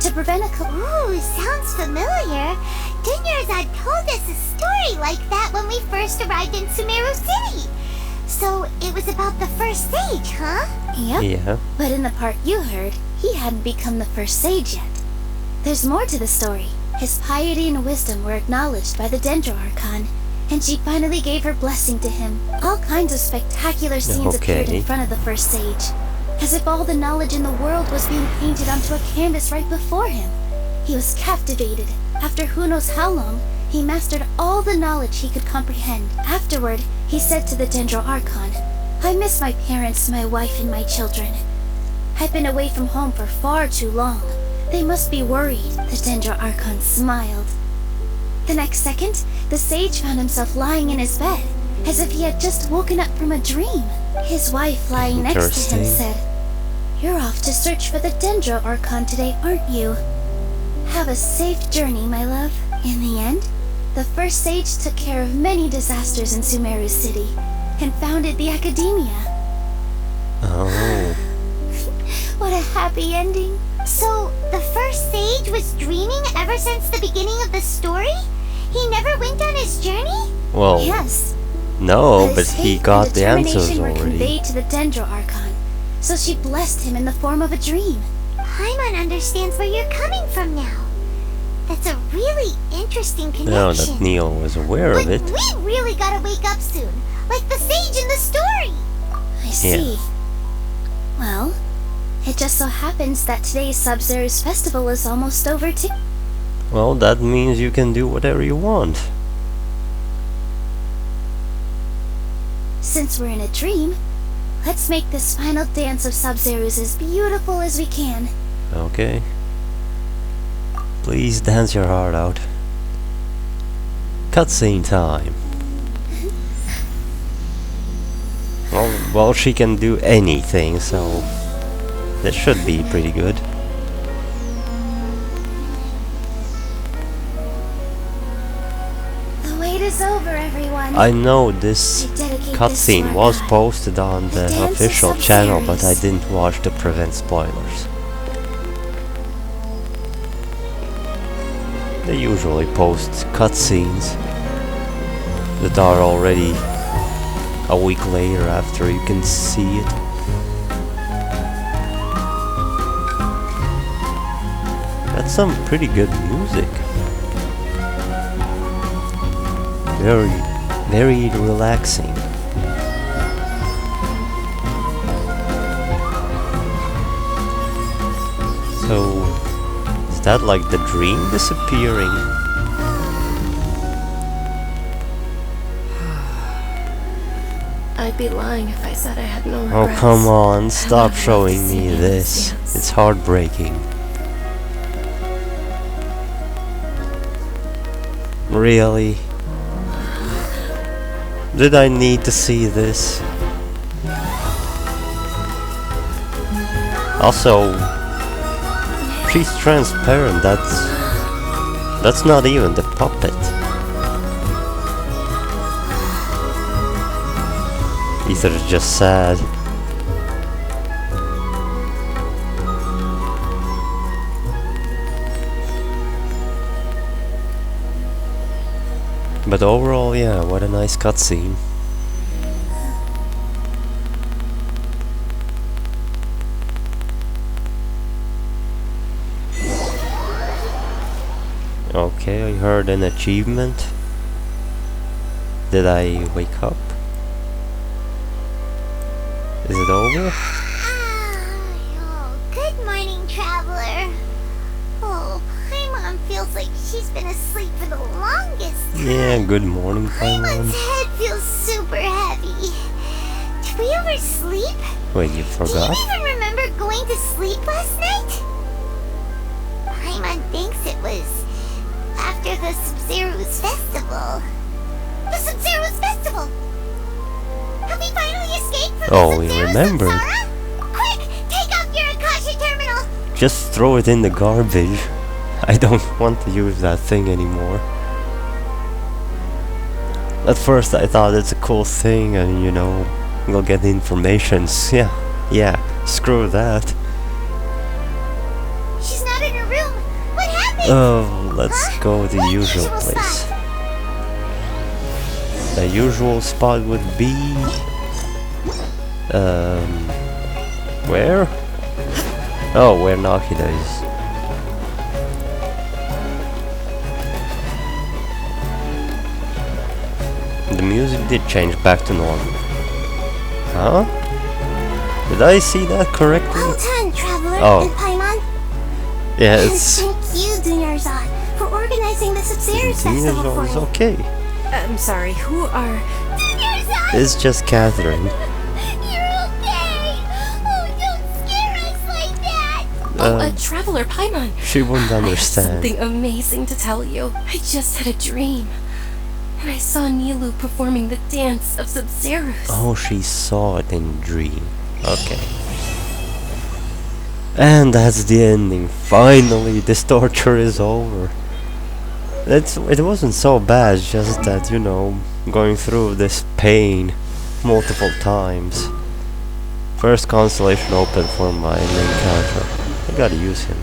To prevent a Ooh, sounds familiar. Dunyarzad told us a story like that when we first arrived in Sumeru City. So it was about the first sage, huh? Yep. Yeah. But in the part you heard, he hadn't become the first sage yet. There's more to the story. His piety and wisdom were acknowledged by the Dendro Archon, and she finally gave her blessing to him. All kinds of spectacular scenes appeared in front of the first sage, as if all the knowledge in the world was being painted onto a canvas right before him. He was captivated. After who knows how long, he mastered all the knowledge he could comprehend. Afterward, he said to the Dendro Archon, "I miss my parents, my wife, and my children. I've been away from home for far too long. They must be worried." The Dendro Archon smiled. The next second, the sage found himself lying in his bed, as if he had just woken up from a dream. His wife, lying next to him, said, "You're off to search for the Dendro Archon today, aren't you? Have a safe journey, my love." In the end, the first sage took care of many disasters in Sumeru City, and founded the Academia. Oh. What a happy ending. So, the first sage was dreaming ever since the beginning of the story? He never went on his journey? Well, Yes. no, but his he faith got and the answers determination were already. conveyed to the Dendro Archon, so she blessed him in the form of a dream. Paimon understands where you're coming from now. That's a really interesting connection. Now that Neo was aware But of it. we really gotta wake up soon, like the sage in the story. I see. Well, it just so happens that today's Sub-Zero's festival is almost over too. Well, that means you can do whatever you want. Since we're in a dream, let's make this final dance of Sub-Zero's as beautiful as we can. Okay. Please dance your heart out. Cutscene time. Well, she can do anything, so that should be pretty good. The wait is over, everyone. I know this I dedicate this cutscene to our was God. posted on the dance of official channel, but I Sub-Zeros. didn't watch to prevent spoilers. They usually post cutscenes that are already a week later after you can see it. That's some pretty good music. Very relaxing. So, is that like the dream disappearing? I'd be lying if I said I had no Oh, regrets. come on, stop showing see me me this. dance. It's heartbreaking. Really? Did I need to see this? Also, she's transparent, that's not even the puppet. Either it's just sad. But overall, yeah, what a nice cutscene. Okay, I heard an achievement. Did I wake up? Is it over? Oh, good morning, traveler. Oh, Paimon feels like she's been asleep for the longest time. Yeah, good morning, Paimon's Paimon. head feels super heavy. Did we oversleep? Wait, you Do forgot? you even remember going to sleep last night? Paimon thinks it was after the Sub-Zero's festival. The Sub-Zero's festival! Have we finally escaped from Oh, the we Sub-Zero's remembered. samsara? Quick, take out your Akasha terminal! Just throw it in the garbage. I don't want to use that thing anymore. At first I thought it's a cool thing and, you know, we'll get the information. Yeah, screw that. She's not in her room. What happened? Oh, let's go to the usual place. The usual spot would be... where? Oh, where Nakida is. The music did change back to normal. Huh? Did I see that correctly? Well done, Traveler Oh. and Paimon. Yeah, And it's... thank you, Dunyarzad, for organizing the Sub-Zero's festival for It's me. okay. I'm sorry, who are... Dunyarzad! It's just Catherine. You're okay! Oh, don't scare us like that! Traveler Paimon. She wouldn't I have understand. something amazing to tell you. I just had a dream. And I saw Nilu performing the dance of Sub-Zero's. Oh, she saw it in a dream. Okay. And that's the ending. Finally, this torture is over. It wasn't so bad, just that, you know, going through this pain multiple times. First constellation open for my main character. I gotta use him.